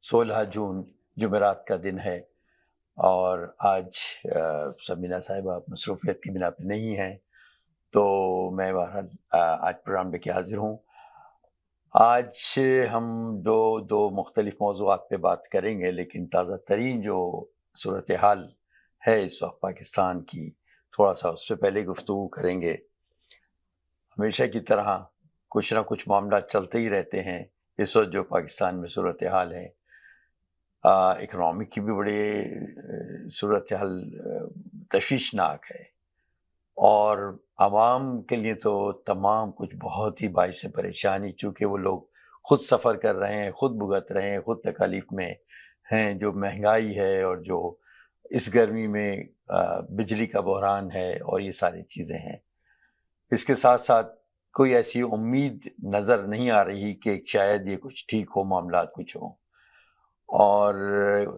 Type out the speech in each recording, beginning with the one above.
16 जून जुमेरात का दिन है और आज सबीना साहिबा मसरूफियत की बिना पे नहीं हैं, तो मैं बहरहाल आज प्रोग्राम लेके हाजिर हूँ। आज हम दो दो मुख्तलिफ मौज़ूआत पे बात करेंगे, लेकिन ताज़ा तरीन जो सूरत हाल है इस वक्त पाकिस्तान की, थोड़ा सा उस पर पहले गुफ्तगू करेंगे। हमेशा की तरह कुछ ना कुछ मामला चलते ही रहते हैं। इस वक्त जो पाकिस्तान में सूरत हाल है, इकनॉमिक की भी बड़ी सूरत हाल तशवीशनाक है और आवाम के लिए तो तमाम कुछ बहुत ही बाइस परेशानी, चूँकि वो लोग खुद सफ़र कर रहे हैं, खुद भुगत रहे हैं, खुद तकालीफ में हैं। जो महंगाई है और जो इस गर्मी में बिजली का बहरान है और ये सारी चीज़ें हैं। इसके साथ साथ कोई ऐसी उम्मीद नज़र नहीं आ रही कि शायद ये कुछ ठीक हो, मामलात कुछ हों, और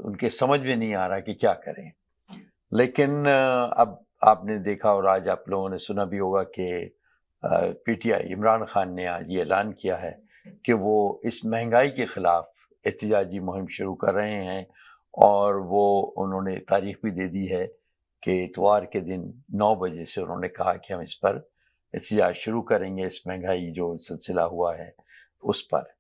उनके समझ में नहीं आ रहा कि क्या करें। लेकिन अब आपने देखा और आज आप लोगों ने सुना भी होगा कि पीटीआई इमरान खान ने आज ये ऐलान किया है कि वो इस महंगाई के ख़िलाफ़ एहतजाजी मुहिम शुरू कर रहे हैं, और वो उन्होंने तारीख भी दे दी है कि इतवार के दिन 9 बजे से उन्होंने कहा कि हम इस पर एहतजाज शुरू करेंगे, इस महंगाई जो सिलसिला हुआ है उस पर।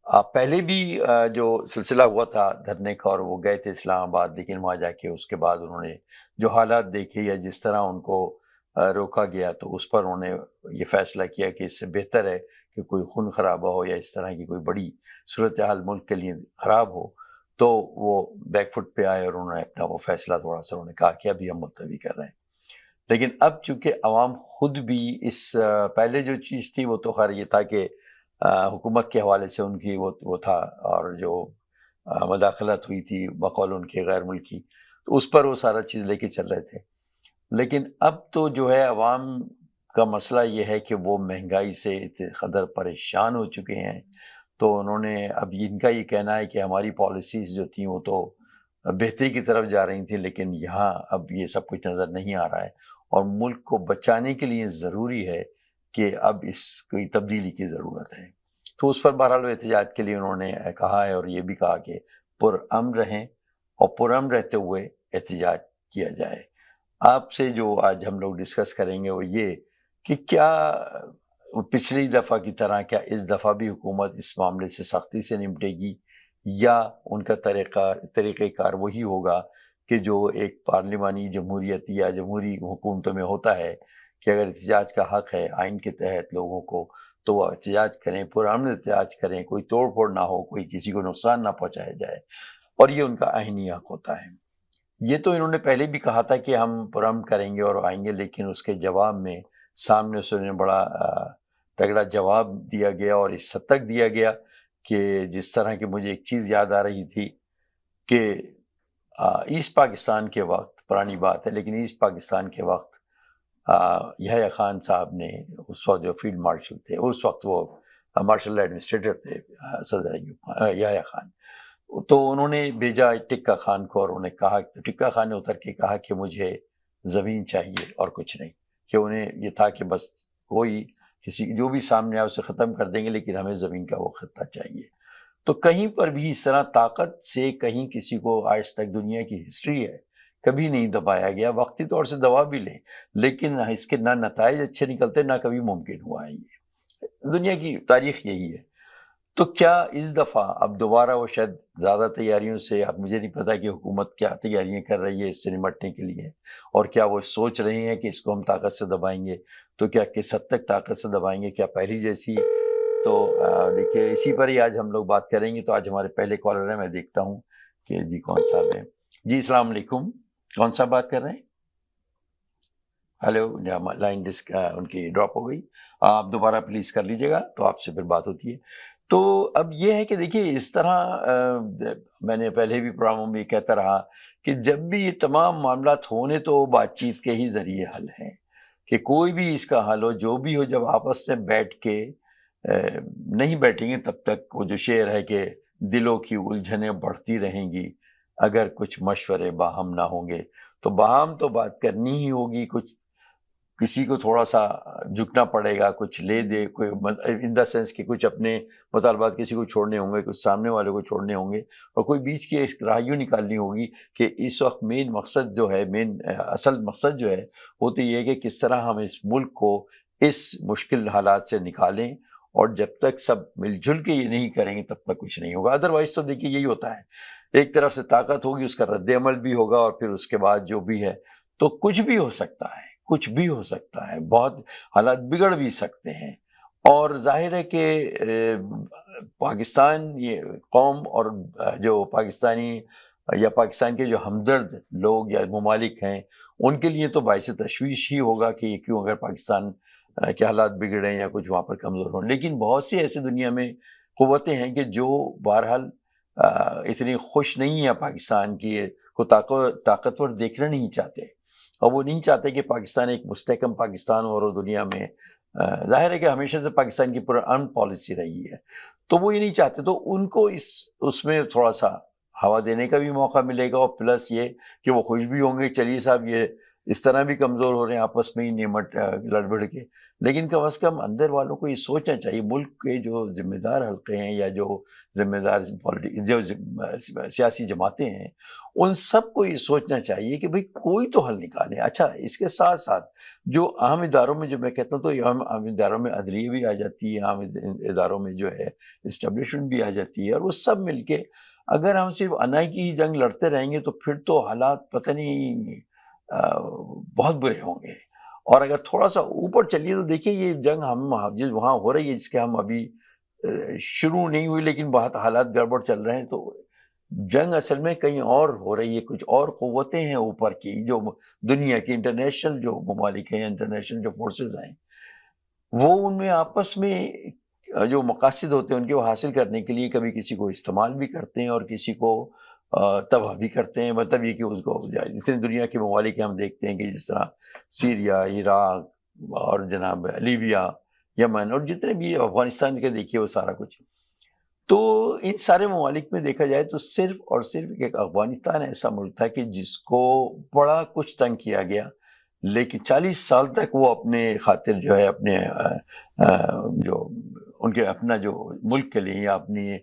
पहले भी जो सिलसिला हुआ था धरने का, और वो गए थे इस्लामाबाद, लेकिन वहाँ जाके उसके बाद उन्होंने जो हालात देखे या जिस तरह उनको रोका गया, तो उस पर उन्होंने ये फैसला किया कि इससे बेहतर है कि कोई खून खराबा हो या इस तरह की कोई बड़ी सूरत हाल मुल्क के लिए ख़राब हो, तो वो बैकफुट पे आए और उन्होंने अपना वो फैसला थोड़ा सा उन्होंने कहा कि अभी हम मुलतवी कर रहे हैं। लेकिन अब चूंकि अवाम खुद भी इस पहले जो चीज़ थी वो तो खैर ये था कि हुकूमत के हवाले से उनकी वो था, और जो मदाखलत हुई थी बकौल उनके गैर मुल्की, तो उस पर वो सारा चीज़ लेके चल रहे थे। लेकिन अब तो जो है अवाम का मसला ये है कि वो महंगाई से इतने कदर परेशान हो चुके हैं, तो उन्होंने अब इनका ये कहना है कि हमारी पॉलिसीज़ जो थी वो तो बेहतरी की तरफ जा रही थी, लेकिन यहाँ अब ये सब कुछ नज़र नहीं आ रहा है, और मुल्क को बचाने के लिए ज़रूरी है कि अब इस कोई तब्दीली की ज़रूरत है। तो उस पर बहरहाल एहतजाज के लिए उन्होंने कहा है, और ये भी कहा कि पुरअमन रहें और पुरअमन रहते हुए एहतजाज किया जाए। आपसे जो आज हम लोग डिस्कस करेंगे वो ये कि क्या पिछली दफ़ा की तरह क्या इस दफ़ा भी हुकूमत इस मामले से सख्ती से निपटेगी, या उनका तरीक़ेकार वही होगा कि जो एक पार्लिमानी जमहूरियत या जमहूरी हुकूमतों में होता है कि अगर एहतजाज का हक़ है आइन के तहत लोगों को, तो वह एहतजाज करें, पुरअमन एहतजाज करें, कोई तोड़ फोड़ ना हो, कोई किसी को नुकसान ना पहुँचाया जाए, और ये उनका आइनी हक़ होता है। ये तो इन्होंने पहले भी कहा था कि हम पुरअमन करेंगे और आएंगे, लेकिन उसके जवाब में सामने से उन्हें बड़ा तगड़ा जवाब दिया गया, और इस हद तक दिया गया कि जिस तरह की मुझे एक चीज़ याद आ रही थी कि ईस्ट पाकिस्तान के वक्त, पुरानी बात है लेकिन ईस्ट पाकिस्तान के वक्त यहया खान साहब ने, उस वक्त जो फील्ड मार्शल थे, उस वक्त वो मार्शल एडमिनिस्ट्रेटर थे, सदर यहया खान, तो उन्होंने भेजा टिक्का खान को, और उन्होंने कहा, तो टिक्का खान ने उतर के कहा कि मुझे ज़मीन चाहिए और कुछ नहीं, कि उन्हें ये था कि बस कोई किसी जो भी सामने आए उसे ख़त्म कर देंगे, लेकिन हमें ज़मीन का वो खत्ता चाहिए। तो कहीं पर भी इस तरह ताकत से कहीं किसी को आज तक दुनिया की हिस्ट्री है कभी नहीं दबाया गया। वक्ती तौर से दबा भी लें, लेकिन इसके ना नताइज अच्छे निकलते, ना कभी मुमकिन हुआ है। ये दुनिया की तारीख यही है। तो क्या इस दफ़ा अब दोबारा वो शायद ज़्यादा तैयारियों से, अब मुझे नहीं पता कि हुकूमत क्या तैयारियां कर रही है इससे निपटने के लिए, और क्या वो सोच रहे हैं कि इसको हम ताकत से दबाएंगे, तो क्या किस हद तक ताकत से दबाएंगे, क्या पहली जैसी। तो देखिए इसी पर ही आज हम लोग बात करेंगे। तो आज हमारे पहले कॉलर हैं, मैं देखता हूँ कि जी कौन साहब हैं। जी अस्सलाम वालेकुम, कौन सा बात कर रहे हैं? हेलो, लाइन उनकी ड्रॉप हो गई। आप दोबारा प्लीज़ कर लीजिएगा, तो आपसे फिर बात होती है। तो अब ये है कि देखिए इस तरह मैंने पहले भी प्रोग्रामों में कहता रहा कि जब भी ये तमाम मामलात होने, तो बातचीत के ही ज़रिए हल हैं, कि कोई भी इसका हल हो, जो भी हो, जब आपस में बैठ के नहीं बैठेंगे तब तक वो जो शेर है कि दिलों की उलझनें बढ़ती रहेंगी अगर कुछ मशवरे बाहम ना होंगे। तो बाहम तो बात करनी ही होगी, कुछ किसी को थोड़ा सा झुकना पड़ेगा, कुछ ले दे, कोई इन द सेंस कि कुछ अपने मुतालबात किसी को छोड़ने होंगे, कुछ सामने वाले को छोड़ने होंगे, और कोई बीच की एक राह यूँ निकालनी होगी कि इस वक्त मेन मकसद जो है, असल मकसद जो है वो तो ये है कि किस तरह हम इस मुल्क को इस मुश्किल हालात से निकालें, और जब तक सब मिलजुल के ये नहीं करेंगे तब तक कुछ नहीं होगा। अदरवाइज तो देखिए यही होता है, एक तरफ से ताकत होगी, उसका रद्द-ए-अमल भी होगा, और फिर उसके बाद जो भी है तो कुछ भी हो सकता है, कुछ भी हो सकता है, बहुत हालात बिगड़ भी सकते हैं। और ज़ाहिर है कि पाकिस्तान ये कौम और जो पाकिस्तानी या पाकिस्तान के जो हमदर्द लोग या ममालिक हैं, उनके लिए तो बाइस तशवीश ही होगा कि ये क्यों अगर पाकिस्तान के हालात बिगड़े या कुछ वहाँ पर कमज़ोर हों। लेकिन बहुत सी ऐसी दुनिया में क़ुव्वतें हैं कि जो बहरहाल इतनी खुश नहीं है पाकिस्तान की को ताकतवर देखना नहीं चाहते, और वो नहीं चाहते कि पाकिस्तान एक मुस्तहकम पाकिस्तान और दुनिया में ज़ाहिर है कि हमेशा से पाकिस्तान की पुरअमन पॉलिसी रही है, तो वो ये नहीं चाहते। तो उनको उसमें थोड़ा सा हवा देने का भी मौका मिलेगा, और प्लस ये कि वो खुश भी होंगे, चलिए साहब ये इस तरह भी कमज़ोर हो रहे हैं आपस में ही निमट लड़बड़ के। लेकिन कम अज़ कम अंदर वालों को ये सोचना चाहिए, मुल्क के जो ज़िम्मेदार हल्के हैं या जो ज़िम्मेदार जो सियासी जमातें हैं, उन सबको ये सोचना चाहिए कि भाई कोई तो हल निकालें। अच्छा, इसके साथ साथ जो अहम इदारों में, जो मैं कहता हूँ, तो अहम इदारों में अदलिया भी आ जाती है, अहम इदारों में जो है इस्टेब्लिशमेंट भी आ जाती है, और वो सब मिलके अगर हम सिर्फ अनाई की ही जंग लड़ते रहेंगे तो फिर तो हालात पता नहीं बहुत बुरे होंगे। और अगर थोड़ा सा ऊपर चलिए तो देखिए ये जंग हम जिस वहाँ हो रही है, जिसके हम अभी शुरू नहीं हुई लेकिन बहुत हालात गड़बड़ चल रहे हैं, तो जंग असल में कहीं और हो रही है, कुछ और क़ुव्वतें हैं ऊपर की, जो दुनिया की इंटरनेशनल जो ममालिक हैं, इंटरनेशनल जो फोर्सेस हैं, वो उनमें आपस में जो मकासद होते हैं उनके वो हासिल करने के लिए कभी किसी को इस्तेमाल भी करते हैं और किसी को तबाह भी करते हैं। मतलब ये कि उसको जितनी दुनिया के ममालिक हम देखते हैं कि जिस तरह सीरिया, इराक और जनाब लीबिया, यमन, और जितने भी अफगानिस्तान के देखिए वो सारा कुछ। तो इन सारे ममालिक में देखा जाए तो सिर्फ और सिर्फ एक अफगानिस्तान ऐसा मुल्क था कि जिसको बड़ा कुछ तंग किया गया, लेकिन 40 साल तक वो अपने खातिर जो है अपने जो उनके अपना जो मुल्क के लिए या अपनी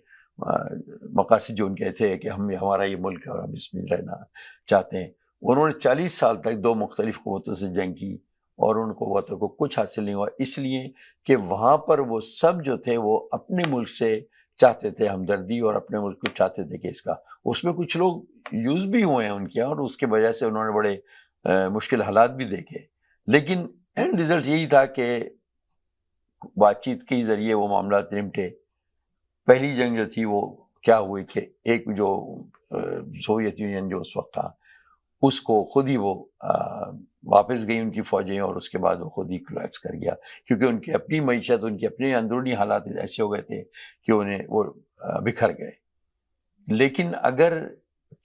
मकासद जो उनके थे कि हम हमारा ये मुल्क है और हम इसमें रहना चाहते हैं, उन्होंने 40 साल तक दो मुख्तलिफ क़ुव्वतों से जंग की और उन क़ुव्वतों को कुछ हासिल नहीं हुआ, इसलिए कि वहाँ पर वो सब जो थे वो अपने मुल्क से चाहते थे हमदर्दी, और अपने मुल्क को चाहते थे कि इसका, उसमें कुछ लोग यूज़ भी हुए हैं उनके, और उसके वजह से उन्होंने बड़े मुश्किल हालात भी देखे। लेकिन एंड रिज़ल्ट यही था कि बातचीत के ज़रिए वो मामला निपटे। पहली जंग जो थी वो क्या हुई कि एक जो सोवियत यूनियन जो उस वक्त था, उसको खुद ही वो वापस गई उनकी फ़ौजें, और उसके बाद वो खुद ही कोलैप्स कर गया, क्योंकि उनकी अपनी मईशत, उनके अपने अंदरूनी हालात ऐसे हो गए थे कि उन्हें वो बिखर गए। लेकिन अगर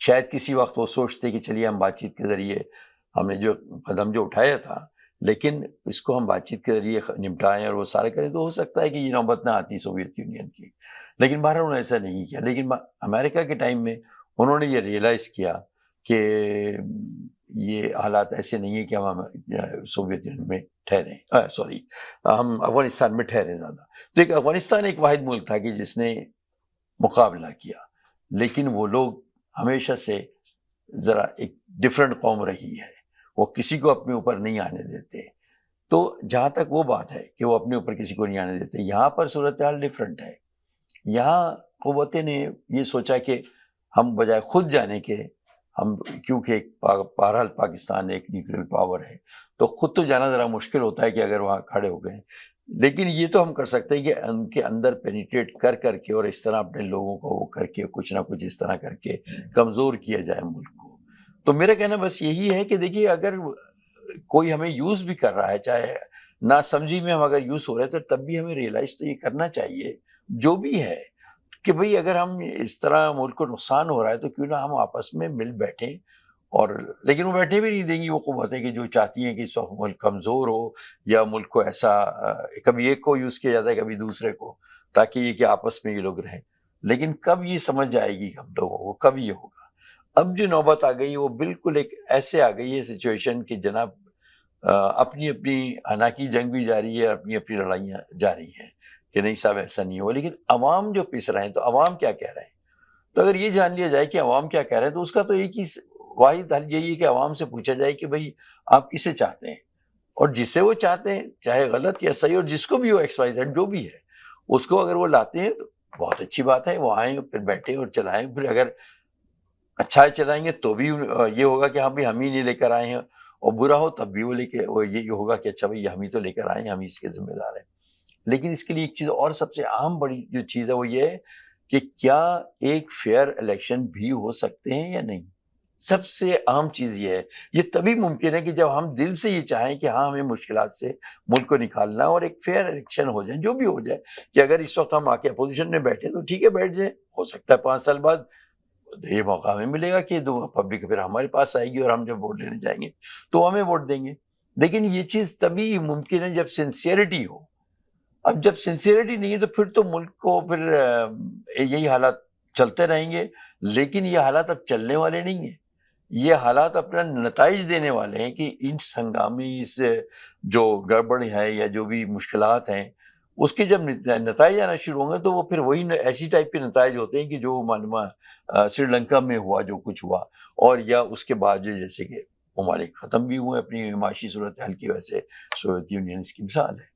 शायद किसी वक्त वो सोचते कि चलिए हम बातचीत के ज़रिए हमने जो कदम जो उठाया था, लेकिन इसको हम बातचीत के ज़रिए निपटाएं और वो सारे करें, तो हो सकता है कि ये नौबत ना आती सोवियत यूनियन की। लेकिन बहरहाल उन्होंने ऐसा नहीं किया। लेकिन अमेरिका के टाइम में उन्होंने ये रियलाइज़ किया कि ये हालात ऐसे नहीं है कि हम सोवियत यूनियन में ठहरें, हम अफगानिस्तान में ठहरें ज़्यादा। तो एक अफगानिस्तान एक वाहिद मुल्क था कि जिसने मुकाबला किया, लेकिन वो लोग हमेशा से ज़रा एक डिफरेंट कौम रही है, वो किसी को अपने ऊपर नहीं आने देते। तो जहाँ तक वो बात है कि वो अपने ऊपर किसी को नहीं आने देते, यहाँ पर सूरत हाल डिफरेंट है। यहाँ क़ुव्वतें ने ये सोचा कि हम बजाय खुद जाने के, हम क्योंकि बहरहाल पाकिस्तान एक न्यूक्लियर पावर है, तो खुद तो जाना ज़रा मुश्किल होता है कि अगर वहाँ खड़े हो गए, लेकिन ये तो हम कर सकते हैं कि उनके अंदर पेनिट्रेट कर करके और इस तरह अपने लोगों को वो करके कुछ ना कुछ इस तरह करके कमज़ोर किया जाए मुल्क को। तो मेरा कहना बस यही है कि देखिए, अगर कोई हमें यूज़ भी कर रहा है, चाहे ना समझी में हम अगर यूज़ हो रहे हैं, तो तब भी हमें रियलाइज़ तो ये करना चाहिए जो भी है कि भाई अगर हम इस तरह मुल्क को नुकसान हो रहा है तो क्यों ना हम आपस में मिल बैठें। और लेकिन वो बैठे भी नहीं देंगी वो क़ुव्वतें कि जो चाहती हैं कि इस वक्त मुल्क कमज़ोर हो या मुल्क को ऐसा कभी एक को यूज़ किया जाता है, कभी दूसरे को, ताकि ये कि आपस में ये लोग रहें। लेकिन कब ये समझ आएगी हम लोगों को, कब ये होगा? अब जो नौबत आ गई वो बिल्कुल एक ऐसे आ गई है सिचुएशन कि जनाब अपनी अपनी आनाकी जंग भी जारी है, अपनी अपनी लड़ाइयाँ जारी हैं कि नहीं साहब ऐसा नहीं हो, लेकिन अवाम जो पिस रहे हैं तो अवाम क्या कह रहे हैं। तो अगर ये जान लिया जाए कि अवाम क्या कह रहे हैं तो उसका तो एक ही वाहिद हल यही है कि अवाम से पूछा जाए कि भाई आप किसे चाहते हैं, और जिसे वो चाहते हैं चाहे गलत या सही, और जिसको भी हो XYZ जो भी है उसको अगर वो लाते हैं तो बहुत अच्छी बात है, वो आए फिर बैठे और चलाएं। फिर अगर अच्छा चलाएंगे तो भी ये होगा कि हाँ भाई हम ही नहीं लेकर आए हैं, और बुरा हो तब भी वो ये होगा कि अच्छा भाई हम ही तो लेकर आए हैं, हम ही इसके जिम्मेदार हैं। लेकिन इसके लिए एक चीज और सबसे आम बड़ी जो चीज है वो ये है कि क्या एक फेयर इलेक्शन भी हो सकते हैं या नहीं। सबसे अहम चीज ये है, ये तभी मुमकिन है कि जब हम दिल से ये चाहें कि हाँ हमें मुश्किलात से मुल्क को निकालना है और एक फेयर इलेक्शन हो जाए, जो भी हो जाए। कि अगर इस वक्त हम आके अपोजिशन में बैठे तो ठीक है बैठ जाए, हो सकता है 5 साल बाद ये मौका हमें मिलेगा कि दो पब्लिक फिर हमारे पास आएगी और हम जब वोट लेने जाएंगे तो हमें वोट देंगे। लेकिन ये चीज तभी मुमकिन है जब सिंसियरिटी हो। अब जब सिंसियरिटी नहीं है तो फिर तो मुल्क को फिर यही हालात चलते रहेंगे। लेकिन ये हालात अब चलने वाले नहीं है, ये हालात अपना नताइज देने वाले हैं कि इस हंगामी इस जो गड़बड़ है या जो भी मुश्किलात हैं उसके जब नताइज आना शुरू होंगे तो वो फिर वही ऐसी टाइप के नताइज होते हैं कि जो मालूम श्रीलंका में हुआ जो कुछ हुआ, और या उसके बाद जो जैसे कि ममालिक ख़त्म भी हुए अपनी माशी सूरत हाल की वजह से, सोवियत यूनियन इसकी मिसाल है।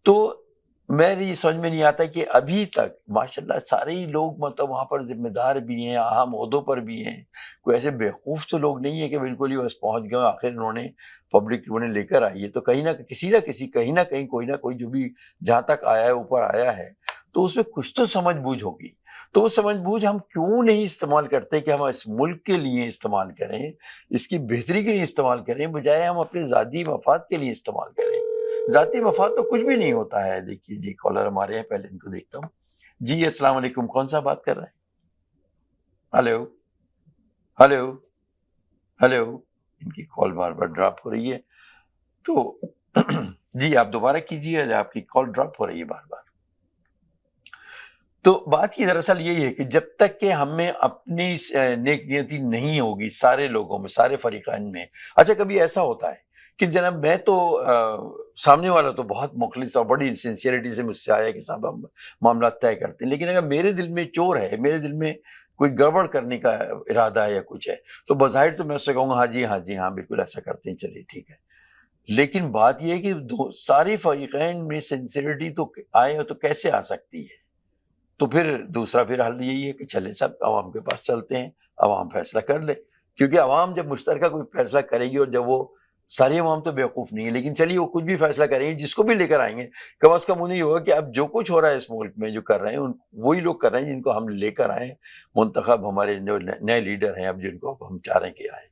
तो मेरी ये समझ में नहीं आता कि अभी तक माशाल्लाह सारे ही लोग मतलब वहाँ पर ज़िम्मेदार भी हैं, अहम ओहदों पर भी हैं। कोई ऐसे बेवकूफ़ तो लोग नहीं है कि बिल्कुल ही बस पहुँच गए आखिर उन्होंने पब्लिक उन्हें लेकर आई है। तो कहीं न किसी कहीं न कहीं कोई न कोई जो भी जहाँ तक आया है, ऊपर आया है, तो उसमें कुछ तो समझ-बूझ होगी। तो वो समझ-बूझ हम क्यों नहीं इस्तेमाल करते कि हम इस मुल्क के लिए इस्तेमाल करें, इसकी बेहतरी के लिए इस्तेमाल करें, बजाय हम अपने ज़ाती मफ़ाद के लिए इस्तेमाल करें। ज़ाती मफ़ाद तो कुछ भी नहीं होता है। देखिए जी कॉलर हमारे हैं, पहले इनको देखता हूँ। जी अस्सलाम वालेकुम, कौन-सा बात कर रहे हैं? Hello, hello, hello. इनकी कॉल बार-बार ड्रॉप हो रही है। तो जी आप दोबारा कीजिए, आपकी कॉल ड्रॉप हो रही है बार-बार। तो बात ये दरअसल यही है कि जब तक कि हमें अपनी नेक नियति नहीं होगी सारे लोगों में, सारे फरीक़ैन में। अच्छा कभी ऐसा होता है कि जनाब मैं तो सामने वाला तो बहुत मुखलिस और बड़ी सिंसियरिटी से मुझसे आया कि साहब हम मामला तय करते हैं, लेकिन अगर मेरे दिल में चोर है, मेरे दिल में कोई गड़बड़ करने का इरादा है या कुछ है, तो बज़ाहिर तो मैं उससे कहूँगा हाँ जी, हाँ जी, हाँ बिल्कुल ऐसा करते हैं, चलिए ठीक है। लेकिन बात ये है कि दो सारे फरीक़ैन में सिंसियरिटी तो आए तो कैसे आ सकती है? तो फिर दूसरा फिर हल यही है कि चले सब अवाम के पास चलते हैं, अवाम फैसला कर ले। क्योंकि अवाम जब मुश्तरका कोई फैसला करेगी, और जब वो सारी अवाम तो बेवकूफ़ नहीं है, लेकिन चलिए वो कुछ भी फैसला करेंगे, जिसको भी लेकर आएँगे, कम से कम उन्हें ये होगा कि अब जो कुछ हो रहा है इस मुल्क में जो कर रहे हैं, उन वही लोग कर रहे हैं जिनको हम लेकर आए हैं, मुंतखब हमारे जो नए लीडर हैं अब जिनको अब हम चाह रहे हैं कि आएँ।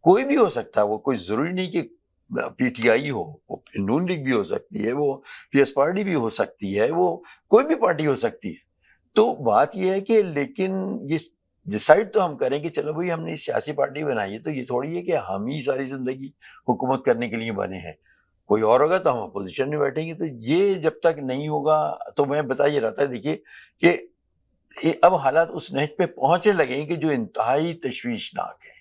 कोई भी हो सकता है वो, कोई ज़रूरी नहीं कि पीटीआई हो, वो नून लीग भी हो सकती है, वो पीएस पार्टी भी हो सकती है, वो कोई भी पार्टी हो सकती है। तो बात ये है कि लेकिन ये डिसाइड तो हम करें कि चलो भाई हमने सियासी पार्टी बनाई है, तो ये थोड़ी है कि हम ही सारी ज़िंदगी हुकूमत करने के लिए बने हैं। कोई और होगा तो हम अपोज़िशन में बैठेंगे। तो ये जब तक नहीं होगा तो मैं बता ये रहा था देखिए कि अब हालात उस नहज पे पहुँचने लगे हैं कि जो इंतहाई तशवीशनाक है।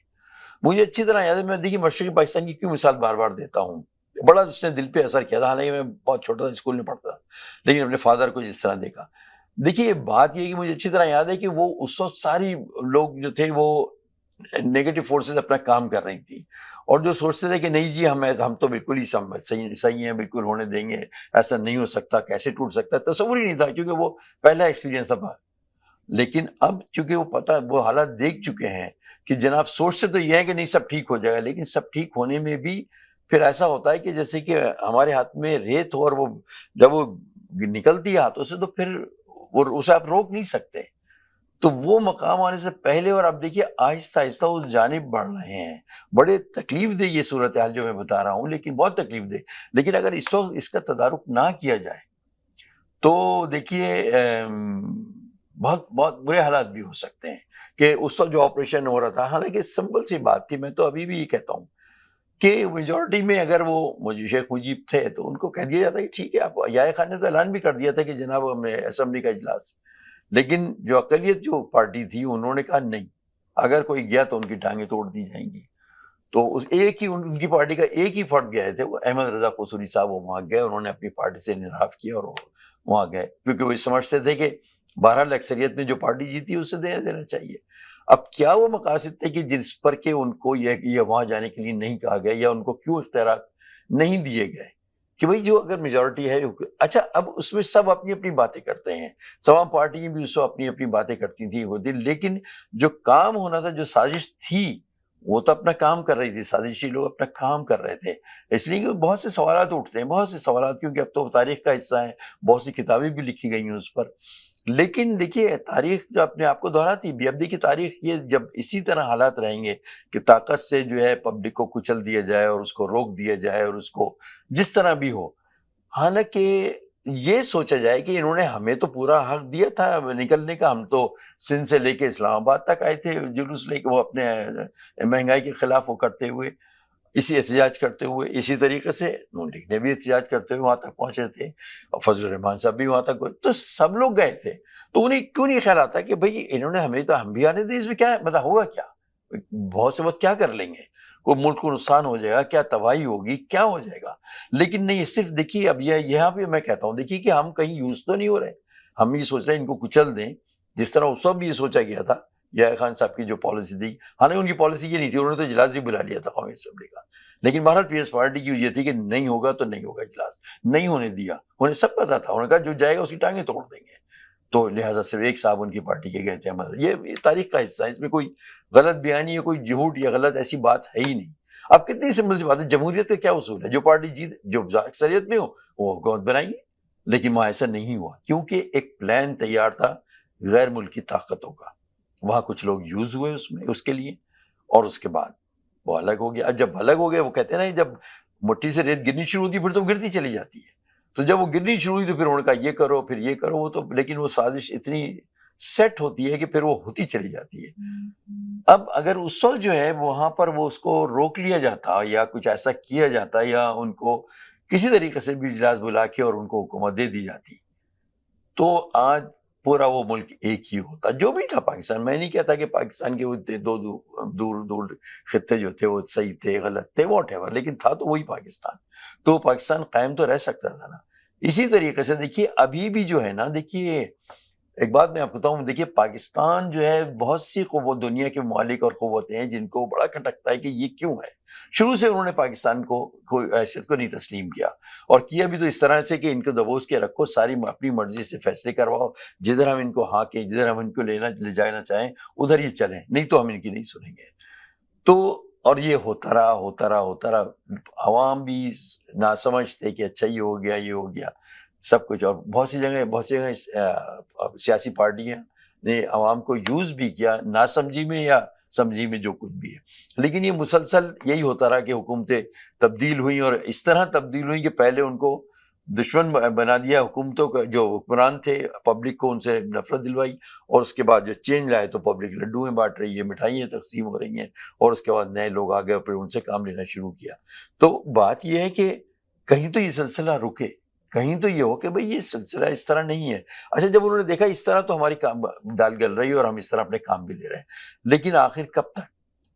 मुझे अच्छी तरह याद है, मैं देखिए मशरक़ी पाकिस्तान की क्यों मिसाल बार-बार देता हूँ। बड़ा उसने दिल पे असर किया था, हालाँकि मैं बहुत छोटा था, स्कूल में पढ़ता था, लेकिन अपने फ़ादर को जिस तरह देखा। देखिए बात ये है कि मुझे अच्छी तरह याद है कि वो उस वक़्त सारी लोग जो थे वो नेगेटिव फ़ोर्सेस अपना काम कर रही थी, और जो सोचते थे कि नहीं जी हम तो बिल्कुल ही सही सही हैं, बिल्कुल होने देंगे, ऐसा नहीं हो सकता, कैसे टूट सकता है, तसव्वुर ही नहीं था क्योंकि वो पहला एक्सपीरियंस था। लेकिन अब चूँकि वो हालात देख चुके हैं कि जनाब सोचते तो ये है कि नहीं सब ठीक हो जाएगा, लेकिन सब ठीक होने में भी फिर ऐसा होता है कि जैसे कि हमारे हाथ में रेत हो, और वो जब वो निकलती है हाथों से तो फिर वो उसे आप रोक नहीं सकते। तो वो मकाम आने से पहले और अब देखिए आहिस्ता-आहिस्ता उस जानिब बढ़ रहे हैं। बड़े तकलीफ़देह ये सूरत-ए-हाल जो मैं बता रहा हूँ, लेकिन बहुत तकलीफ़देह। लेकिन अगर इस वक़्त इसका तदारुक ना किया जाए तो देखिए बहुत बहुत बुरे हालात भी हो सकते हैं। कि उस वक़्त जो ऑपरेशन हो रहा था, हालाँकि सिंपल सी बात थी, मैं तो अभी भी ये कहता हूँ कि मेजॉरिटी में अगर वो शेख मुजीब थे तो उनको कह दिया जाता है कि ठीक है, आप याह्या खान ने तो ऐलान भी कर दिया था कि जनाब हमने असेंबली का इजलास। लेकिन जो अक़लियत जो पार्टी थी उन्होंने कहा नहीं, अगर कोई गया तो उनकी टाँगें तोड़ दी जाएँगी। तो उस एक ही उनकी पार्टी का एक ही फर्द गए थे, वो अहमद रजा कसूरी साहब, वो वहां गए, उन्होंने अपनी पार्टी से इन्हिराफ किया और वो वहां गए, क्योंकि वो समझते थे कि बहरहाल अक्सरियत में जो पार्टी जीती उसे दे देना चाहिए। अब क्या वो मकासद थे कि जिस पर के उनको ये वहां जाने के लिए नहीं कहा गया, या उनको क्यों इख्तियार नहीं दिए गए कि भाई जो अगर मेजोरिटी है। अच्छा, अब उसमें सब अपनी अपनी बातें करते हैं, तमाम पार्टियां भी उसको अपनी अपनी बातें करती थी वो दिन, लेकिन जो काम होना था, जो साजिश थी, वो तो अपना काम कर रही थी, साजिशी लोग अपना काम कर रहे थे। इसलिए कि बहुत से सवाल उठते हैं, बहुत से सवाल, क्योंकि अब तो तारीख का हिस्सा है, बहुत सी किताबें भी लिखी गई हैं उस पर। लेकिन देखिए, तारीख जो अपने आप को दोहराती भी, अब देखिए तारीख, ये जब इसी तरह हालात रहेंगे कि ताकत से जो है पब्लिक को कुचल दिया जाए और उसको रोक दिया जाए और उसको जिस तरह भी हो, हालांकि ये सोचा जाए कि इन्होंने हमें तो पूरा हक दिया था निकलने का, हम तो सिंध से लेके इस्लामाबाद तक आए थे जुलूस लेके, वो अपने महंगाई के खिलाफ वो करते हुए, इसी एहतजाज करते हुए, इसी तरीके से नून लीग ने भी एहतजाज करते हुए वहां तक पहुंचे थे, और फजल रहमान साहब भी वहां तक गए, तो सब लोग गए थे। तो उन्हें क्यों नहीं ख्याल आता कि भाई इन्होंने हमें, तो हम भी आने दें, इसमें क्या है, मतलब होगा क्या, बहुत से वक्त क्या कर लेंगे, कोई मुल्क को नुकसान हो जाएगा, क्या तबाही होगी, क्या हो जाएगा। लेकिन नहीं, सिर्फ देखिए, अब यह यहाँ पे मैं कहता हूँ, देखिए कि हम कहीं यूज तो नहीं हो रहे, हम ये सोच रहे हैं इनको कुचल दें, जिस तरह उस वक्त भी ये सोचा गया था, या खान साहब की जो पॉलिसी थी। हालांकि उनकी पॉलिसी ये नहीं थी, उन्होंने तो इजलास ही बुला लिया था कौमी असम्बली का, लेकिन बहरहाल पीएस पार्टी की ये थी कि नहीं होगा तो नहीं होगा इजलास, नहीं होने दिया, उन्हें सब पता था, उन्होंने कहा जो जाएगा उसकी टांगें तोड़ देंगे। तो लिहाजा सिर्फ एक साहब उनकी पार्टी के गए थे, हमारे ये तारीख का हिस्सा है, इसमें कोई गलत बयानी या कोई झूठ या गलत ऐसी बात है ही नहीं। अब कितनी सिंपल सी बात है, जमहूरियत का क्या उसूल है, जो पार्टी जीत, जो अक्सरियत में हो वो हुकूमत बनाएगी, लेकिन वहां ऐसा नहीं हुआ, क्योंकि एक प्लान तैयार था गैर मुल्की ताकतों का, वहां कुछ लोग यूज हुए उसमें उसके लिए, और उसके बाद वो अलग हो गया। अब जब अलग हो गए, वो कहते हैं ना, जब मुट्ठी से रेत गिरनी शुरू होती है फिर तो गिरती चली जाती है, तो जब वो गिरनी शुरू हुई तो फिर उन्होंने कहा ये करो, फिर ये करो, वो तो, लेकिन वो साजिश इतनी सेट होती है कि फिर वो होती चली जाती है। अब अगर उस वक्त जो है वहां पर वो उसको रोक लिया जाता, या कुछ ऐसा किया जाता, या उनको किसी तरीके से भी इजलास बुला के और उनको हुकूमत दे दी जाती, तो आज पूरा वो मुल्क एक ही होता, जो भी था पाकिस्तान। मैं नहीं कहता कि पाकिस्तान के वो दो दूर दूर खित्ते जो थे वो सही थे गलत थे, वॉट एवर, लेकिन था तो वही पाकिस्तान, तो पाकिस्तान कायम तो रह सकता था ना। इसी तरीके से देखिए अभी भी जो है ना, देखिए एक बात मैं आपको बताऊं, देखिए पाकिस्तान जो है, बहुत सी कुव्वत, दुनिया के ममालिक और कुव्वतें हैं जिनको बड़ा खटकता है कि ये क्यों है। शुरू से उन्होंने पाकिस्तान को कोई हैसियत को नहीं तस्लीम किया, और किया भी तो इस तरह से कि इनको दबोच के रखो, सारी अपनी मर्जी से फैसले करवाओ, जिधर हम इनको हाँ के, जिधर हम इनको ले जाना चाहें उधर ये चलें, नहीं तो हम इनकी नहीं सुनेंगे। तो और ये होता रहा, आवाम भी ना समझते कि अच्छा ये हो गया, ये हो गया सब कुछ। और बहुत सी जगह सियासी पार्टियां ने आवाम को यूज भी किया, ना समझी में या समझी में, जो कुछ भी है। लेकिन ये मुसलसल यही होता रहा कि हुकूमतें तब्दील हुई, और इस तरह तब्दील हुई कि पहले उनको दुश्मन बना दिया हुकूमतों का, जो हुक्मरान थे, पब्लिक को उनसे नफरत दिलवाई, और उसके बाद जो चेंज लाए तो पब्लिक लड्डू में बांट रही है, मिठाइयाँ तकसीम हो रही हैं, और उसके बाद नए लोग आ गए, फिर उनसे काम लेना शुरू किया। तो बात यह है कि कहीं तो ये सिलसिला रुके, कहीं तो ये हो कि भाई ये सिलसिला इस तरह नहीं है। अच्छा, जब उन्होंने देखा इस तरह तो हमारी काम दाल गल रही है और हम इस तरह अपने काम भी ले रहे हैं, लेकिन आखिर कब तक।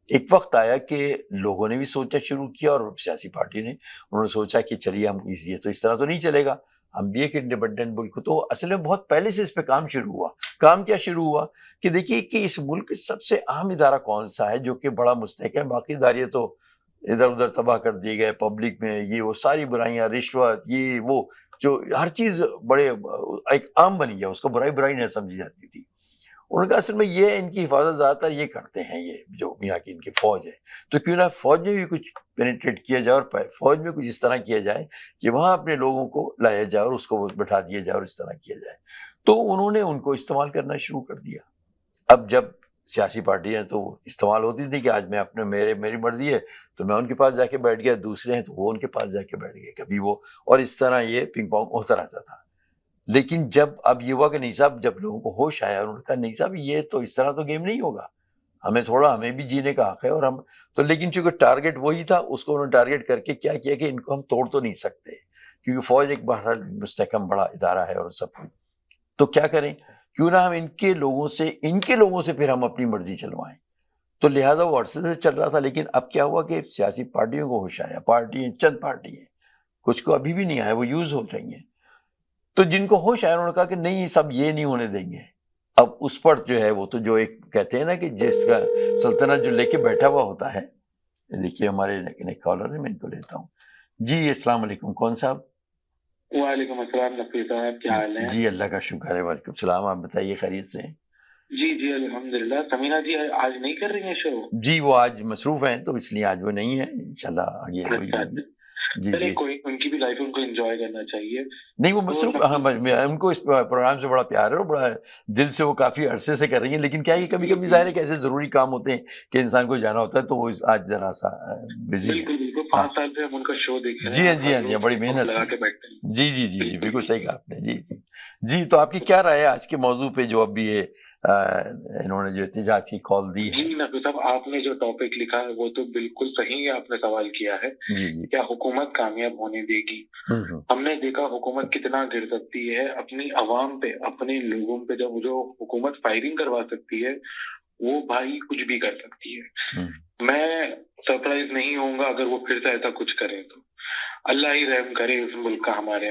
एक वक्त आया कि लोगों ने भी सोचना शुरू किया, और सियासी पार्टी ने, उन्होंने सोचा कि चलिए हम ये तो इस तरह तो नहीं चलेगा, हम भी एक इंडिपेंडेंट मुल्क। तो असल में बहुत पहले से इस पे काम शुरू हुआ। काम क्या शुरू हुआ कि देखिए कि इस मुल्क का सबसे अहम इदारा कौन सा है जो कि बड़ा मुस्तहकम है, बाकी इदारे तो इधर उधर तबाह कर दिए गए, पब्लिक में ये वो सारी बुराइयां, रिश्वत, ये वो, जो हर चीज बड़े एक आम बन गया, उसको बुराई बुराई नहीं समझी जाती थी। उनका असल में ये, इनकी हिफाजत ज्यादातर ये करते हैं, ये जो यहाँ की इनकी फौज है, तो क्यों ना फौज में भी कुछ पेनिट्रेट किया जाए, और फौज में कुछ इस तरह किया जाए कि वहां अपने लोगों को लाया जाए और उसको बैठा दिया जाए और इस तरह किया जाए। तो उन्होंने उनको इस्तेमाल करना शुरू कर दिया। अब जब सियासी पार्टियां तो इस्तेमाल होती थी कि आज मैं अपने मेरी मर्जी है तो मैं उनके पास जाके बैठ गया, दूसरे हैं तो वो उनके पास जाके बैठ गए, कभी वो, और इस तरह ये पिंग पोंग होता रहता था। लेकिन जब अब ये हुआ कि नहीं साहब, जब लोगों को होश आया, उन्होंने कहा नहीं साहब ये तो इस तरह तो गेम नहीं होगा, हमें भी जीने का हक है, और हम तो, लेकिन चूंकि टारगेट वही था, उसको उन्होंने टारगेट करके क्या किया कि इनको हम तोड़ तो नहीं सकते, क्योंकि फौज एक बहरहाल मुस्तहकम बड़ा इदारा है और सब कुछ। तो क्या करें, क्यों ना हम इनके लोगों से फिर हम अपनी मर्जी चलवाएं। तो लिहाजा वो अरसे से चल रहा था। लेकिन अब क्या हुआ कि सियासी पार्टियों को होश आया, पार्टियां चंद पार्टी है, कुछ को अभी भी नहीं आया, वो यूज हो रही हैं। तो जिनको होश आया उन्होंने कहा कि नहीं सब ये नहीं होने देंगे। अब उस पर जो है वो तो जो एक कहते हैं ना कि जिसका सल्तनत जो लेके बैठा हुआ होता है। देखिए हमारे कॉलर है, मैं इनको लेता हूँ। जी अस्सलाम वालेकुम, कौन साहब? वालेकुम अस्सलाम नकवी साहब, क्या हाल है? जी अल्लाह का शुक्र है। वालेकुम सलाम, आप बताइए खैरियत से हैं? जी जी अल्हम्दुलिल्लाह। समीना जी आज नहीं कर रही हैं शो? जी वो आज मसरूफ हैं तो इसलिए आज वो नहीं है, इंशाल्लाह आगे अच्छा वही होंगी। जी चलिए जी कोई, उनकी भी लाइफ उनको एंजॉय करना चाहिए। नहीं वो तो मसरूफ, हाँ नकवी उनको इस प्रोग्राम से बड़ा प्यार है और बड़ा दिल से वो काफी अरसे से कर रही हैं। लेकिन क्या है कि कभी कभी जाहिर है कि ऐसे जरूरी काम होते हैं कि इंसान को जाना होता है, तो वो आज जरा सा बिजी है। बिल्कुल बिल्कुल, हाँ 5 साल से हम उनका शो देख रहे जी हैं हाँ और जी हर हाँ जी हाँ, रोज बड़ी उसको मेहनत लगा से। के बैठते हैं। जी जी जी जी बिल्कुल बिल्कुल सही बिल्कुल। कहा आपने। जी जी जी, तो आपकी क्या राय है आज के मौजू पे जो अभी ये इन्होंने जो एहतजाज की कॉल दी है? जी नकवी साहब, आपने जो टॉपिक लिखा है वो तो बिल्कुल सही आपने सवाल किया है। जी जी क्या हुकूमत कामयाब होने देगी? हम्म। हमने देखा हुकूमत कितना गिर सकती है अपनी अवाम पे, अपने लोगों पे। जब जो हुकूमत फायरिंग करवा सकती है, वो भाई कुछ भी कर सकती है। मैं सरप्राइज नहीं होऊंगा अगर वो फिर से ऐसा कुछ करें तो। अल्लाह ही रहम करे इस मुल्क का हमारे।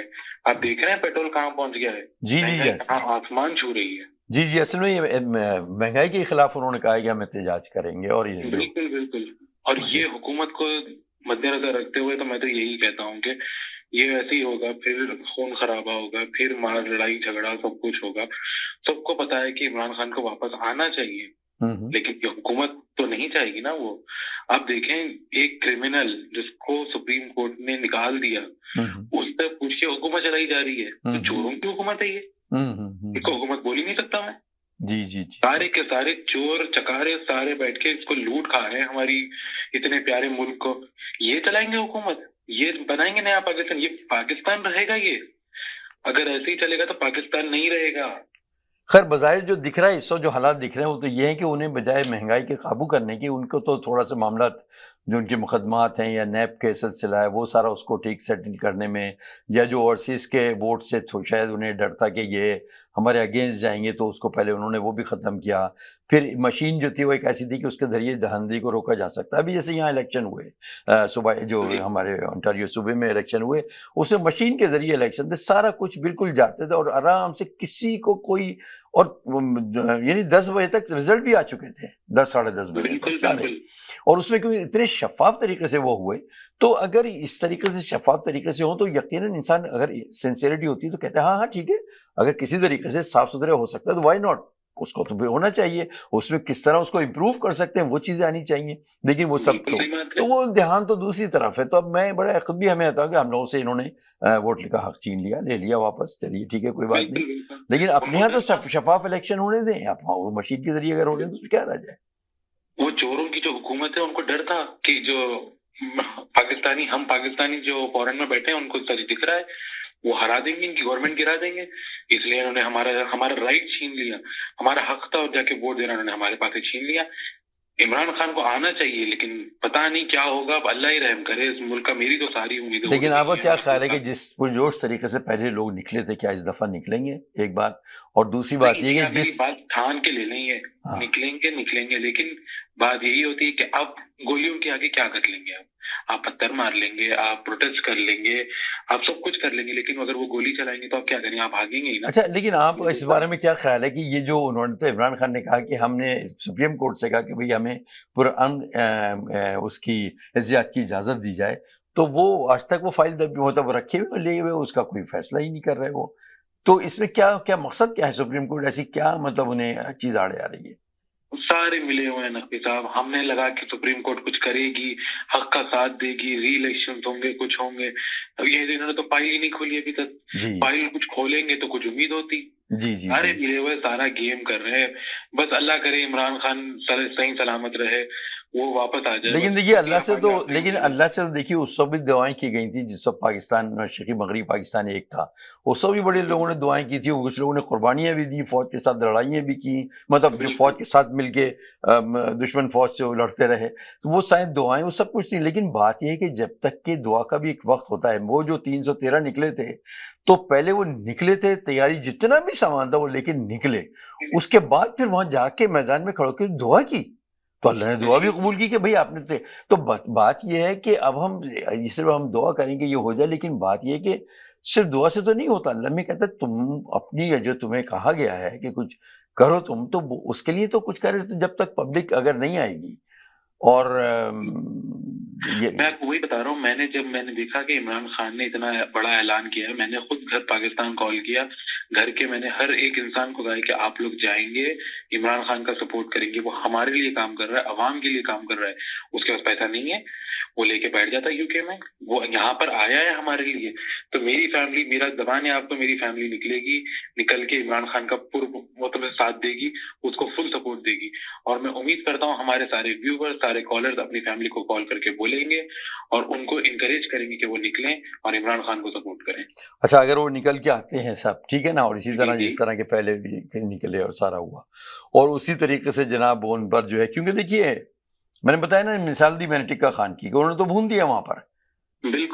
आप देख रहे हैं पेट्रोल कहाँ पहुंच गया है, जी जी महंगाई जी कहाँ आसमान छू रही है। जी जी असल में ये महंगाई के खिलाफ उन्होंने कहा है कि हम एहतजाज करेंगे। और ये जो बिल्कुल बिल्कुल। और ये हुकूमत को मद्देनजर रखते हुए तो मैं तो यही कहता हूँ कि ये ऐसे ही होगा, फिर खून खराबा होगा, फिर मार लड़ाई झगड़ा सब कुछ होगा। सबको पता है कि इमरान खान को वापस आना चाहिए, लेकिन ये हुकूमत तो नहीं चाहेगी ना वो। आप देखें, एक क्रिमिनल जिसको सुप्रीम कोर्ट ने निकाल दिया, उससे पूछ के हुकूमत चलाई जा रही है। तो चोरों की हुकूमत है ये, इसको हुकूमत बोल ही नहीं सकता मैं। जी जी जी सारे के सारे चोर चकारे सारे बैठ के इसको लूट खा रहे हैं, हमारी इतने प्यारे मुल्क को। ये चलाएंगे हुकूमत, ये बनाएंगे नया पाकिस्तान। ये पाकिस्तान रहेगा ये? अगर ऐसे ही चलेगा तो पाकिस्तान नहीं रहेगा। खैर बज़ाहिर जो दिख रहा है इस वक्त जो हालात दिख रहे हैं वो तो ये है कि उन्हें बजाय महंगाई के काबू करने की, उनको तो थोड़ा सा मामला जो उनके मुकदमात हैं या नैब के सिलसिला है वो सारा उसको ठीक सेटल करने में, या जो ओवरसीज़ के बोर्ड से तो शायद उन्हें डर था कि ये हमारे अगेंस्ट जाएंगे, तो उसको पहले उन्होंने वो भी ख़त्म किया। फिर मशीन जो थी वो एक ऐसी थी कि उसके ज़रिए धांधली को रोका जा सकता है। अभी जैसे यहाँ इलेक्शन हुए सुबह, जो हमारे ओंटारियो सूबे में इलेक्शन हुए, उसमें मशीन के ज़रिए इलेक्शन थे, सारा कुछ बिल्कुल जाते थे और आराम से किसी को कोई, और यानी 10 बजे तक रिजल्ट भी आ चुके थे, 10 साढ़े 10 बजे तक सारे। और उसमें क्योंकि इतने शफाफ तरीके से वो हुए, तो अगर इस तरीके से शफाफ तरीके से हो तो यकीनन इंसान, अगर सिंसियरिटी होती है तो कहते हैं हाँ हाँ ठीक है, अगर किसी तरीके से साफ सुथरे हो सकता है तो वाई नॉट, उसको तो भी होना चाहिए। उसमें किस तरह उसको इम्प्रूव कर सकते हैं वो चीजें आनी चाहिए। लेकिन वो सब तो वो ध्यान तो दूसरी तरफ है। तो अब मैं बड़ा खुद भी हमें आता है कि हम लोगों से इन्होंने वोट का हक छीन लिया, ले लिया वापस, चलिए ठीक है कोई बात नहीं। लेकिन अपने यहाँ तो शफाफ इलेक्शन होने दें, आप वो मशीन के जरिए अगर हो रहे हैं तो क्या रह जाए। वो चोरों की जो हुकूमत है उनको डर था कि जो पाकिस्तानी, हम पाकिस्तानी जो फॉरेन में बैठे हैं उनको सच दिख रहा है, वो हरा देंगे, इनकी गवर्नमेंट गिरा देंगे। इसलिए इन्होंने हमारा राइट छीन लिया, हमारा हक था और जाके वोट देना इन्होंने हमारे पास से छीन लिया। इमरान खान को आना चाहिए, लेकिन पता नहीं क्या होगा। अब अल्लाह ही रहम करे इस मुल्क का। मेरी तो सारी उम्मीदें। लेकिन आपका क्या ख्याल है कि जिस पुरजोश तरीके से पहले लोग निकले थे, क्या इस दफा निकलेंगे? एक बात। और दूसरी बात ये कि जिस बात ठान के ले लेंगे, निकलेंगे निकलेंगे, लेकिन बात यही होती है कि अब गोलियों के आगे क्या कर लेंगे? आप पत्थर मार लेंगे, आप प्रोटेस्ट कर लेंगे, आप सब कुछ कर लेंगे, लेकिन अगर वो गोली चलाएंगे तो आप क्या करेंगे? आप भागेंगे ही ना। अच्छा, लेकिन आप इस बारे में क्या ख्याल है कि ये जो उन्होंने, तो इमरान खान ने कहा कि हमने सुप्रीम कोर्ट से कहा कि भाई हमें पूरा उसकी एहतियात की इजाजत दी जाए, तो वो आज तक वो फाइल मतलब रखे हुए लिए हुए, उसका कोई फैसला ही नहीं कर रहे वो। तो इसमें क्या क्या मकसद क्या है? सुप्रीम कोर्ट ऐसी क्या मतलब उन्हें चीज आड़े आ रही है? सारे मिले हुए हैं नकवी साहब। हमने लगा कि सुप्रीम कोर्ट कुछ करेगी, हक का साथ देगी, री इलेक्शन होंगे, कुछ होंगे। अब ये इन्होंने तो फाइल ही नहीं खोली अभी तक। फाइल कुछ खोलेंगे तो कुछ उम्मीद होती। जी जी सारे मिले हुए सारा गेम कर रहे हैं। बस अल्लाह करे इमरान खान सही सलामत रहे, वो वापस आ जाए। लेकिन देखिए अल्लाह से तो, लेकिन अल्लाह से तो देखिए उस सब भी दुआएं की गई थी जिस सब पाकिस्तान, मशरक़ी मगरबी पाकिस्तान एक था, उस सब भी बड़े लोगों ने दुआएं की थी, कुछ लोगों ने कुर्बानियां भी दी, फौज के साथ लड़ाइयां भी की, मतलब जो फौज के साथ मिलके दुश्मन फौज से लड़ते रहे, तो वो शायद दुआएं वो सब कुछ थी। लेकिन बात यह है कि जब तक कि दुआ का भी एक वक्त होता है, वो जो 313 निकले थे, तो पहले वो निकले थे, तैयारी जितना भी सामान था वो लेकिन निकले, उसके बाद फिर वहां जाके मैदान में खड़े होकर दुआ की, तो अल्लाह ने दुआ भी कबूल की कि भाई आपने तो बात ये है कि अब हम सिर्फ हम दुआ करेंगे ये हो जाए, लेकिन बात ये है कि सिर्फ दुआ से तो नहीं होता। अल्लाह में कहता है तुम अपनी जो तुम्हें कहा गया है कि कुछ करो तुम, तो उसके लिए तो कुछ करे, तो जब तक पब्लिक अगर नहीं आएगी और मैं आपको वही बता रहा हूँ, मैंने देखा कि इमरान खान ने इतना बड़ा ऐलान किया है, मैंने खुद घर पाकिस्तान कॉल किया, घर के मैंने हर एक इंसान को कहा कि आप लोग जाएंगे, इमरान खान का सपोर्ट करेंगे, वो हमारे लिए काम कर रहा है, अवाम के लिए काम कर रहा है, उसके पास पैसा नहीं है, वो लेके बैठ जाता है यूके में, वो यहाँ पर आया है हमारे लिए। तो मेरी फैमिली, मेरा दबान है आपको, मेरी फैमिली निकलेगी, निकल के इमरान खान का पूर्ण मतलब साथ देगी, उसको फुल सपोर्ट देगी। और मैं उम्मीद करता हूँ हमारे सारे व्यूवर्स, सारे कॉलर्स अपनी फैमिली को कॉल करके बोलेंगे और उनको इनकरेज करेंगे कि वो निकलें और इमरान खान को सपोर्ट करें। अच्छा, अगर वो निकल के आते हैं सब, ठीक है ना, और इसी तरह जिस तरह के पहले भी निकले और सारा हुआ, और उसी तरीके से जनाब उन पर जो है, क्योंकि देखिए मैंने बताया ना, मिसाल दी मैंने टिक्का खान की, उन्होंने तो भून दिया वहां पर,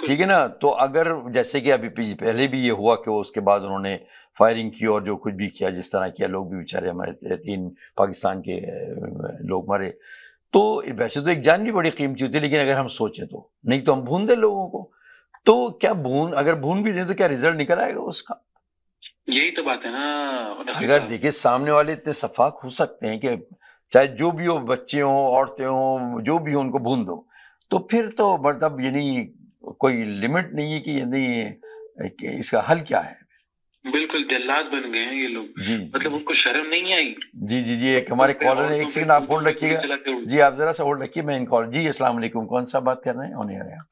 ठीक है ना। तो अगर जैसे कि अभी पहले भी ये हुआ कि वो उसके बाद उन्होंने फायरिंग की और जो कुछ भी किया, जिस तरह किया, लोग भी बेचारे हमारे 3 पाकिस्तान के लोग मरे, तो वैसे तो एक जान भी बड़ी कीमती होती है, लेकिन अगर हम सोचें तो नहीं तो हम भून दें लोगों को, तो क्या अगर भून भी दें तो क्या रिजल्ट निकल आएगा उसका? यही तो बात है ना। अगर देखिए सामने वाले इतने सफाक हो सकते हैं कि चाहे जो भी हो, बच्चे हो, औरतें हो, जो भी हो, उनको भून दो, तो फिर तो मतलब यानी कोई लिमिट नहीं है कि यानी इसका हल क्या है। बिल्कुल जल्लाद बन गए हैं ये लोग जी, मतलब उनको शर्म नहीं आई। जी, एक हमारे कॉलर है, एक सेकंड आप होल्ड रखिएगा जी, आप जरा सा होल्ड रखिए, मैं इन कॉल। जी अस्सलाम वालेकुम, कौन सा बात कर रहे हैं? होने आ रहे हैं आप?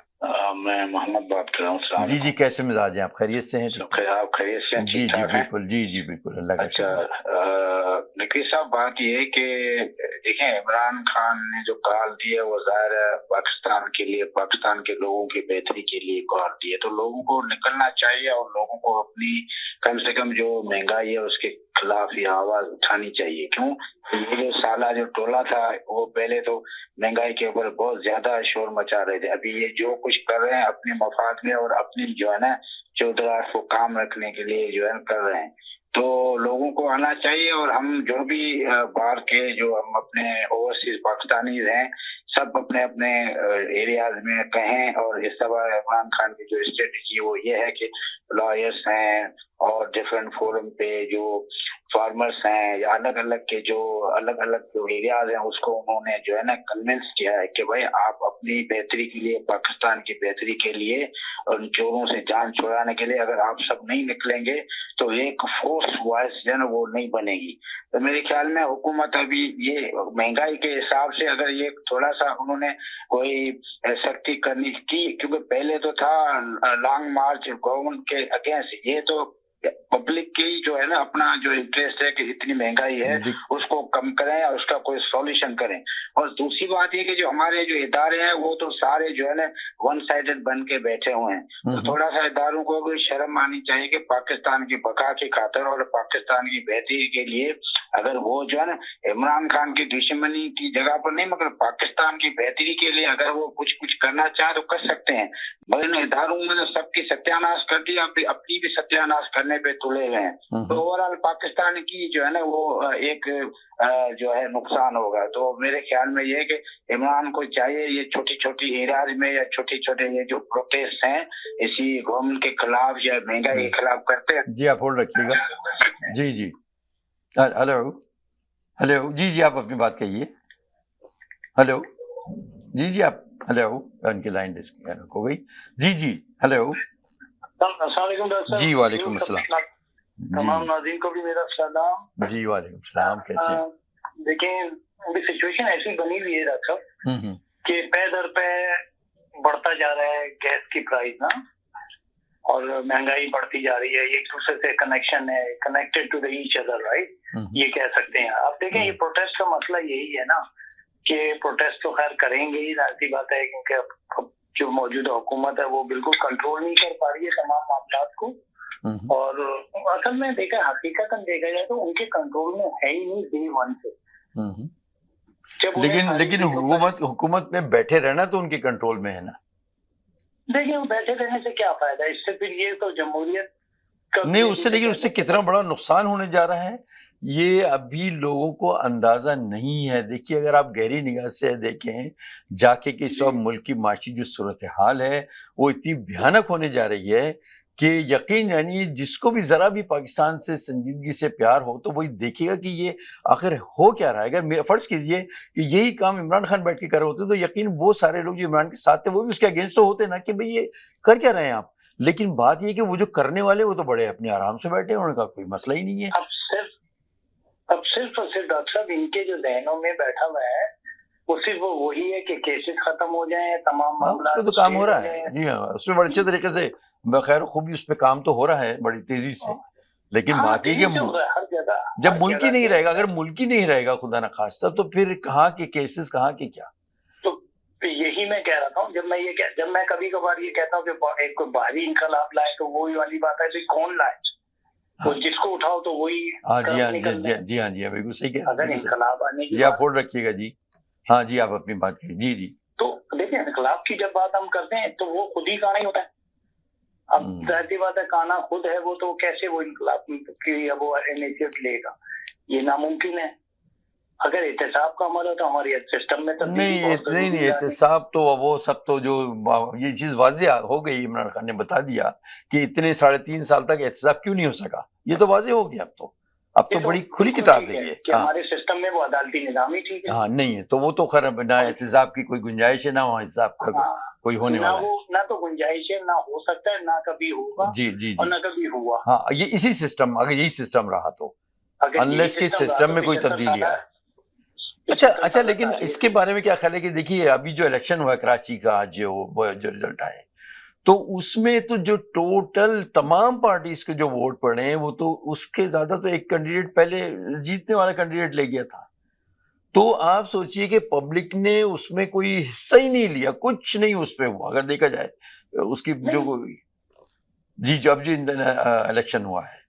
मैं मोहम्मद बात कर रहा हूँ। जी, कैसे मिजाज हैं आप? खैरियत से हैं? आप खैरियत से हैं? जी बिल्कुल, जी बिल्कुल, अल्लाह का शुक्र। अच्छा नकवी साहब, बात ये है कि देखें, इमरान खान ने जो कॉल दी है वो जाहिर है पाकिस्तान के लिए, पाकिस्तान के लोगों की बेहतरी के लिए कॉल दी है, तो लोगों को निकलना चाहिए और लोगों को अपनी कम से कम जो महंगाई है उसके खिलाफ ये आवाज उठानी चाहिए। क्यों? ये जो साला जो टोला था वो पहले तो महंगाई के ऊपर बहुत ज्यादा शोर मचा रहे थे, अभी ये जो कुछ कर रहे हैं अपने मफाद में और अपनी जो है ना चौधरात को काम रखने के लिए जो है कर रहे हैं, तो लोगों को आना चाहिए। और हम जो भी बाहर के जो हम अपने ओवरसीज पाकिस्तानी हैं सब अपने अपने एरियाज में कहें, और इस दफा इमरान खान की जो स्ट्रेटजी वो ये है कि लॉयर्स हैं और डिफरेंट फोरम पे जो फार्मर्स हैं या अलग अलग जो एरियाज हैं उसको उन्होंने जो है ना कन्विंस किया है कि भाई आप अपनी बेहतरी के लिए, पाकिस्तान की बेहतरी के लिए और चोरों से जान छुड़ाने के लिए अगर आप सब नहीं निकलेंगे तो एक फोर्स वॉइस जो है ना वो नहीं बनेगी। तो मेरे ख्याल में हुकूमत अभी ये महंगाई के हिसाब से अगर ये थोड़ा सा उन्होंने कोई सख्ती करनी की, क्योंकि पहले तो था लॉन्ग मार्च गवर्नमेंट के अगेंस्ट, ये तो पब्लिक की जो है ना अपना जो इंटरेस्ट है कि इतनी महंगाई है उसको कम करें और उसका कोई सॉल्यूशन करें। और दूसरी बात ये कि जो हमारे जो इदारे हैं वो तो सारे जो है ना वन साइडेड बन के बैठे हुए हैं, तो थोड़ा सा इदारों को भी शर्म आनी चाहिए कि पाकिस्तान की बका की खातिर और पाकिस्तान की बेहतरी के लिए अगर वो जो है ना इमरान खान की दुश्मनी की जगह पर नहीं मगर पाकिस्तान की बेहतरी के लिए अगर वो कुछ करना चाहे तो कर सकते हैं, मगर इन इदारों में सबकी सत्यानाश कर दिया, अपनी भी सत्यानाश करने पे तुले हुए हैं, तो ओवरऑल पाकिस्तान की जो है ना वो एक जो है नुकसान होगा। तो मेरे ख्याल में ये है कि इमरान को चाहिए ये छोटी छोटी एरियाज में या छोटे छोटे ये जो प्रोटेस्ट हैं इसी गवर्नमेंट के खिलाफ या महंगाई के खिलाफ करते हैं। जी आप होल्ड रखिएगा। जी हेलो जी आप अपनी बात कहिए। हेलो जी आप हेलो, उनकी लाइन डिस्कनेक्ट हो गई। जी हेलो। जी वालेकुम अस्सलाम। तमाम नाज़रीन को भी मेरा सलाम। जी वालेकुम सलाम, कैसे हैं? देखिए अभी सिचुएशन ऐसी बनी हुई है डॉक्टर साहब कि पे दर पे बढ़ता जा रहा है गैस की प्राइस ना, और महंगाई बढ़ती जा रही है, एक दूसरे से कनेक्शन है, connected to the each other, right, ये कह सकते हैं आप। देखें ये प्रोटेस्ट का मसला यही है ना कि प्रोटेस्ट तो खैर करेंगे ही, जाती बात है, क्योंकि जो मौजूदा हुकूमत है वो बिल्कुल कंट्रोल नहीं कर पा रही है तमाम मामलात को, और असल में देखा हकीकतन देखा जाए तो उनके कंट्रोल में है ही नहीं डे वन से। लेकिन हुकूमत में बैठे रहना तो उनके कंट्रोल में है ना। देखिए बैठे रहने से क्या फायदा, इससे फिर ये तो जमहूरियत नहीं उससे, लेकिन उससे कितना बड़ा नुकसान होने जा रहा है ये अभी लोगों को अंदाजा नहीं है। देखिए, अगर आप गहरी निगाह से देखें जाके कि इस वक्त मुल्क की माशी जो सूरत हाल है वो इतनी भयानक होने जा रही है कि यकीन यानी जिसको भी जरा भी पाकिस्तान से संजीदगी से प्यार हो तो वही देखेगा कि ये आखिर हो क्या रहा है। अगर फर्ज कीजिए कि यही काम इमरान खान बैठ के कर रहे होते तो यकीन वो सारे लोग जो इमरान के साथ थे वो भी उसके अगेंस्ट तो होते ना कि भाई ये कर क्या रहे हैं आप। लेकिन बात ये कि वो जो करने वाले वो तो बड़े अपने आराम से बैठे हैं, उनका कोई मसला ही नहीं है। अब सिर्फ और सिर्फ डॉक्टर साहब इनके जो जहनों में बैठा हुआ है वो सिर्फ वही है कि केसेस खत्म हो जाएं, तमाम मामला उस पर तो काम हो रहा है। जी हाँ, उसमें बड़े अच्छे तरीके से बखैर खूबी उस पर काम तो हो रहा है बड़ी तेजी से। लेकिन बात ये कि हर जगह जब मुल्क ही नहीं रहेगा, अगर मुल्क ही नहीं रहेगा खुदा न खास्ता, तो फिर कहाँ के केसेस कहाँ के क्या। तो यही मैं कह रहा था जब मैं कभी कभार ये कहता हूँ कि एक बाहरी इनकलाब लाए तो वही वाली बात है कि कौन लाए, तो जिसको उठाओ तो वही। जी हाँ बिल्कुल सही कह अगर इनकलाब आने की जी आप होल्ड रखिएगा जी। हाँ जी, आप अपनी बात करिए। जी तो देखिए, इनकलाब की जब बात हम करते हैं तो वो खुद ही काना ही होता है। अब जाहिर बात है, काना खुद है वो, तो कैसे वो इनकलाब की वो इनिशिएटिव लेगा, ये नामुमकिन है। अगर एहतसाब का अमल हो तो हमारे सिस्टम में तो नहीं एहतसाब तो वो सब तो जो ये चीज वाज़ेह हो गई, इमरान खान ने बता दिया कि इतने 3.5 साल तक एहतसाब क्यों नहीं हो सका, ये तो वाज़ेह हो गया। अब तो बड़ी खुली किताब है ये कि हमारे सिस्टम में वो अदालती निज़ाम ही ठीक है। हाँ नहीं है तो वो तो खैर ना एहतसाब की कोई गुंजाइश है ना वहाँ हिसाब का कोई होने वाला है। ना तो गुंजाइश है, ना हो सकता है, ना कभी होगा। जी और ना कभी हुआ। हाँ, ये इसी सिस्टम, अगर यही सिस्टम रहा तो, अनलेस के सिस्टम में कोई तब्दीली आए। अच्छा लेकिन इसके बारे में क्या ख्याल है कि देखिए अभी जो इलेक्शन हुआ कराची का, जो रिजल्ट आए तो उसमें तो जो टोटल तमाम पार्टीज के जो वोट पड़े हैं वो तो उसके ज्यादा तो एक कैंडिडेट पहले जीतने वाला कैंडिडेट ले गया था। तो आप सोचिए कि पब्लिक ने उसमें कोई हिस्सा ही नहीं लिया, कुछ नहीं उस पर हुआ अगर देखा जाए उसकी जो अब जो इलेक्शन हुआ है।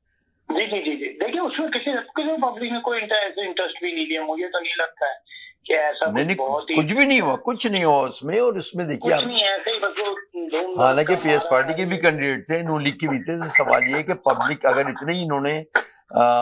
जी देखिए उसमें किसी पब्लिक ने कोई इंटरेस्ट भी नहीं लिया, मुझे तो नहीं लगता है कि ऐसा नहीं कुछ भी नहीं हुआ, कुछ नहीं हुआ उसमें। और उसमें देखिए आप, हालांकि पीएस पार्टी के भी कैंडिडेट थे, नून लीग के भी थे, तो सवाल ये है कि पब्लिक अगर इतने ही इन्होंने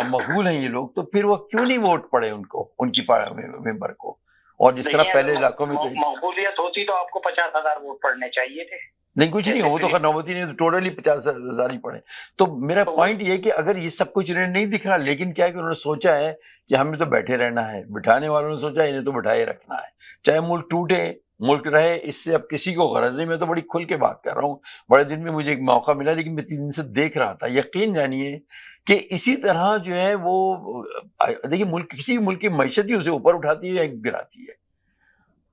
मकबूल हैं ये लोग, तो फिर वो क्यों नहीं वोट पड़े उनको, उनकी मेंबर को। और जिस तरह पहले इलाकों में मकबूलियत होती तो आपको 50,000 वोट पड़ने चाहिए थे। नहीं कुछ नहीं, वो तो खैर नौबती नहीं, तो टोटली 50,000 ही पड़े। तो मेरा पॉइंट ये कि अगर ये सब कुछ इन्हें नहीं दिख रहा, लेकिन क्या है कि उन्होंने सोचा है कि हमें तो बैठे रहना है, बिठाने वालों ने सोचा इन्हें तो बिठाए रखना है, चाहे मुल्क टूटे मुल्क रहे, इससे अब किसी को गरज नहीं। मैं तो बड़ी खुल के बात कर रहा हूँ, बड़े दिन में मुझे एक मौका मिला, लेकिन मैं 3 दिन से देख रहा था। यकीन जानिए कि इसी तरह जो है वो देखिए मुल्क, किसी मुल्क की मैशत ही उसे ऊपर उठाती है या गिराती है।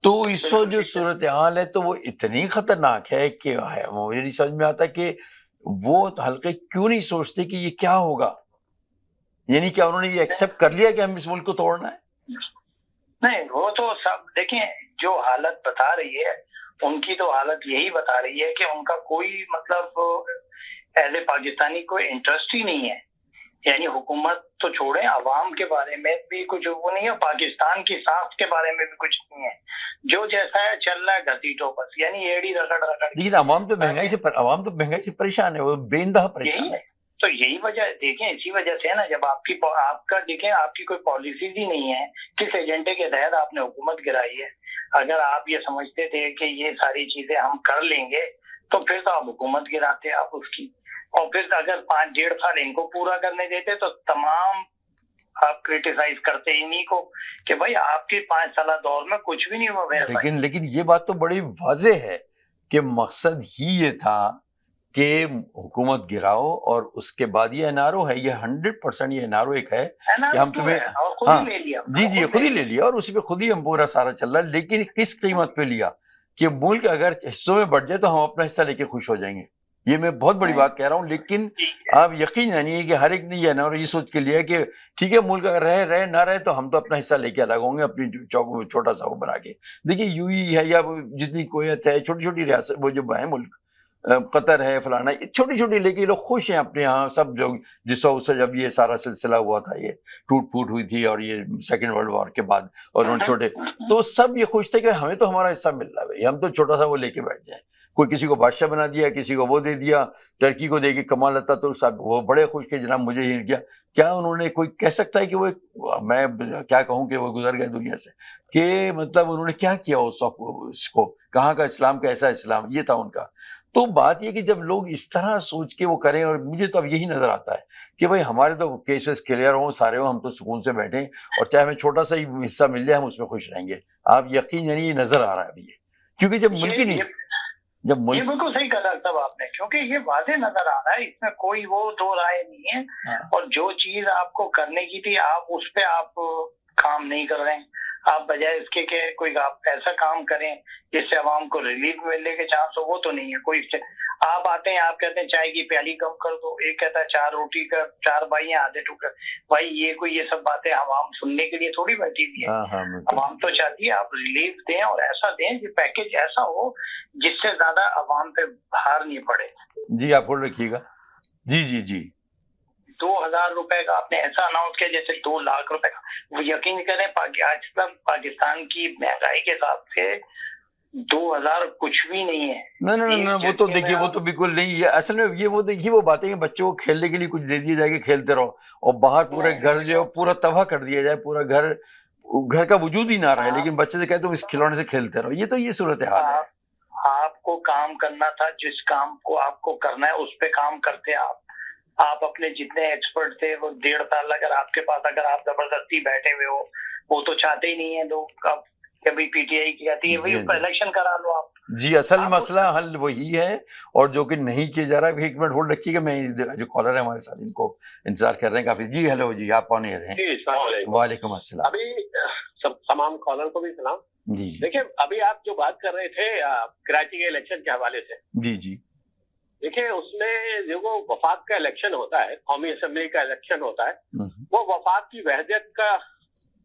तो इस वक्त जो सूरत हाल है तो वो इतनी खतरनाक है कि मुझे नहीं समझ में आता कि वो हल्के क्यों नहीं सोचते कि ये क्या होगा। यानी क्या उन्होंने ये एक्सेप्ट कर लिया कि हम इस मुल्क को तोड़ना है? नहीं, वो तो सब देखें, जो हालत बता रही है उनकी तो हालत यही बता रही है कि उनका कोई मतलब एज ए पाकिस्तानी कोई इंटरेस्ट ही नहीं है। यानी हुकूमत तो छोड़े, अवाम के बारे में भी कुछ वो नहीं है, पाकिस्तान की सांस के बारे में भी कुछ नहीं है। जो जैसा है चल रहा है घसीटो बस, यानी एड़ी रगड़। लेकिन अवाम तो महंगाई से परेशान है, वो बेइंतहा परेशान है। तो यही वजह देखें, इसी वजह से है ना, जब आपका देखें आपकी कोई पॉलिसीज ही नहीं है, किस एजेंडे के तहत आपने हुकूमत गिराई है। अगर आप ये समझते थे कि ये सारी चीजें हम कर लेंगे तो फिर तो आप हुकूमत गिराते आप उसकी, और फिर अगर 5-1.5 साल इनको पूरा करने देते तो तमाम आप क्रिटिसाइज करते इन्हीं को कि भाई आपके 5 साल दौर में कुछ भी नहीं हुआ। लेकिन ये बात तो बड़ी वाज़ेह है कि मकसद ही ये था कि हुकूमत गिराओ, और उसके बाद ये एनआरओ है, ये 100% ये एनआरओ एक है कि हम तुम्हें जी खुद ही ले लिया, और उसी पे खुद ही हम पूरा सारा चल रहा है। लेकिन किस कीमत पे लिया कि मुल्क अगर हिस्सों में बढ़ जाए तो हम अपना हिस्सा लेके खुश हो जाएंगे। ये मैं बहुत बड़ी बात कह रहा हूँ, लेकिन आप यकीन जानिए कि हर एक ने ये ना ये सोच के लिया कि ठीक है मुल्क अगर रहे ना रहे तो हम तो अपना हिस्सा लेके अलग होंगे, अपनी चौक छोटा सा वो बना के। देखिए यूएई है या जितनी कुवैत है, छोटी छोटी रियासत वो जो है मुल्क, कतर है, फलाना, छोटी छोटी, लेकिन लोग खुश हैं अपने यहाँ सब लोग। जिस वक्त जब ये सारा सिलसिला हुआ था, ये टूट फूट हुई थी, और ये सेकेंड वर्ल्ड वॉर के बाद, और उन्होंने छोटे, तो सब ये खुश थे कि हमें तो हमारा हिस्सा मिल रहा है, हम तो छोटा सा वो लेके बैठ जाए, कोई किसी को बादशाह बना दिया, किसी को वो दे दिया, टर्की को दे के कमाल अतातुर्क साहब वो बड़े खुश के जनाब मुझे ये किया। क्या उन्होंने, कोई कह सकता है कि वो, मैं क्या कहूँ कि वो गुजर गए दुनिया से, कि मतलब उन्होंने क्या किया उसको, कहाँ का इस्लाम, कैसा इस्लाम, ये था उनका। तो बात ये कि जब लोग इस तरह सोच के वो करें, और मुझे तो अब यही नजर आता है कि भाई हमारे तो केसेस क्लियर हो सारे हो, हम तो सुकून से बैठे और चाहे हमें छोटा सा ही हिस्सा मिल जाए हम उसमें खुश रहेंगे। आप यकीन यानी ये नजर आ रहा है अभी ये, क्योंकि जब मुल्क नहीं, जब मुल्क, ये बिल्कुल सही कहा साहब आपने, क्योंकि ये वाज़ेह नजर आ रहा है, इसमें कोई वो दो राय नहीं है। और जो चीज आपको करने की थी आप उस पे आप काम नहीं कर रहे हैं। आप बजाय इसके के कोई आप ऐसा काम करें जिससे आवाम को रिलीफ मिलने के चांस हो, वो तो नहीं है कोई। आप आते हैं, आप कहते हैं चाय की प्याली कम कर दो, एक कहता है 4 रोटी का 4 बाइयां आधे टुकड़े। भाई ये सब बातें आवाम सुनने के लिए थोड़ी बैठी हुई है। आवाम तो चाहती है आप रिलीफ दें और ऐसा दें कि पैकेज ऐसा हो जिससे ज्यादा आवाम पे भार नहीं पड़े। जी आप होल्ड रखिएगा। जी जी जी 2000 रुपए का आपने ऐसा अनाउंस किया जैसे 2 लाख रुपए का। वो यकीन करें आज तक पाकिस्तान की महंगाई के हिसाब से 2000 कुछ भी नहीं है। ना वो तो देखिए वो तो बिल्कुल नहीं है। असल में ये वो देखिए वो बातें हैं, बच्चों को खेलने के लिए कुछ दे दिया जाएगा, खेलते रहो, और बाहर पूरे घर जो पूरा तबाह कर दिया जाए, पूरा घर का वजूद ही ना रहे, लेकिन बच्चे से कहते हो इस खिलौने से खेलते रहो। ये तो ये सूरत हाल है। आपको काम करना था, जिस काम को आपको करना है उस पे काम करते आप अपने जितने एक्सपर्ट थे वो 1.5 साल अगर आपके पास, अगर आप जबरदस्ती बैठे हुए हो, वो तो चाहते ही नहीं है लोग। अब कभी पीटीआई की कहती है भाई इलेक्शन करा लो आप। जी असल मसला हल वही है, और जो कि नहीं किया जा रहा है। 1 मिनट होल्ड रखिएगा, मैं जो कॉलर है हमारे साथ इनको इंतजार कर रहे हैं काफी। जी हेलो जी, आप कौन हैं? वालेकुम अस्सलाम। अभी सब तमाम कॉलर को भी सलाम। जी देखिए अभी आप जो बात कर रहे थे कराची के इलेक्शन के हवाले से, जी देखिए उसमें जो वो वफाक का इलेक्शन होता है, कौमी असेंबली का इलेक्शन होता है, वो वफाक की वहदत का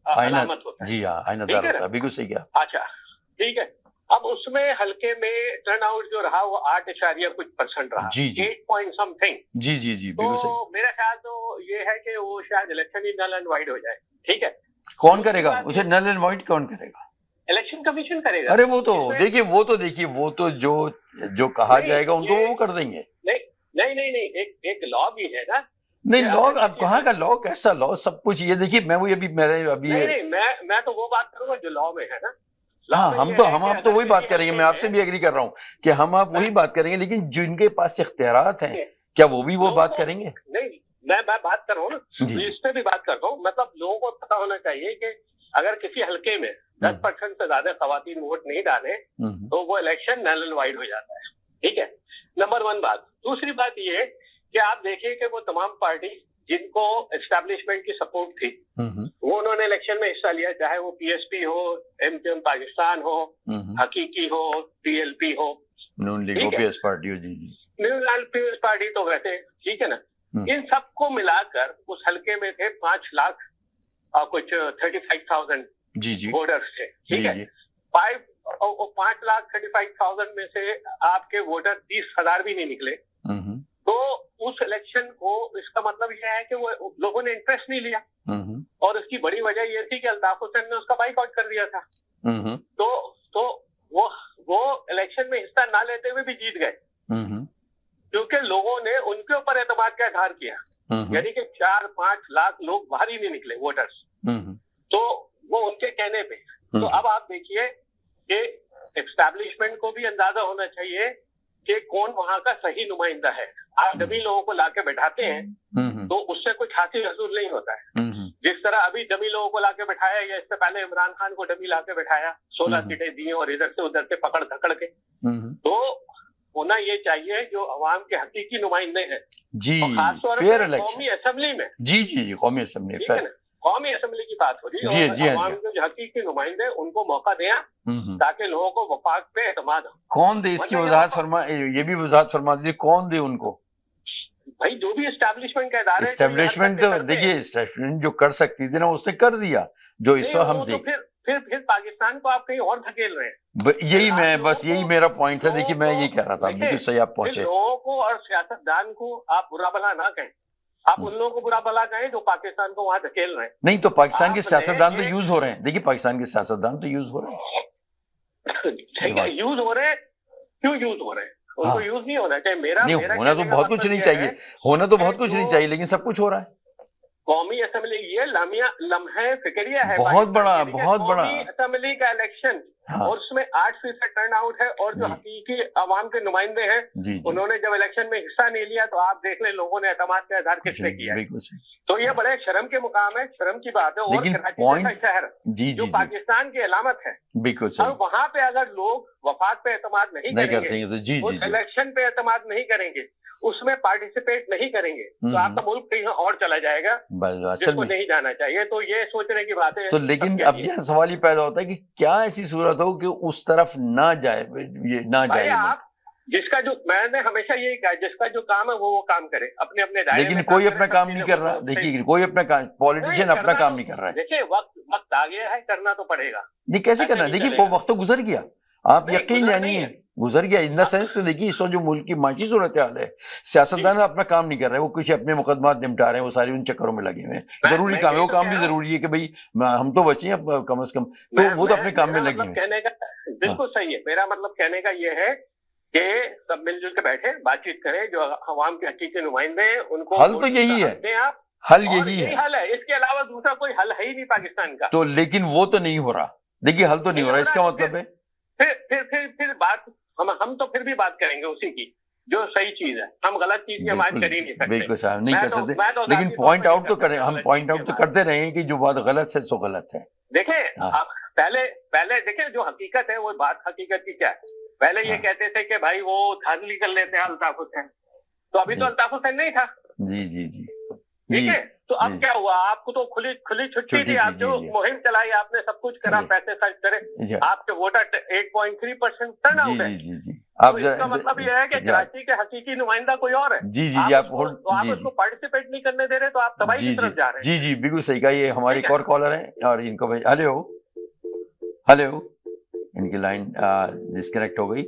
अलामत होता है। जी हाँ, आइनादार होता है, बिल्कुल सही कहा। अच्छा ठीक है। अब उसमें हल्के में टर्न आउट जो रहा वो 8% रहा। जी 8 पॉइंट समथिंग। जी बिल्कुल सही। तो मेरा ख्याल तो ये है कि वो शायद इलेक्शन ही नल एंड वाइड हो जाए। ठीक है, कौन करेगा उसे नल एंड वाइड? कौन करेगा? इलेक्शन कमीशन करेगा। अरे वो तो देखिए वो तो जो कहा जाएगा उनको वो कर देंगे। नहीं एक लॉ भी है ना। नहीं लॉ, अब कहाँ का लॉ, कैसा लॉ? सब कुछ ये देखिए, मैं वो अभी मैं तो वो बात करूंगा जो लॉ में है ना। हाँ हम आप तो वही बात करेंगे। मैं आपसे भी एग्री कर रहा हूँ कि हम आप वही बात करेंगे, लेकिन जिनके पास इख्तियारात हैं क्या वो भी वो बात करेंगे? नहीं मैं बात कर रहा हूँ ना, इस पे भी बात कर रहा हूँ। मतलब लोगों को पता होना चाहिए कि अगर किसी हल्के में 10% से ज्यादा खवातीन वोट नहीं डाले तो वो इलेक्शन नल एंड वाइड हो जाता है। ठीक है, नंबर 1 बात। दूसरी बात ये कि आप देखिए कि वो तमाम पार्टी जिनको एस्टैब्लिशमेंट की सपोर्ट थी वो उन्होंने इलेक्शन में हिस्सा लिया, चाहे वो पीएसपी हो, एमपीएम पाकिस्तान हो, हकीकी हो, पीएलपी हो, नून लीग पीएस पार्टी हो। जी पीएस पार्टी तो वैसे ठीक है ना। इन सबको मिलाकर उस हल्के में थे 5 लाख और कुछ 35,000 वोटर्स थे। ठीक है, 5,35,000 में से आपके वोटर 30,000 भी नहीं निकले। तो उस इलेक्शन को, इसका मतलब यह है कि वो लोगों ने इंटरेस्ट नहीं लिया, और उसकी बड़ी वजह यह थी कि अल्ताफ हुसैन ने उसका बाइकआउट कर दिया था। तो वो इलेक्शन में हिस्सा ना लेते हुए भी जीत गए, क्योंकि लोगों ने उनके ऊपर एतमाद का इजहार किया। यानी कि 4-5 लाख लोग बाहर ही नहीं निकले वोटर्स, तो वो उनके कहने पे। तो अब आप देखिए कि एस्टैब्लिशमेंट को भी अंदाजा होना चाहिए कि कौन वहां का सही नुमाइंदा है। आप डमी लोगों को लाके बैठाते हैं तो उससे कुछ हासिल हसूल नहीं होता है। जिस तरह अभी डमी लोगों को लाके बैठाया, या इससे पहले इमरान खान को डमी लाके बैठाया, 16 सीटें दी और इधर से उधर से पकड़ धकड़ के। तो होना ये चाहिए जो अवाम के हकीकी नुमाइंदे हैं, जी, खासतौर पर कौमी असेंबली में। जी कौमी असेंबली, कौमी असेंबली की बात हो रही है, और अवाम के जो हकीकी नुमाइंदे उनको मौका दें ताकि लोगों को वफाक पे एतमाद हो। कौन दे इसकी वजाहत फरमा, ये भी वजाहत फरमा दीजिए, कौन दे उनको? भाई जो भी एस्टैब्लिशमेंट का इदारा, एस्टैब्लिशमेंट तो देखिए एस्टैब्लिशमेंट जो कर सकती थी ना उसने कर दिया, जो इस वक्त हम देख। फिर पाकिस्तान को आप कहीं और धकेल रहे हैं। यही मेरा पॉइंट था। देखिए मैं ये कह रहा था, बिल्कुल सही आप पहुंचे। लोगों को और सियासतदान को आप बुरा भला ना कहें, आप उन लोगों को बुरा भला कहें जो पाकिस्तान को वहां धकेल रहे हैं। नहीं तो पाकिस्तान के सियासतदान तो यूज हो रहे हैं। देखिए पाकिस्तान के सियासतदान तो यूज हो रहे हैं, यूज हो रहे हैं। क्यों यूज हो रहे हैं? उनको यूज नहीं होना चाहिए। मेरा होना तो बहुत कुछ नहीं चाहिए, होना तो बहुत कुछ नहीं चाहिए, लेकिन सब कुछ हो रहा है। कौमी असेंबली ये लम्हे फिक्रिया है, बहुत बड़ा कौमी असेंबली का इलेक्शन, और उसमें 8% टर्न आउट है, और जो हकीकी अवाम के नुमाइंदे हैं उन्होंने जब इलेक्शन में हिस्सा नहीं लिया, तो आप देख ले लोगों ने एतमाद का इजहार किसने किया है। तो ये बड़े शर्म के मुकाम है, शर्म की बात है। और कराची जैसा शहर जो पाकिस्तान की अलामत है, और वहाँ पे अगर लोग वफाक पे एतमाद नहीं करेंगे, उस इलेक्शन पे एतमाद नहीं करेंगे, उसमें पार्टिसिपेट नहीं करेंगे, तो आपका मुल्क कहीं और चला जाएगा जिसको नहीं जाना चाहिए। तो ये सोचने की बात है। तो लेकिन अब यह सवाल ही पैदा होता है कि क्या ऐसी सूरत हो कि उस तरफ ना जाए, ये ना जाए। आप जिसका जो, मैंने हमेशा यही कहा, जिसका जो काम है वो काम करे अपने अपने दायरे में। लेकिन कोई अपना काम नहीं कर रहा। देखिए कोई अपना काम, पॉलिटिशियन अपना काम नहीं कर रहा है। देखिए वक्त आ गया है, करना तो पड़ेगा। नहीं कैसे करना, देखिए वो वक्त तो गुजर गया, आप यकीन जानिए गुजर गया। इन द सेंस तो देखिए इस वक्त जो मुल्क की माची सूरत हाल है, सियासतदान अपना काम नहीं कर रहे, वो कुछ अपने मुकदमात निपटा रहे हैं, वो सारे उन चक्करों में लगे हुए हैं। जरूरी काम है, वो काम भी जरूरी है कि भाई हम तो बचे हैं कम से कम, तो वो तो अपने काम में लगे हैं। कहने का बिल्कुल सही है। मेरा मतलब कहने का ये है कि सब मिलजुल के बैठे बातचीत करें, जो अवाम के हकीकी नुमाइंदे हैं उनको हल तो यही है, हल यही है, हल है। इसके अलावा दूसरा कोई हल है ही नहीं पाकिस्तान का। तो लेकिन वो तो नहीं हो रहा। देखिए हल तो नहीं हो रहा, इसका मतलब है फिर बात हम तो फिर भी बात करेंगे उसी की जो सही चीज है। हम गलत चीज की बात कर ही नहीं सकते। बिल्कुल साहब नहीं कर सकते, लेकिन पॉइंट आउट तो करें, हम पॉइंट आउट तो करते रहे हैं कि जो बात गलत है सो गलत है। देखें पहले देखें जो हकीकत है वो बात हकीकत की क्या है। पहले ये कहते थे कि भाई वो धांधली कर लेते हैं अल्ताफ हुसैन, तो अभी तो अल्ताफ हुसैन नहीं था। जी ठीक है, तो अब क्या हुआ, आपको तो खुली छुट्टी थी, आप जो मुहिम चलाई आपने सब कुछ करा, पैसे खर्च करे, आपके वोटर 8.3% टर्न आउट है। तो इसका मतलब यह है कि कराची के हकीकी नुमाइंदा कोई और है। आप उसको पार्टिसिपेट नहीं करने दे रहे, तो आप तबाही की तरफ जा रहे हैं। जी बिल्कुल सही कहा। ये हमारे एक और कॉलर है और इनको भाई हेलो इनकी लाइन डिस्कनेक्ट हो गई।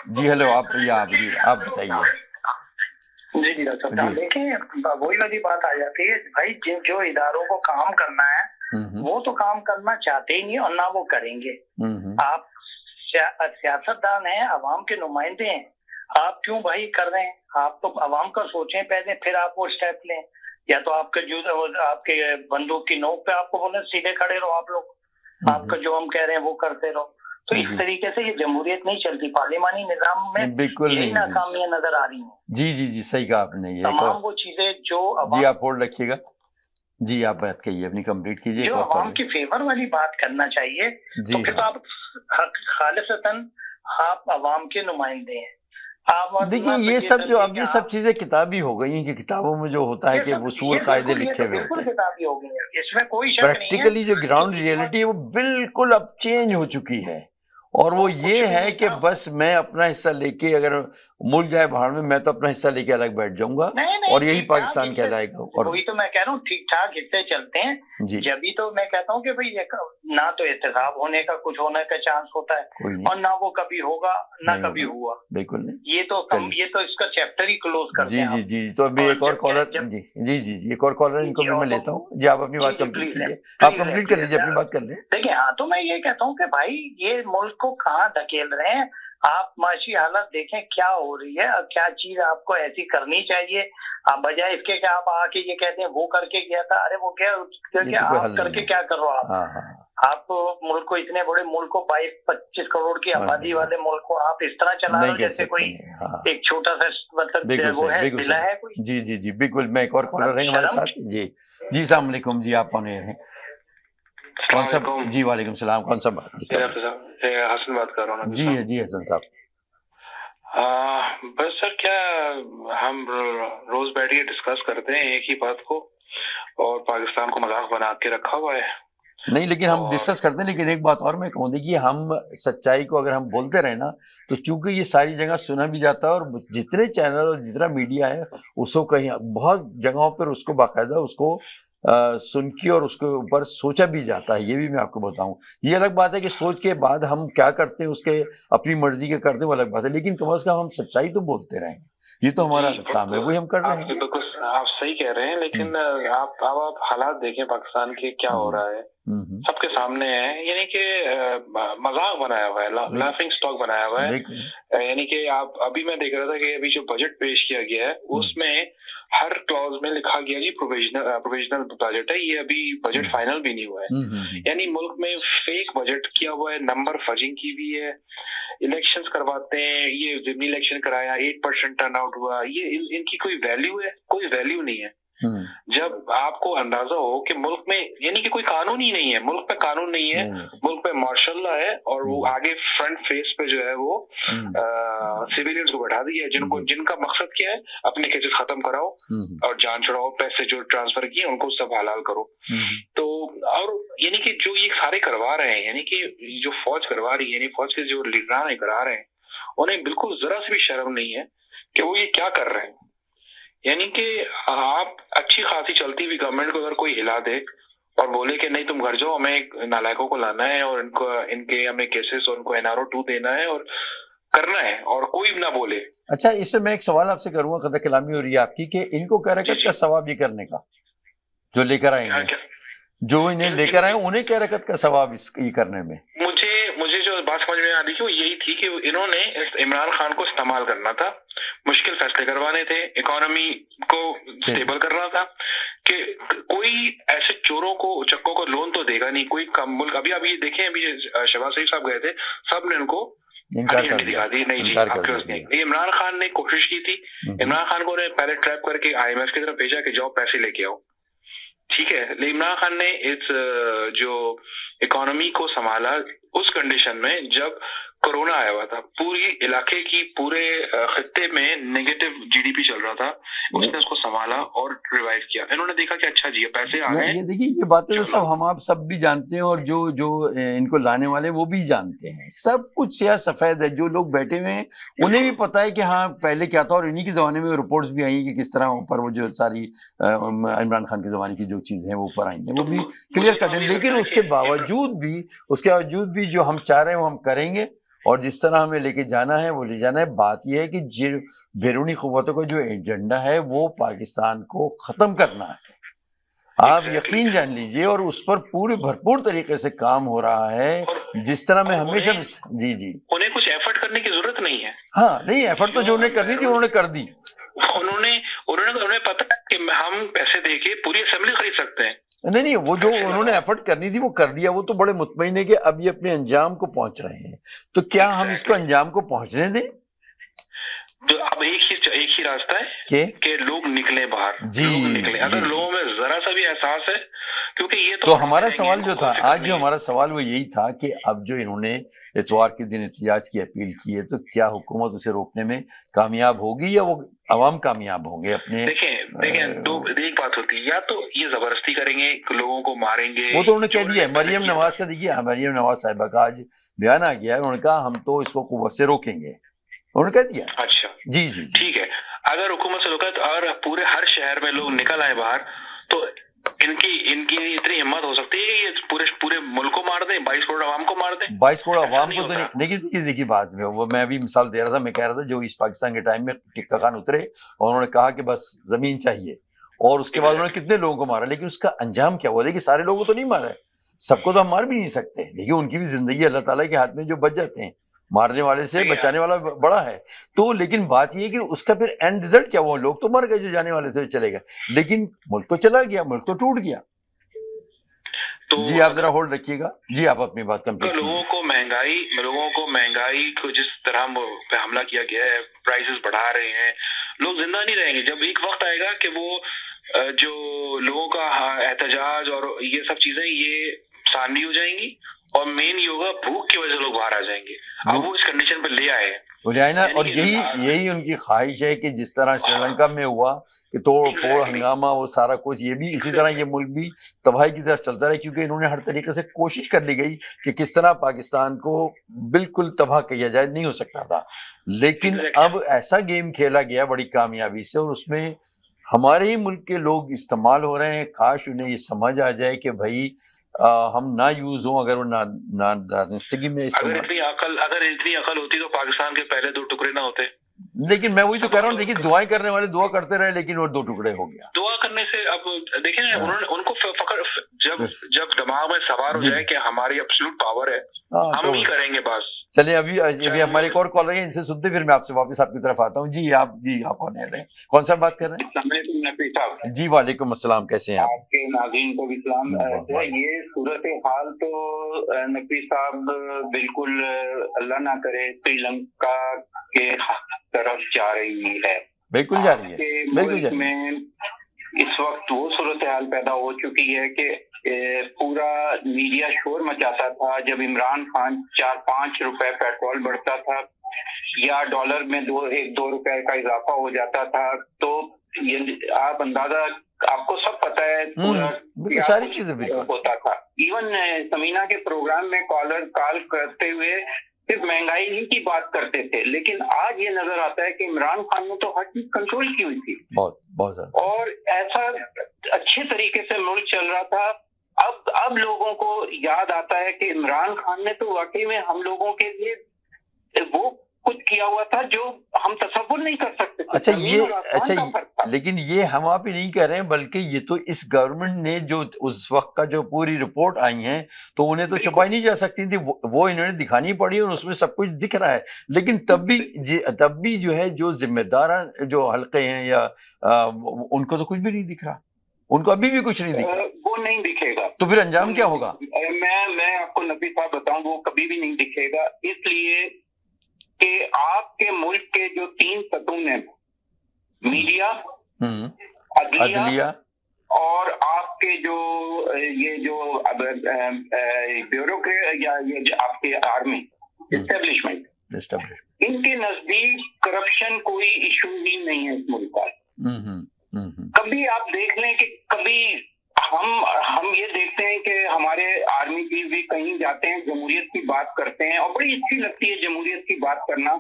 जी हेलो आप बताइए। जी डॉक्टर साहब, देखिए वही वाली बात आ जाती है भाई, जो इदारों को काम करना है वो तो काम करना चाहते ही नहीं और ना वो करेंगे। आप सियासतदान हैं, अवाम के नुमाइंदे हैं, आप क्यों भाई कर रहे हैं? आप तो अवाम का सोचें पहले, फिर आप वो स्टेप लें। या तो आपके बंदूक की नोक पे आपको बोले सीधे खड़े रहो आप लोग, आपका जो हम कह रहे हैं वो करते रहो। तो इस तरीके से ये जमहूरियत नहीं चलती, पार्लिमानी निजाम में बिल्कुल यही नाकामियां नजर आ रही हैं। जी सही कहा आपने। ये तमाम वो चीजें जो जी आप होल्ड रखिएगा, जी आप बात कहिए अपनी कंप्लीट कीजिए। जो अवाम की फेवर वाली बात करना चाहिए, तो फिर तो आप खालिसतन आप अवाम के नुमाइंदे हैं। देखिए ये सब जो अब ये सब चीजें किताबी हो गई हैं कि किताबों में जो होता है कि उसूल कायदे लिखे हुए होते हैं, किताबी हो गई है, इसमें कोई शक प्रैक्टिकली जो ग्राउंड रियलिटी है वो बिल्कुल अब चेंज हो चुकी है। और वो ये है कि बस मैं अपना हिस्सा लेके, अगर मुल्क जाए बाहर में, मैं तो अपना हिस्सा लेके अलग बैठ जाऊंगा और यही पाकिस्तान कहलाएगा। और वही तो मैं कह रहा हूँ, ठीक ठाक हिस्से चलते हैं जब भी, तो मैं कहता हूँ कि भाई ना तो एहतसाब होने का कुछ होने का चांस होता है और ना वो कभी होगा ना कभी हुआ। बिल्कुल नहीं। ये तो इसका चैप्टर ही क्लोज करते हैं। जी तो अभी एक और कॉलर जी एक और कॉलर इनको भी मैं लेता हूँ। जी आप अपनी बात कंप्लीट कीजिए, आप कंप्लीट कर लीजिए, अपनी बात कर ले। देखिए हाँ, तो मैं ये कहता हूँ कि भाई ये मुल्क को कहाँ धकेल रहे हैं आप। माशी हालत देखें क्या हो रही है और क्या चीज आपको ऐसी करनी चाहिए। आप बजाय इसके कि आप आके ये कहते हैं वो करके गया था, अरे वो क्या आप करके क्या करो आप मुल्क को, इतने बड़े मुल्क को 22-25 करोड़ की आबादी वाले मुल्क को आप इस तरह चला रहे हो जैसे कोई एक छोटा सा मतलब वो है जिला है कोई। जी बिल्कुल। मैं एक और कॉलर है हमारे साथ। जी अस्सलाम वालेकुम। जी आप कौन है? कौन सा? जी वालेकुम सलाम। कौन सा बात? हसन बात कर रहा हूँ। जी हसन साहब। बस सर, क्या हम रोज बैठ के डिस्कस करते हैं एक ही बात को और पाकिस्तान को मजाक बना के रखा हुआ है। नहीं, लेकिन हम डिस्कस करते हैं। लेकिन एक बात और मैं कहूँ, देखिए हम सच्चाई को अगर हम बोलते रहे ना, तो चूंकि ये सारी जगह सुना भी जाता है और जितने चैनल और जितना मीडिया है उसको कहीं बहुत जगहों पर उसको बाकायदा उसको सुन के और उसके ऊपर सोचा भी जाता है। ये भी मैं आपको बताऊं, ये अलग बात है कि सोच के बाद हम क्या करते हैं उसके अपनी मर्जी के करते हैं वो अलग बात है, लेकिन कम से कम हम सच्चाई तो बोलते रहेंगे। ये तो हमारा काम है, वही हम कर रहे हैं। बिल्कुल आप सही कह रहे हैं, लेकिन आप हालात देखें पाकिस्तान के क्या हो रहा है। सबके सामने है, यानी कि मजाक बनाया हुआ है, लाफिंग स्टॉक बनाया हुआ है। यानी कि आप अभी मैं देख रहा था कि अभी जो बजट पेश किया गया है उसमें हर क्लॉज में लिखा गया जी प्रोविजनल बजट है, ये अभी बजट फाइनल भी नहीं हुआ है। यानी मुल्क में फेक बजट किया हुआ है, नंबर फजिंग की हुई है, इलेक्शंस करवाते हैं, ये जिमनी इलेक्शन कराया 8% टर्नआउट हुआ, ये इनकी कोई वैल्यू है? कोई वैल्यू नहीं है। जब आपको अंदाजा हो कि मुल्क में यानी कि कोई कानून ही नहीं है, मुल्क पे कानून नहीं है, मुल्क पे मार्शल लॉ है, और वो आगे फ्रंट फेस पे जो है वो सिविलियंस को बैठा दिया है, जिनका मकसद क्या है, अपने केसेस खत्म कराओ और जान छुड़ाओ, पैसे जो ट्रांसफर किए उनको सब हलाल करो। तो और यानी कि जो ये सारे करवा रहे हैं, यानी कि जो फौज करवा रही है, यानी फौज के जो लीडरान करा रहे हैं, उन्हें बिल्कुल जरा से भी शर्म नहीं है कि वो ये क्या कर रहे हैं। यानी कि आप अच्छी खासी चलती हुई गवर्नमेंट को अगर कोई हिला दे और बोले कि नहीं तुम घर जाओ, हमें नालायकों को लाना है और इनके हमें केसेस और उनको NRO 2 देना है और करना है, और कोई ना बोले। अच्छा, इससे मैं एक सवाल आपसे करूंगा, कदर कलामी हो रही है आपकी, कि इनको क्या रकत का सवाब ये करने का जो लेकर आएंगे, जो इन्हें लेकर आए उन्हें क्या रकत का सवाब ये करने में? मुझे जो बात समझ में आ रही थी वो यही थी कि इन्होंने इमरान खान को इस्तेमाल करना था, मुश्किल फैसले करवाने थे, इकोनॉमी को स्टेबल करना था, कि कोई ऐसे चोरों को चक्कों को लोन तो देगा नहीं कोई कम मुल्क। अभी देखें, अभी शहबाज शरीफ साहब गए थे, सब ने उनको दिखा दी, नहीं जी आपके पास नहीं। इमरान खान ने कोशिश की थी, इमरान खान को पहले ट्रैप करके IMF की तरफ भेजा कि जाओ पैसे लेके आओ, ठीक है, लेकिन इमरान खान ने इस जो इकोनॉमी को संभाला उस कंडीशन में जब कोरोना आया हुआ था, पूरी इलाके की पूरे खित्ते में नेगेटिव GDP चल रहा था, उसने उसको संभाला और रिवाइव किया। इन्होंने देखा कि अच्छा जी पैसे आ गए। ये देखिए, ये बातें तो सब हम आप सब भी जानते हैं, और जो इनको लाने वाले वो भी जानते हैं, सब कुछ सिया सफेद है। जो लोग बैठे हुए हैं उन्हें भी पता है कि हाँ पहले क्या था, और इन्हीं के जमाने में रिपोर्ट्स भी आई कि किस तरह ऊपर वो जो सारी इमरान खान के जमाने की जो चीजें हैं वो ऊपर आई हैं, वो भी क्लियर कट है। लेकिन उसके बावजूद भी जो हम चाह रहे हैं वो हम करेंगे, और जिस तरह हमें लेके जाना है वो ले जाना है। बात यह है कि जो बैरूनी क़ुव्वतों का जो एजेंडा है वो पाकिस्तान को खत्म करना है, आप यकीन जान लीजिए, और उस पर पूरे भरपूर तरीके से काम हो रहा है। जिस तरह मैं हमेशा जी उन्हें कुछ एफर्ट करने की जरूरत नहीं है। हाँ नहीं, एफर्ट तो जो उन्हें करनी थी उन्होंने कर दी। उन्होंने पता है कि हम पैसे देके पूरी असेंबली खरीद सकते हैं। नहीं, वो जो उन्होंने एफर्ट करनी थी वो कर दिया, वो तो बड़े मुतमईन है कि अब ये अपने अंजाम को पहुंच रहे हैं। तो क्या हम इसको अंजाम को पहुंचने दें? तो अब एक ही रास्ता है कि लोग निकले बाहर जी, निकले। अगर लोगों में जरा सा भी एहसास है, क्योंकि ये तो हमारा सवाल जो था आज, जो हमारा सवाल वो यही था कि अब जो इन्होंने इतवार के दिन एहतजाज की अपील की है, तो क्या हुकूमत उसे रोकने में कामयाब होगी या वो अवाम कामयाब होंगे अपने? देखें दो एक बात होती है, या तो ये जबरदस्ती करेंगे, लोगों को मारेंगे। वो तो उन्होंने कह दिया है, मरियम नवाज का देखिए, मरियम नवाज साहिबा का आज बयान आ गया है, उन्होंने कहा हम तो इसको कुव्वत से रोकेंगे, उन्होंने कह दिया। अच्छा जी, ठीक है, अगर हुकूमत से रोका और पूरे हर शहर में लोग निकल आए बाहर, तो इनकी इतनी हिम्मत हो सकती है कि ये पूरे मुल्क को मार दें, 22 करोड़ आवाम को मार दें। 22 करोड़ आवाम को तो नहीं। देखिए बात में वो मैं अभी मिसाल दे रहा था, मैं कह रहा था जो इस पाकिस्तान के टाइम में टिक्का खान उतरे और उन्होंने कहा कि बस जमीन चाहिए, और उसके बाद उन्होंने कितने लोगों को मारा, लेकिन उसका अंजाम क्या हुआ? देखिए सारे लोगों को तो नहीं मारा है, सबको तो हम मार भी नहीं सकते। देखिए उनकी भी जिंदगी अल्लाह ताला के हाथ में, जो बच जाते हैं, मारने वाले से बचाने वाला बड़ा है। तो लेकिन बात यह कि उसका फिर एंड रिजल्ट क्या हुआ? लोग तो मर गए, जो जाने वाले थे चले गए, लेकिन मुल्क तो चला गया, मुल्क तो टूट गया। तो जी आप जरा होल्ड रखिएगा, जी आप अपनी बात कंप्लीट। लोगों को महंगाई को जिस तरह पे हमला किया गया है, प्राइसेस बढ़ा रहे हैं, लोग जिंदा नहीं रहेंगे। जब एक वक्त आएगा कि वो जो लोगों का एहतजाज और ये सब चीजें ये सानी हो जाएंगी, और मेन ये होगा भूख की वजह से लोग बाहर आ जाएंगे। अब वो इस कंडीशन पर ले आए ना, और यही उनकी ख्वाहिश है कि जिस तरह श्रीलंका में हुआ कि तोड़ फोड़ हंगामा, वो सारा कुछ, ये भी इसी तरह ये मुल्क भी तबाही की तरफ चलता रहे, क्योंकि इन्होंने हर तरीके से कोशिश कर ली गई कि किस तरह पाकिस्तान को बिल्कुल तबाह किया जाए, नहीं हो सकता था। लेकिन अब ऐसा गेम खेला गया बड़ी कामयाबी से, और उसमें हमारे ही मुल्क के लोग इस्तेमाल हो रहे हैं। काश उन्हें ये समझ आ जाए कि भाई हम ना यूज हो, अगर वो ना दानिस्तगी में इस्तेमाल। अगर इतनी अकल होती तो पाकिस्तान के पहले 2 टुकड़े ना होते। लेकिन मैं वही तो कह रहा हूँ, देखिए दुआएं करने वाले दुआ करते रहे, लेकिन वो 2 टुकड़े हो गया। दुआ करने से अब देखें ना, उनको जब दिमाग में सवार हो जाए कि हमारी एब्सोल्यूट पावर है, हम ही करेंगे बस। चलिए, अभी हमारे एक और कॉलर है, इनसे सुनते फिर मैं आपसे वापस आपकी तरफ आता हूँ। जी आप कौन है, कौन सा बात कर रहे हैं? जी वालेकुम अस्सलाम, कैसे हैं आप? आपके नाज़रीन को भी सलाम। ये सूरत हाल तो नकवी साहब बिल्कुल अल्लाह ना करे श्रीलंका के तरफ जा रही है, बिल्कुल जा रही है, बिल्कुल जा रही है। इस वक्त वो सूरत हाल पैदा हो चुकी है कि पूरा मीडिया शोर मचाता था जब इमरान खान 4-5 रुपए पेट्रोल बढ़ता था या डॉलर में 1-2 रुपए का इजाफा हो जाता था, तो ये आप अंदाजा, आपको सब पता है पूरा सारी चीजें होता था। इवन समीना के प्रोग्राम में कॉलर कॉल करते हुए सिर्फ महंगाई ही की बात करते थे, लेकिन आज ये नजर आता है कि इमरान खान ने तो हर चीज कंट्रोल की हुई थी, बहुत ज्यादा, और ऐसा अच्छे तरीके से मुल्क चल रहा था। अब लोगों को याद आता है कि इमरान खान ने तो वाकई में हम लोगों के लिए वो कुछ किया हुआ था जो हम तसव्वुर नहीं कर सकते। लेकिन ये हम आप ही नहीं कह रहे हैं, बल्कि ये तो इस गवर्नमेंट ने जो उस वक्त का जो पूरी रिपोर्ट आई है तो उन्हें तो छुपाई नहीं जा सकती थी, वो इन्होंने दिखानी पड़ी और उसमें सब कुछ दिख रहा है। लेकिन तब भी जो है, जो जिम्मेदार जो हल्के हैं या उनको तो कुछ भी नहीं दिख रहा, उनको अभी भी कुछ नहीं दिख रहा। वो नहीं दिखेगा तो फिर अंजाम क्या होगा? मैं आपको नबी साहब बताऊं, वो कभी भी नहीं दिखेगा, इसलिए कि आपके मुल्क के जो 3 सतून हैं, मीडिया, अदलिया और आपके जो ब्यूरोक्रेट या ये जो आपके आर्मी एस्टेब्लिशमेंट, इनके नजदीक करप्शन कोई इशू ही नहीं है इस मुल्क का। कभी आप देख लें कि कभी हम ये देखते हैं कि हमारे आर्मी चीफ भी कहीं जाते हैं, जमहूरियत की बात करते हैं और बड़ी अच्छी लगती है जमहूरियत की बात करना,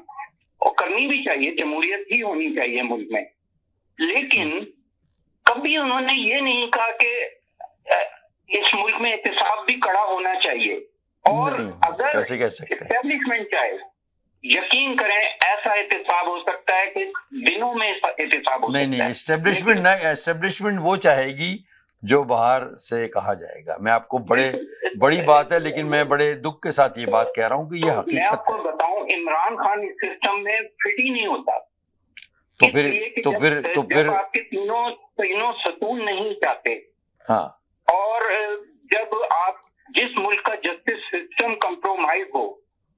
और करनी भी चाहिए, जमहूरियत ही होनी चाहिए मुल्क में। लेकिन कभी उन्होंने ये नहीं कहा कि इस मुल्क में एहतिसाब भी कड़ा होना चाहिए, और अगर एस्टेब्लिशमेंट चाहे, यकीन करें ऐसा एहतिसाब हो सकता है कि दिनों में एहतिसाब हो सकता है। एस्टेब्लिशमेंट वो चाहेगी जो बाहर से कहा जाएगा। मैं आपको बड़ी बात है, लेकिन मैं बड़े दुख के साथ ये बात कह रहा हूँ कि ये हकीकत है। मैं आपको बताऊं, इमरान खान इस सिस्टम में फिट ही नहीं होता। तो फिर आपके तीनों सतून नहीं चाहते, हाँ, और जब आप जिस मुल्क का जस्टिस सिस्टम कंप्रोमाइज हो,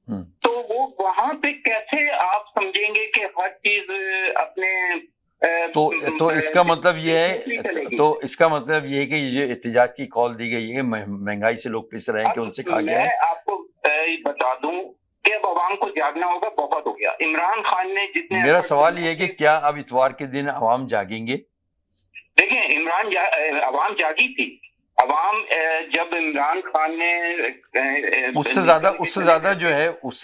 तो वो वहां पे कैसे आप समझेंगे कि हर चीज अपने तो इसका मतलब ये है कि ये एहतिजाज की कॉल दी गई है, महंगाई से लोग पिस रहे हैं कि उनसे कहा गया है। मैं आपको बता दूं कि अब अवाम को जागना होगा, बहुत हो गया। इमरान खान ने जितने, मेरा सवाल ये है कि क्या अब इतवार के दिन अवाम जागेंगे? देखिए, अवाम जागी थी। अवाम जब इमरान खान ने उससे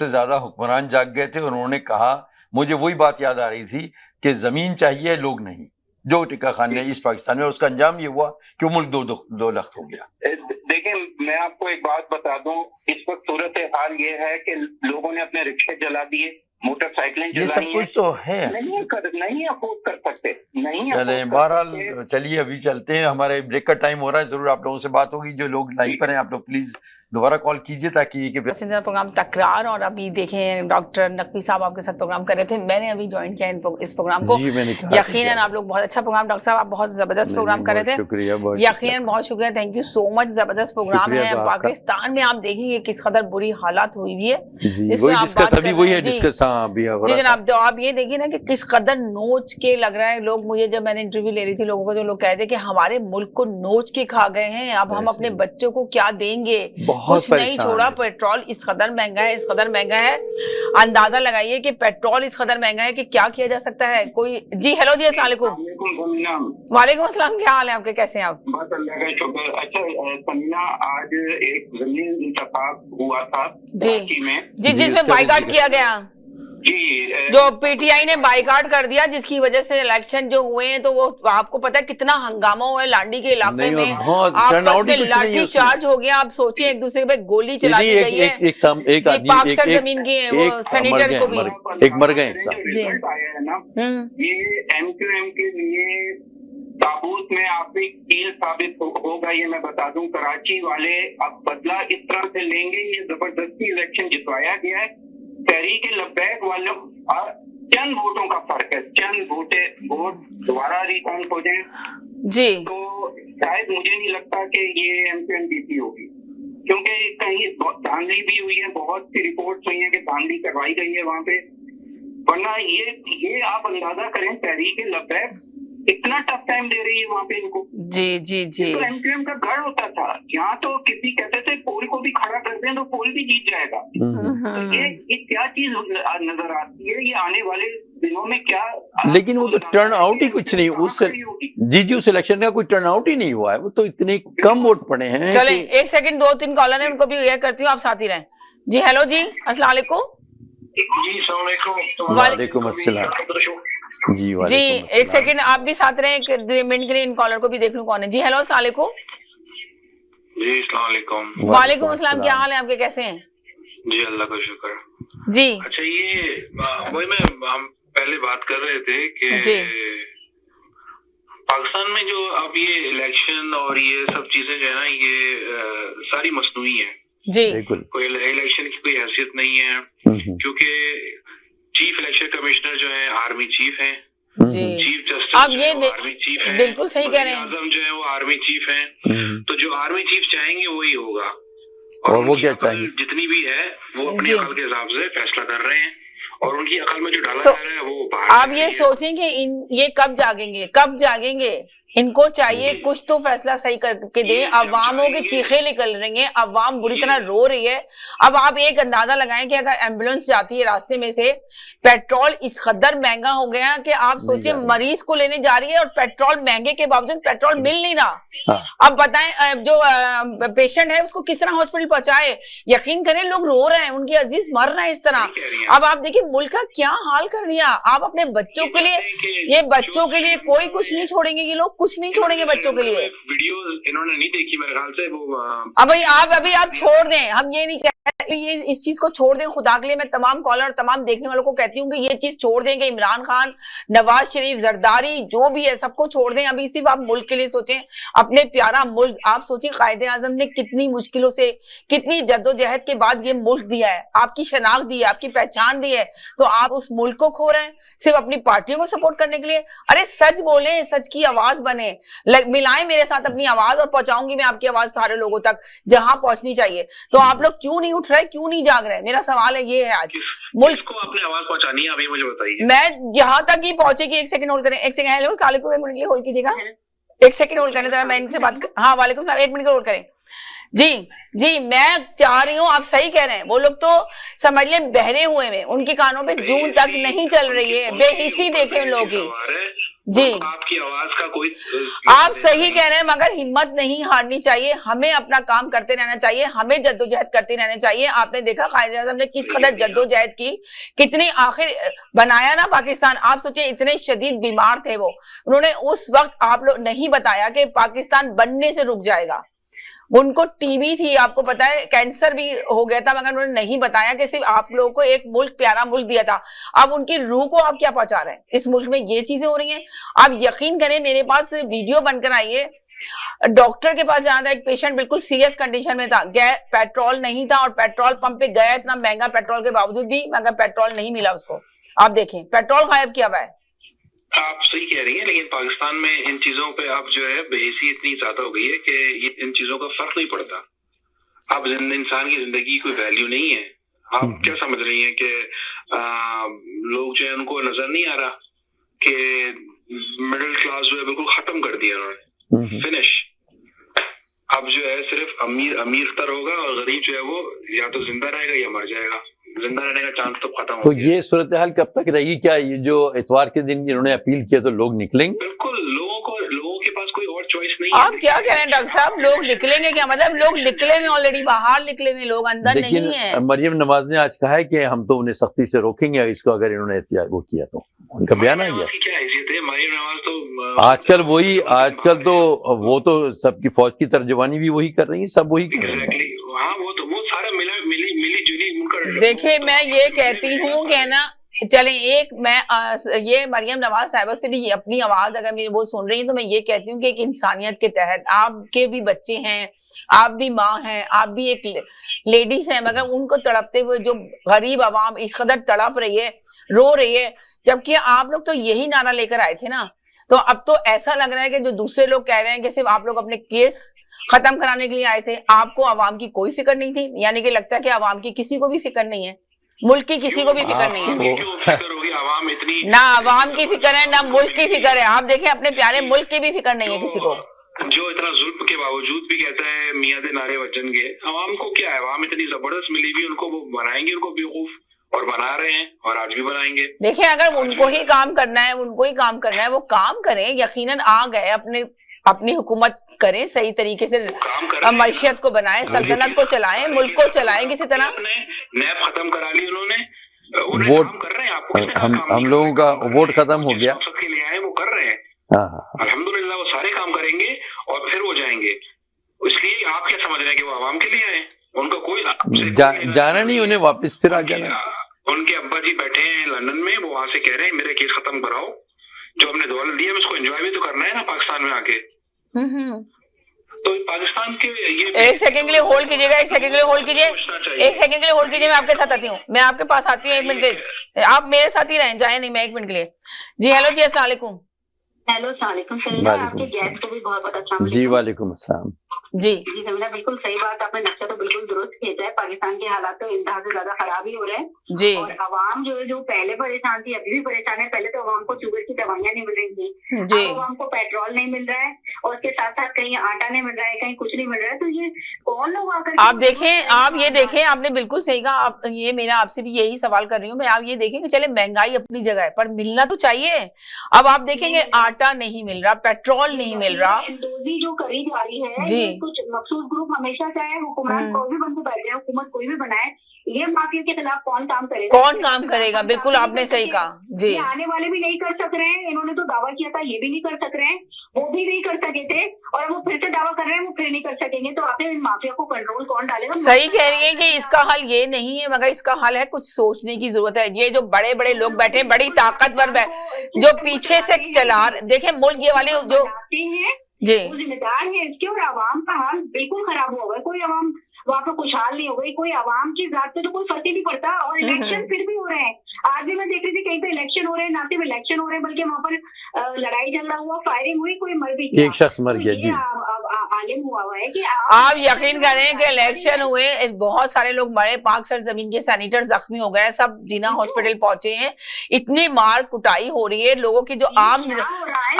ज्यादा हुक्मरान जाग गए थे। उन्होंने कहा, मुझे वही बात याद आ रही थी कि जमीन चाहिए, लोग नहीं, जो टिक्का खान ने इस पाकिस्तान में, उसका अंजाम ये हुआ कि मुल्क दो लख्त हो गया। देखिए, मैं आपको एक बात बता दूं, इस वक्त सूरत हाल ये है कि लोगों ने अपने रिक्शे जला दिए, मोटरसाइकिलें जलाई, ये सब कुछ तो है, नहीं अफोर्ड कर सकते, नहीं। चले, बहरहाल चलिए अभी चलते हैं, हमारे ब्रेक का टाइम हो रहा है। जरूर आप लोगों से बात होगी, जो लोग लाइन पर हैं आप लोग प्लीज दोबारा कॉल कीजिए ताकि प्रोग्राम तकरार। और अभी देखें, डॉक्टर नकवी साहब आपके साथ प्रोग्राम कर रहे थे, मैंने अभी ज्वाइन किया इस प्रोग्राम को। यकीनन आप लोग बहुत अच्छा प्रोग्राम, डॉक्टर साहब आप बहुत जबरदस्त प्रोग्राम कर रहे थे, यकीनन बहुत शुक्रिया, थैंक यू सो मच। जबरदस्त प्रोग्राम है। पाकिस्तान में आप देखेंगे किस कदर बुरी हालात हुई हुई है, जनाब। आप ये देखिए ना कि किस कदर नोच के लग रहा है लोग। मुझे जब मैंने इंटरव्यू ले रही थी लोगों को, जो लोग कहते हैं कि हमारे मुल्क को नोच के खा गए हैं, अब हम अपने बच्चों को क्या देंगे, कुछ नहीं छोड़ा। पेट्रोल इस कदर महंगा है, इस कदर महंगा है, अंदाजा लगाइए कि पेट्रोल इस कदर महंगा है कि क्या किया जा सकता है। कोई जी, हेलो जी, अस्सलाम वालेकुम। वालेकुम अस्सलाम, क्या हाल है आपके, कैसे हैं आप? बस अल्लाह का शुक्र। अच्छा समीना, आज एक ज़मीनी इंतखाब हुआ था जी में, जिसमें बाइकाट किया गया जी, जो पीटीआई ने बाइकाट कर दिया, जिसकी वजह से इलेक्शन जो हुए हैं, तो वो आपको पता है कितना हंगामा हुआ है लांडी के इलाके में, आपस में लाठी चार्ज हो गया। आप सोचिए, एक दूसरे पे गोली चला दी गई है, पाक जमीन की वो सेनेटर को भी एक मर गए। ये एमक्यूएम के लिए ताबूत में आपकी कील साबित होगा, ये मैं बता दूं। कराची वाले अब बदला इस तरह से लेंगे, ये जबरदस्ती इलेक्शन जितवाया गया है। तहरीक लब्बैक वालों चंद वोटों का फर्क है, चंद वोट दोबारा रिकाउंट हो जाए जी, तो शायद मुझे नहीं लगता कि ये MPNDP होगी, क्योंकि कहीं धांधली भी हुई है, बहुत सी रिपोर्ट्स हुई है कि धांधली करवाई गई है वहां पे। वरना ये आप अंदाजा करें, तहरीक लब्बैक इतना टफ टाइम दे रही है वहाँ पे इनको। जी जी जी, तो MQM का गढ़ होता था, यहाँ तो किसी कहते थे पोल को भी खड़ा कर दें तो पोल भी जीत जाएगा। तो ये क्या चीज नजर आती है, ये आने वाले दिनों में क्या। लेकिन वो तो टर्न आउट ही कुछ नहीं, उस इलेक्शन का कोई टर्न आउट ही नहीं हुआ है, वो तो इतने कम वोट पड़े हैं। चले एक सेकंड, 2-3 कॉलर है, उनको भी ये करती हूँ, आप साथ ही रहें। जी हेलो जी, अस्सलाम वालेकुम। जी वालेकुम अस्सलाम। जी एक सेकंड आप भी साथ रहे, 2 मिनट के लिए इन कॉलर को भी देख लूं कौन है। जी हेलो अस्सलाम वालेकुम। जी अस्सलाम वालेकुम। वालेकुम अस्सलाम, क्या हाल है आपके, कैसे हैं? जी अल्लाह का शुक्र। जी अच्छा, ये वही हम पहले बात कर रहे थे कि पाकिस्तान में जो अब ये इलेक्शन और ये सब चीजें जो है ना, ये सारी मसनूई है जी, कोई इलेक्शन की कोई हैसियत नहीं है, क्योंकि चीफ इलेक्शन कमिश्नर जो है आर्मी चीफ है, चीफ जस्टिस आप ये आर्मी चीफ है, बिल्कुल सही कह रहे हैं, आजम जो है वो आर्मी चीफ है। तो जो आर्मी चीफ चाहेंगे वही होगा, और वो क्या चाहेंगे, जितनी भी है वो अपनी अकल के हिसाब से फैसला कर रहे हैं, और उनकी अकल में जो डाला तो जा रहा है वो बाहर। आप ये सोचें कि ये कब जागेंगे, इनको चाहिए कुछ तो फैसला सही करके दे। अवामों के चीखे निकल रही हैं, अवाम बुरी तरह रो रही है। अब आप एक अंदाजा लगाएं कि अगर एम्बुलेंस जाती है रास्ते में से, पेट्रोल इस कदर महंगा हो गया कि आप सोचिए मरीज को लेने जा रही है और पेट्रोल महंगे के बावजूद पेट्रोल मिल नहीं रहा। अब बताएं जो पेशेंट है उसको किस तरह हॉस्पिटल पहुंचाए। यकीन करें लोग रो रहे हैं, उनके अजीज मर रहे हैं इस तरह। अब आप देखिए मुल्क का क्या हाल कर दिया। आप अपने बच्चों के लिए, ये बच्चों के लिए कोई कुछ नहीं छोड़ेंगे, ये लोग कुछ नहीं छोड़ेंगे बच्चों के लिए। वीडियो इन्होंने नहीं देखी मेरे ख्याल से वो। अब अभी आप छोड़ दें, हम ये नहीं कहते ये इस चीज को छोड़ दें। खुदा के लिए मैं तमाम कॉलर तमाम देखने वालों को कहती हूँ कि ये चीज छोड़ दें कि इमरान खान, नवाज शरीफ, जरदारी जो भी है सबको छोड़ दें। अभी सिर्फ आप मुल्क के लिए सोचें, अपने प्यारा मुल्क। आप सोचिए कायदे आजम ने कितनी मुश्किलों से, कितनी जद्दोजहद के बाद ये मुल्क दिया है, आपकी शनाख्त दी है, आपकी पहचान दी है, तो आप उस मुल्क को खो रहे हैं सिर्फ अपनी पार्टियों को सपोर्ट करने के लिए। अरे सच बोले, सच की आवाज बने, मिलाएं मेरे साथ अपनी आवाज और पहुंचाऊंगी मैं आपकी आवाज सारे लोगों तक जहां पहुंचनी चाहिए। तो आप लोग क्यों नहीं उठ रहे, क्यों नहीं जाग रहे? मेरा सवाल है ये है। आज मुल्क को अपनी आवाज पहुंचानी है, अभी मुझे बताइए। मैं जहां तक ही पहुंचेगी, एक सेकंड होल्ड करें, एक सेकंड। हेलो सालेकुम, 1 मिनट के लिए होल्ड कीजिएगा, एक सेकंड होल्ड करें जरा, मैं इनसे बात हाँ वालेकुम सलाम, 1 मिनट का होल्ड करें। जी मैं चाह रही हूँ, आप सही कह रहे हैं। वो लोग तो समझ ले बहरे हुए हैं, उनके कानों पे जून तक नहीं चल रही है, बेहिसी देखे उन लोगों की। जी आपकी आवाज का कोई, आप सही कह रहे हैं, मगर हिम्मत नहीं हारनी चाहिए। हमें अपना काम करते रहना चाहिए, हमें जद्दोजहद करते रहना चाहिए। आपने देखा कायदे आज़म ने किस कदर जद्दोजहद की, कितनी आखिर बनाया ना पाकिस्तान। आप सोचिए इतने शदीद बीमार थे वो, उन्होंने उस वक्त आप लोग नहीं बताया कि पाकिस्तान बनने से रुक जाएगा। उनको टीबी थी, आपको पता है, कैंसर भी हो गया था, मगर उन्होंने नहीं बताया कि सिर्फ आप लोगों को एक मुल्क, प्यारा मुल्क दिया था। अब उनकी रूह को आप क्या पहुंचा रहे हैं? इस मुल्क में ये चीजें हो रही हैं। आप यकीन करें, मेरे पास वीडियो बनकर आई है, डॉक्टर के पास जाना था, एक पेशेंट बिल्कुल सीरियस कंडीशन में था, पेट्रोल नहीं था और पेट्रोल पंप पे गया, इतना महंगा पेट्रोल के बावजूद भी, मगर पेट्रोल नहीं मिला उसको। आप देखें, पेट्रोल गायब किया हुआ है। आप सही कह रही हैं, लेकिन पाकिस्तान में इन चीजों पे अब जो है बेहिसी इतनी ज्यादा हो गई है कि इन चीजों का फर्क नहीं पड़ता। अब इंसान की जिंदगी की कोई वैल्यू नहीं है। आप क्या समझ रही हैं कि लोग जो है उनको नजर नहीं आ रहा कि मिडिल क्लास जो है बिल्कुल खत्म कर दिया उन्होंने, फिनिश। अब जो है सिर्फ अमीर तर होगा और गरीब जो है वो या तो जिंदा रहेगा या मर जाएगा। जिंदा रहने का चांस तो खत्म हो गया। ये सूरत हाल कब तक रहेगी? क्या ये जो इतवार के दिन इन्होंने अपील किया तो लोग निकलेंगे? बिल्कुल, लोगों के पास कोई और चॉइस नहीं है। आप क्या कह रहे हैं डॉक्टर साहब, लोग निकलेंगे क्या? मतलब लोग निकले में, ऑलरेडी बाहर निकले में, लोग अंदर नहीं है। मरियम नवाज ने आज कहा है कि हम तो उन्हें सख्ती से रोकेंगे इसको, अगर इन्होंने वो किया तो। उनका बयान आ गया। क्या हैसियत है मरियम नवाज? तो आजकल तो वो तो सबकी फौज की तर्जुमानी भी वही कर रही है, सब वही कर रहे हैं। हाँ, वो सारा मिली जुली उनका। देखिए मैं ये कहती हूँ कि ना, चले एक मैं ये मरियम नवाज साहिबा से भी अपनी आवाज अगर मेरी वो सुन रही है तो मैं ये कहती हूँ कि एक इंसानियत के तहत आपके भी बच्चे हैं, आप भी माँ हैं, आप भी एक लेडीज हैं, मगर उनको तड़पते हुए जो गरीब आवाम इस कदर तड़प रही है, रो रही है, जबकि आप लोग तो यही नारा लेकर आए थे ना। तो अब तो ऐसा लग रहा है कि जो दूसरे लोग कह रहे हैं कि सिर्फ आप लोग अपने केस खत्म कराने के लिए आए थे, आपको आवाम की कोई फिक्र नहीं थी। यानी कि लगता है कि आवाम की किसी को भी फिक्र नहीं है, मुल्क की किसी को भी फिक्र नहीं है। ना आवाम की फिक्र है ना मुल्क की फिक्र है। आप देखें अपने प्यारे मुल्क की भी फिक्र नहीं है किसी को। जो इतना जुल्म के बावजूद भी कहता है मियां दे नारे वचन के, आवाम को क्या है, आवाम इतनी जबरदस्त मिली हुई, उनको वो बनाएंगे उनको बेवकूफ, और बना रहे हैं और आज भी बनाएंगे। देखिए अगर उनको ही काम करना है, उनको ही काम करना है, वो काम करें। यकीनन आ गए अपनी हुकूमत करें, सही तरीके से मैशियत को बनाएं, सल्तनत को चलाएं, मुल्क को चलाएं किसी तरह। नैब खत्म करा ली उन्होंने, वोट कर रहे हैं। आपको हम लोगों का वोट खत्म हो गया, के लिए आए वो कर रहे हैं। अल्हम्दुलिल्लाह वो सारे काम करेंगे और फिर वो जाएंगे। इसलिए आप क्या समझ रहे हैं कि वो आवाम के लिए आए? उनको कोई जाना नहीं, उन्हें वापस फिर आ जाना। उनके अब्बा जी बैठे हैं लंदन में, वो वहां से कह रहे हैं मेरे केस खत्म कराओ, जो हमने दौलत दी है उसको एंजॉय भी तो करना है ना पाकिस्तान में आके। तो पाकिस्तान के ये एक सेकंड के लिए होल्ड कीजिएगा, एक सेकंड के लिए होल्ड कीजिए, एक सेकंड के लिए होल्ड कीजिए। मैं आपके साथ आती हूँ, मैं आपके पास आती हूँ, 1 मिनट के आप मेरे साथ ही रहें, जाए नहीं, मैं 1 मिनट के लिए। जी हेलो जी, अस्सलाम वालेकुम। हेलो सलाम, आपके गेस्ट को भी बहुत अच्छा जी वालेकुम अस्सलाम। जी समीना, बिल्कुल सही बात, आपने नक्शा तो बिल्कुल दुरुस्त खींचा है। पाकिस्तान के हालात तो इंतहा से ज्यादा खराब ही हो रहे हैं जी। और आवाम जो पहले परेशान थी अभी भी परेशान है। पहले तो आवाम को शुगर की दवाइयां नहीं मिल रही थी, जी। आवाम को पेट्रोल नहीं मिल रहा है और उसके साथ साथ कहीं आटा नहीं मिल रहा है, कहीं कुछ नहीं मिल रहा है। तो ये कौन लोग आकर आप देखें, आप ये देखें, आपने बिल्कुल सही कहा। आप ये मेरा आपसे भी यही सवाल कर रही हूँ मैं। आप ये देखें कि चले महंगाई अपनी जगह है पर मिलना तो चाहिए। अब आप देखेंगे आटा नहीं मिल रहा, पेट्रोल नहीं मिल रहा, जो करी जा रही है जी। कुछ मखसूस ग्रुप हमेशा चाहे हुक्मरान कोई भी बंदे बैठ जाए, हुकूमत कोई भी बनाए, ये माफिया के खिलाफ कौन काम करेगा? कौन काम करेगा? बिल्कुल आपने सही कहा जी। आने वाले भी नहीं कर सक रहे हैं, इन्होंने तो दावा किया था ये भी नहीं कर सक रहे हैं, वो भी नहीं कर सके थे और वो फिर से दावा कर रहे हैं वो फिर नहीं कर सकेंगे। तो आखिर इन माफिया को कंट्रोल कौन डालेगा? सही कह रही है कि इसका हल ये नहीं है, मगर इसका हल है कुछ सोचने की जरूरत है। ये जो बड़े बड़े लोग बैठे, बड़ी ताकतवर जो पीछे से चला, देखे मुल्क ये वाले जो जी वो जिम्मेदार है इसके, और आवाम का हाल बिल्कुल खराब हो गया। कोई आवाम वहाँ पे खुशहाल नहीं हो गई, कोई आवाम की जात से तो कोई फर्क ही नहीं पड़ता। और इलेक्शन फिर भी हो रहे हैं, आज भी मैं देख रही थी कहीं पे इलेक्शन हो रहे हैं, ना सिर्फ इलेक्शन हो रहे हैं बल्कि वहाँ पर लड़ाई झगड़ा हुआ, फायरिंग हुई, कोई मर भी गया, एक शख्स मर गया। जी आलिम हुआ है कि आप यकीन करें कि इलेक्शन हुए, बहुत सारे लोग मरे, पाक सरजमीन के सैनिटर जख्मी हो गए, सब जिना हॉस्पिटल पहुंचे हैं। इतनी मार कुटाई हो रही है लोगों की, जो आम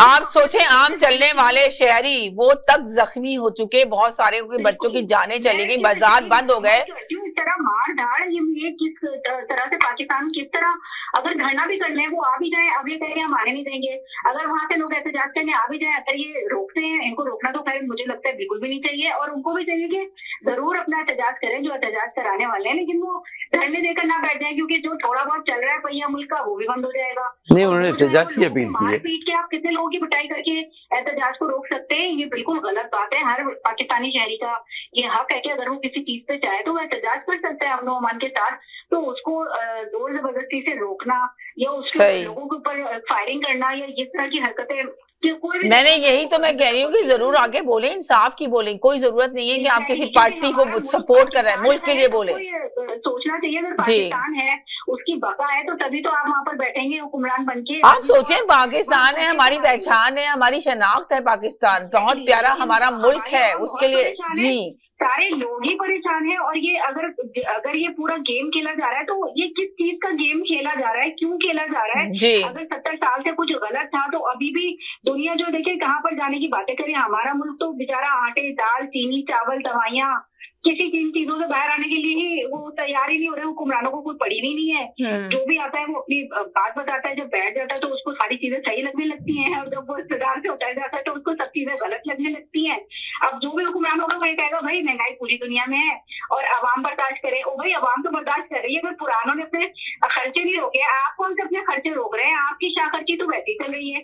आप सोचें आम चलने वाले शहरी वो तक जख्मी हो चुके, बहुत सारे बच्चों की जानें चली गई, बाजार बंद हो गए। इस तरह मार धाड़ ये किस तरह से पाकिस्तान किस तरह, अगर धरना भी कर ले वो आ भी जाए, अब ये कह रहे हैं हम आने नहीं देंगे, अगर वहाँ से लोग एहतजाज करने आ भी जाए, अगर ये रोकते हैं, इनको रोकना तो खैर मुझे लगता है बिल्कुल भी नहीं चाहिए और उनको भी चाहिए कि जरूर अपना एहतजाज करें जो एहतजाज कराने वाले हैं, लेकिन वो धरने देकर ना बैठ जाए, क्योंकि जो थोड़ा बहुत चल रहा है पहिया मुल्क का वो भी बंद हो जाएगा। नहीं, उन्होंने एहतजाज की अपील की है। पीट के आप कितने लोगों की पिटाई करके एहतजाज को रोक सकते हैं? ये बिल्कुल गलत बात है। हर पाकिस्तानी शहरी का ये हक है कि अगर वो किसी चीज पे चाहे तो वो एहतजाज कर सकता है अमन अमान के साथ, तो उसको जोर जबरदस्ती से रोकना या उसके लोगों के ऊपर फायरिंग करना या इस तरह की हरकतें, मैंने यही तो मैं कह रही हूँ कि जरूर आगे बोले, इंसाफ की बोले। कोई जरूरत नहीं है कि आप किसी पार्टी को सपोर्ट कर रहे हैं, मुल्क के लिए बोले। सोचना चाहिए अगर पाकिस्तान है उसकी बका है तो तभी तो आप वहाँ पर बैठेंगे हुक्मरान बनके। आप सोचें पाकिस्तान है, हमारी पहचान है, हमारी शनाख्त है, पाकिस्तान बहुत प्यारा हमारा मुल्क है, उसके लिए जी सारे लोग ही परेशान हैं। और ये अगर ये पूरा गेम खेला जा रहा है तो ये किस चीज का गेम खेला जा रहा है, क्यों खेला जा रहा है? जी। अगर 70 साल से कुछ गलत था तो अभी भी दुनिया जो देखे कहाँ पर जाने की बातें करे, हमारा मुल्क तो बेचारा आटे दाल चीनी चावल दवाइयाँ किसी चीजों से बाहर आने के लिए ही वो तैयार ही नहीं हो रहे। हुक्मरानों को कोई पड़ी नहीं है, जो भी आता है वो अपनी बात बताता है, जब बैठ जाता है तो उसको सारी चीजें सही लगने लगती हैं और जब वो इक़्तिदार से उतर जाता है तो उसको सब चीजें गलत लगने लगती हैं। अब जो भी हुक्मरान होगा वही कहेगा भाई महंगाई पूरी दुनिया में है और अवाम बर्दाश्त करे। ओ भाई अवाम तो बर्दाश्त कर रही है, अगर पुरानों ने अपने खर्चे नहीं रोके, आप कौन से अपने खर्चे रोक रहे हैं? आपकी शाह खर्ची तो वैसी चल रही है,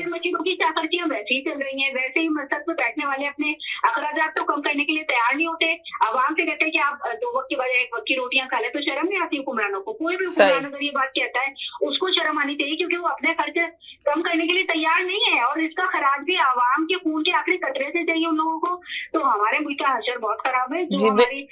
मच्छी तो की चाकर्चियां वैसे ही चल रही हैं, वैसे ही मसद में बैठने वाले अपने अखराजात तो कम करने के लिए तैयार नहीं होते। आवाम से कहते हैं कि आप 2 वक्त की बजाय 1 वक्त की रोटियां खा ले, तो शर्म नहीं आती हुक्मरानों को? कोई भी हुक्मरान अगर ये बात कहता है उसको शर्म आनी चाहिए, क्योंकि वो अपने खर्च कम करने के लिए तैयार नहीं है और इसका खराज भी आवाम के खून के आखिरी कतरे से चाहिए उन लोगों को। तो हमारे मुल्क का हशर बहुत खराब है। जो हमारी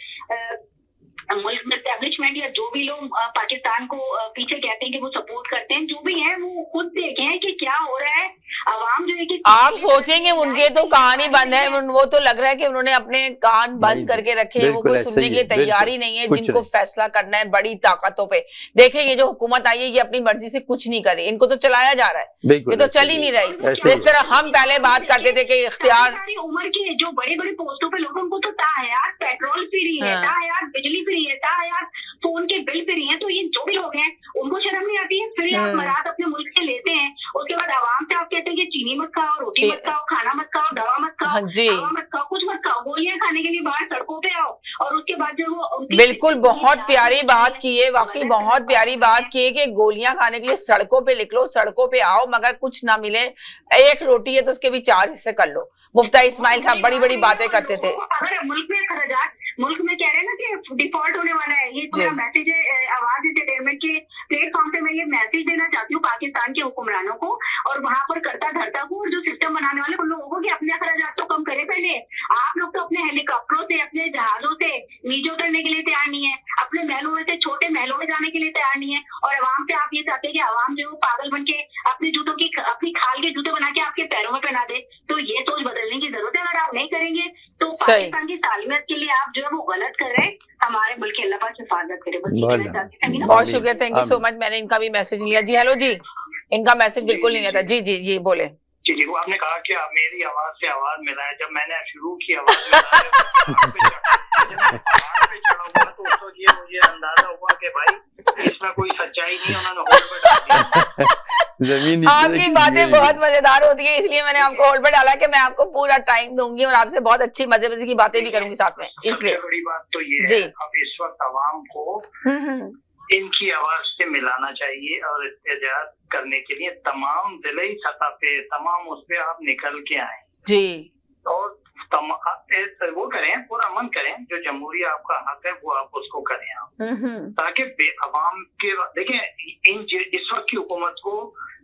मुल्क में एस्टेब्लिशमेंट या जो भी लोग पाकिस्तान को पीछे कहते हैं कि वो सपोर्ट करते हैं, जो भी है वो खुद देखें कि क्या हो रहा है। आवाम जो है कि आप सोचेंगे उनके तो कहानी बंद है, वो तो लग रहा है कि उन्होंने अपने कान बंद करके रखे हैं, वो कोई सुनने के लिए तैयार ही नहीं है। जिनको फैसला करना है बड़ी ताकतों पे, देखें ये जो हुकूमत आई है ये अपनी मर्जी से कुछ नहीं करे, इनको तो चलाया जा रहा है, ये तो चल ही नहीं रही। जिस तरह हम पहले बात करते थे कि इख्तियार उम्र के जो बड़े बड़े पोस्टों पे लोगों को तो ताहयात पेट्रोल फ्री है, ताहयात बिजली फ्री है, ताहयात फोन के बिल फ्री है, तो ये जो भी लोग हैं उनको शर्म नहीं आती है? फिर आप मराद अपने मुल्क से लेते हैं, उसके बाद आवाम से आप कहते हैं कि चीनी मत खाओ, रोटी मत खाओ, खाना मत खाओ, दवा मत खाओ, हवा मत खाओ, कुछ मत खाओ, गोलियां खाने के लिए बाहर सड़कों पे आओ। और उसके बाद जो वो बिल्कुल बहुत प्यारी बात की है, वाकई बहुत प्यारी बात की है कि गोलियां खाने के लिए सड़कों पे निकलो, सड़कों पे आओ, मगर कुछ ना मिले, 1 रोटी है तो उसके भी 4 हिस्से कर लो। मुफ्ती इस्माइल साहब बड़ी बड़ी बातें करते थे। अगर मुल्क में खर्चात मुल्क में कह रहे हैं ना कि डिफॉल्ट होने वाला है, ये पूरा मैसेज है आवाज एंटरटेनमेंट के प्लेटफॉर्म पे। मैं ये मैसेज देना चाहती हूँ पाकिस्तान के हुक्मरानों को और वहाँ पर करता धरता को और जो सिस्टम बनाने वाले उन लोगों को कि अपने अखराजात तो कम करें पहले। आप लोग तो अपने हेलीकॉप्टरों से, अपने जहाजों से नीचे उतरने के लिए तैयार नहीं है, अपने महलों में से छोटे महलों में जाने के लिए तैयार नहीं है, और आवाम से आप ये चाहते हैं कि आवाम जो पागल बन के अपने जूतों की अपनी खाल के जूते बना के आपके पैरों में पहना दे। तो ये सोच बदलने की जरूरत है। अगर आप नहीं करेंगे तो पाकिस्तान की तालीमत के लिए आप जो है वो गलत कर रहे हैं। हमारे मुल्क के अल्लाह पाक हिफाजत करे। बहुत शुक्रिया, थैंक यू सो मच। मैंने इनका भी मैसेज लिया। जी हेलो जी, इनका मैसेज बिल्कुल नहीं आता। जी जी जी बोले। जी जी, वो आपने कहा कि आप मेरी आवाज से आवाज मिला है। जब मैंने शुरू की आवाज जब मैं पहाड़ पे चढ़ा हुआ तो उस वक्त ये मुझे अंदाजा हुआ कि भाई इसमें कोई सच्चाई नहीं, उन्होंने होल्ड पे डाल दिया। आपकी बातें बहुत मजेदार होती है, इसलिए मैंने आपको होल्ड पे डाला कि मैं आपको पूरा टाइम दूंगी और आपसे बहुत अच्छी मजे मजे की बातें भी करूंगी साथ में। इसलिए बड़ी बात तो ये है, अब इस वक्त आवाम को इनकी आवाज से मिलाना चाहिए और एहतजाज करने के लिए तमाम जिले सतह पे, तमाम उस पे आप निकल के आए जी, और वो करें, पूरा अमन करें, जो जमहूरी आपका हक है वो आप उसको करें आप, ताकि अवाम के देखें इस वक्त की हुकूमत को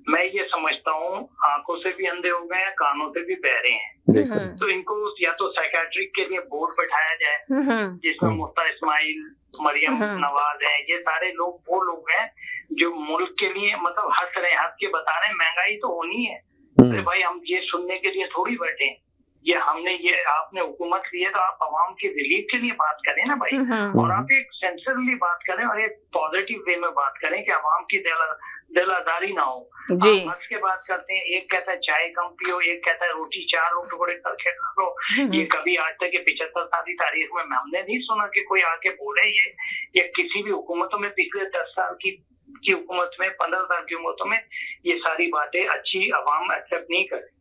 मैं ये समझता हूँ आंखों से भी अंधे हो गए हैं, कानों से भी बहरे हैं। तो इनको या तो साइकेट्रिक के लिए बोर्ड बैठाया जाए जिसमें मुफ्ती इस्माइल, मरियम नवाज है, ये सारे लोग वो लोग हैं जो मुल्क के लिए मतलब हंस रहे हैं, हंस के बता रहे हैं महंगाई तो होनी है। अरे भाई हम ये सुनने के लिए थोड़ी बैठे हैं, ये हमने ये आपने हुकूमत ली है तो आप आवाम की रिलीफ के लिए बात करें ना भाई, और आप एक सेंसिबली बात करें और एक पॉजिटिव वे में बात करें कि आवाम की दिलादारी ना हो। जी हंस के बात करते हैं, एक कहता है चाय कम पियो, एक कहता है रोटी 4 टुकड़े करके खा लो। ये कभी आज तक के 75 साल की तारीख में हमने नहीं सुना कि कोई आके बोले ये किसी भी हुकूमतों में पिछले 10 साल की हुकूमत में, 15 साल की हुकूमतों में ये सारी बातें अच्छी आवाम एक्सेप्ट नहीं करे।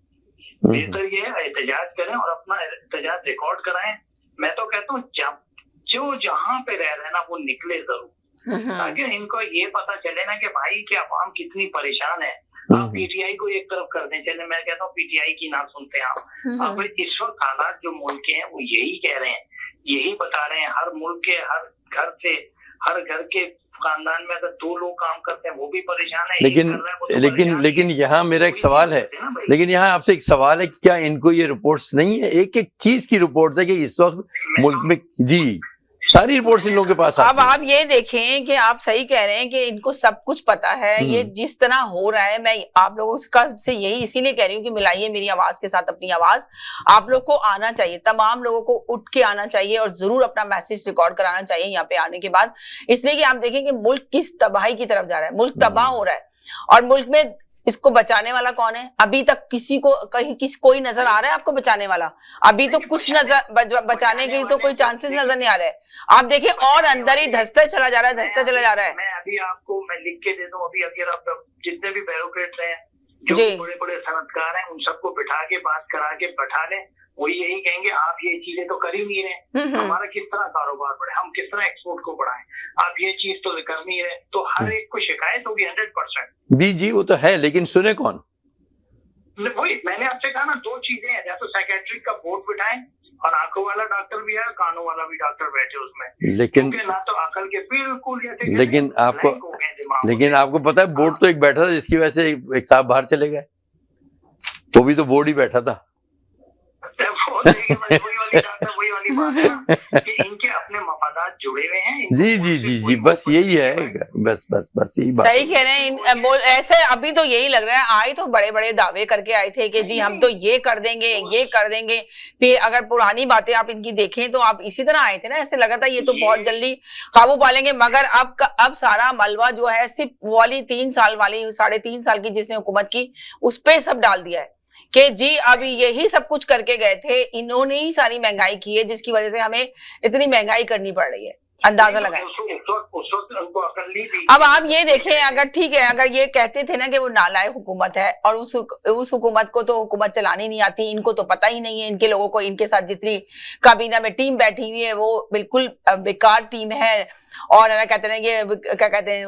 बेहतर ये एहतजाज करें और अपना एहतजाज रिकॉर्ड कराएं। मैं तो कहता हूँ जो जहाँ पे रह रहे हैं ना वो निकले जरूर, ताकि इनको ये पता चले ना कि भाई कि आवाम कितनी परेशान है। आप पीटीआई को एक तरफ कर दें, चले मैं कहता हूँ पीटीआई की ना सुनते हैं आप। इस वक्त हालात जो मुल्क के हैं वो यही कह रहे हैं, यही बता रहे हैं। हर मुल्क के हर घर के खानदान में अगर 2 लोग काम करते हैं वो भी परेशान है। लेकिन यहाँ मेरा एक सवाल है, लेकिन यहाँ आपसे एक सवाल है कि क्या इनको ये रिपोर्ट्स नहीं है? एक एक चीज की रिपोर्ट्स है कि इस वक्त मुल्क में जी सारी रिपोर्ट्स इन लोगों के पास अब आप ये देखें कि आप सही कह रहे हैं कि इनको सब कुछ पता है। ये जिस तरह हो रहा है, मैं आप लोगों का से यही इसीलिए कह रही हूँ कि मिलाइए मेरी आवाज के साथ अपनी आवाज। आप लोग को आना चाहिए, तमाम लोगों को उठ के आना चाहिए और जरूर अपना मैसेज रिकॉर्ड कराना चाहिए यहाँ पे आने के बाद। इसलिए कि आप देखें कि मुल्क किस तबाही की तरफ जा रहा है, मुल्क तबाह हो रहा है और मुल्क में इसको बचाने वाला कौन है? अभी तक किसी को कोई नजर आ रहा है आपको बचाने वाला? अभी तो कुछ नजर बचाने के तो कोई चांसेस नजर नहीं आ रहे। आप देखिए और अंदर ही धंसता चला जा रहा है, धंसता चला जा रहा है। मैं अभी आपको मैं लिख के दे दूं, अभी अगर आप जितने भी ब्यूरोक्रेट्स हैं, जो बड़े बड़े सनतकार हैं, उन सबको बिठा के बात करा के बैठा लें, वही यही कहेंगे आप ये चीजें तो कर ही नहीं रहे, हमारा किस तरह कारोबार बढ़े, हम किस तरह एक्सपोर्ट को बढ़ाएं, आप ये चीज तो कर नहीं रहे। तो हर एक को शिकायत होगी 100%। जी वो तो है, लेकिन सुने कौन? वही मैंने आपसे कहा ना, 2 चीजें हैं, या तो साइकेट्रिक का बोर्ड बिठाएं और आंखों वाला डॉक्टर भी है, कानों वाला भी डॉक्टर बैठे उसमें, लेकिन ना तो अकल के बिल्कुल लेकिन आपको पता है बोर्ड तो एक बैठा था जिसकी वजह से एक साहब बाहर चले गए, वो भी तो बोर्ड ही बैठा था। वही वाली बात है ना कि इनके अपने मफादात जुड़े हुए हैं। जी, बस यही है, बस यही बात। सही कह रहे हैं। ऐसे अभी तो यही लग रहा है, आए तो बड़े बड़े दावे करके आए थे कि जी हम तो ये कर देंगे। फिर अगर पुरानी बातें आप इनकी देखें तो आप इसी तरह आए थे ना, ऐसे लगा था ये तो बहुत जल्दी काबू पा लेंगे। मगर अब सारा मलबा जो है सिर्फ वाली 3 साल वाली 3.5 साल की जिसने हुकूमत की उस पे सब डाल दिया है कि जी अभी यही सब कुछ करके गए थे, इन्होंने ही सारी महंगाई की है जिसकी वजह से हमें इतनी महंगाई करनी पड़ रही है। अंदाजा लगाए। अब आप ये देखें, अगर ठीक है, अगर ये कहते थे ना कि वो नालायक हुकूमत है और उस हुकूमत को तो हुकूमत चलानी नहीं आती, इनको तो पता ही नहीं है, इनके लोगों को, इनके साथ जितनी काबीना में टीम बैठी हुई है वो बिल्कुल बेकार टीम है। और कहते हैं कि क्या कहते हैं,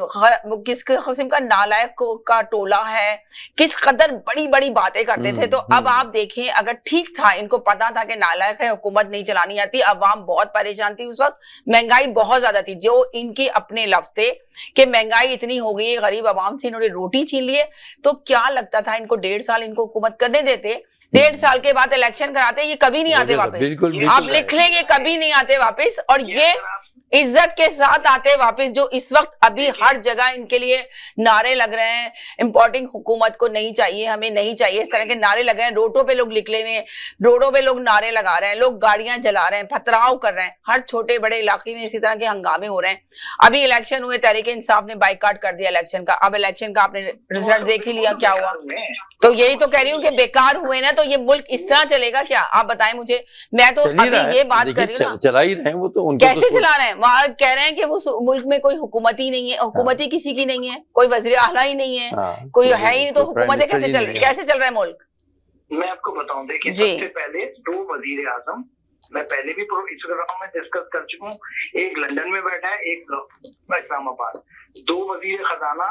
किस किस्म का नालायक का टोला है, किस कदर बड़ी बड़ी बातें करते थे। तो अब आप देखें, अगर ठीक था, इनको पता था कि नालायक है, हुकूमत नहीं चलानी आती, अवाम बहुत परेशान थी उस वक्त, महंगाई बहुत ज्यादा थी, जो इनके अपने लफ्ज थे कि महंगाई इतनी हो गई है, गरीब अवाम से इन्होंने रोटी छीन लिए। तो क्या लगता था इनको 1.5 साल इनको हुकूमत करने देते, 1.5 साल के बाद इलेक्शन कराते, ये कभी नहीं आते वापस। आप लिख लेंगे, कभी नहीं आते वापस। और ये इज्जत के साथ आते वापस, जो इस वक्त अभी हर जगह इनके लिए नारे लग रहे हैं, इंपोर्टिंग हुकूमत को नहीं चाहिए, हमें नहीं चाहिए, इस तरह के नारे लग रहे हैं। रोडों पे लोग निकले हुए हैं, रोडों पे लोग नारे लगा रहे हैं, लोग गाड़ियां जला रहे हैं, पथराव कर रहे हैं, हर छोटे बड़े इलाके में इसी तरह के हंगामे हो रहे हैं। अभी इलेक्शन हुए, तहरीक इंसाफ ने बाइकाट कर दिया इलेक्शन का। अब इलेक्शन का आपने रिजल्ट देख ही लिया क्या हुआ। तो यही तो कह रही हूँ कि बेकार हुए ना, तो ये मुल्क इस तरह चलेगा क्या? आप बताएं मुझे। मैं तो अभी ये बात कर रही हूँ, चला ही रहे हैं वो तो, कैसे चला रहे हैं? वहां कह रहे हैं कि वो मुल्क में कोई हुकूमत ही नहीं है, हुकूमत ही किसी की नहीं है, कोई वज़ीर आला ही नहीं है, कोई है ही नहीं, तो हुकूमतें कैसे चल रहा है मुल्क? मैं आपको बताऊं, देखिए सबसे पहले 2 वजीर आजम, मैं पहले भी इस प्रोग्राम में डिस्कस कर चुका हूँ, एक लंदन में बैठा है, एक इस्लामाबाद। 2 वजीर खजाना,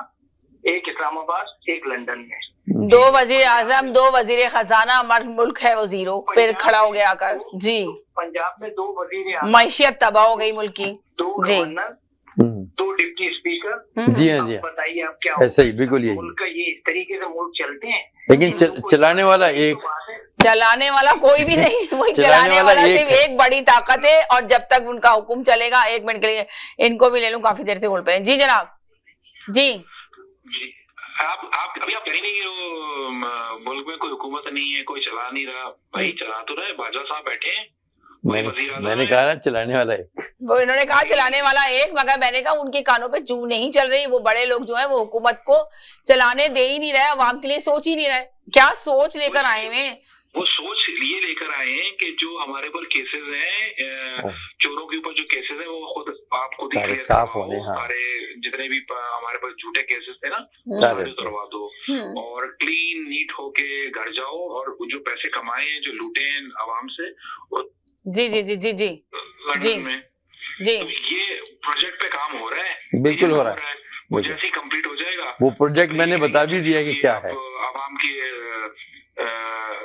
एक इस्लामाबाद, एक लंदन में। 2 वजीर आजम, 2 वजीर खजाना, मुल्क है वो जीरो पे खड़ा हो गया आकर। जी, पंजाब में 2 वजीर, मैशियत तबाह हो गई मुल्क की। 2 गवर्नर, 2 डिप्टी स्पीकर। जी हाँ, जी बताइए आप क्या ऐसा ही, बिल्कुल यही मुल्क का, ये इस तरीके से मुल्क चलते हैं। लेकिन चलाने वाला कोई भी नहीं, वही चलाने वाला सिर्फ एक बड़ी ताकत है। और जब तक उनका हुक्म चलेगा, 1 मिनट के लिए इनको भी ले लूं, काफी देर से बोल पे। जी जनाब। जी आप अभी आप करेंगे कि मुल्क में कोई हुकूमत नहीं है, कोई चला नहीं रहा, भाई चला तो रहे, बाजवा साहब बैठे हैं, मैंने कहा ना चलाने वाला एक, वो इन्होंने कहा चलाने वाला एक, मगर मैंने कहा उनके कानों पे जू नहीं चल रही। वो बड़े लोग जो है वो हुकूमत को चलाने दे ही नहीं रहे, अवाम के लिए सोच ही नहीं रहे। क्या सोच लेकर आए हुए? वो सोच ये लेकर आए हैं कि जो हमारे पर केसेस हैं, चोरों के ऊपर जो केसेस हैं, वो खुद आपको सारे साफ होने, सारे जितने भी हमारे पास झूठे केसेस थे ना, सारे करवा दो और क्लीन नीट होके घर जाओ, और जो पैसे कमाए हैं, जो लूटे हैं आवाम से, जी जी जी जी जी लंदन में जी, तो ये प्रोजेक्ट पे काम हो रहा है, बिल्कुल हो रहा है। वो जैसे ही कंप्लीट हो जाएगा, वो प्रोजेक्ट मैंने बता भी दिया कि क्या है, आवाम के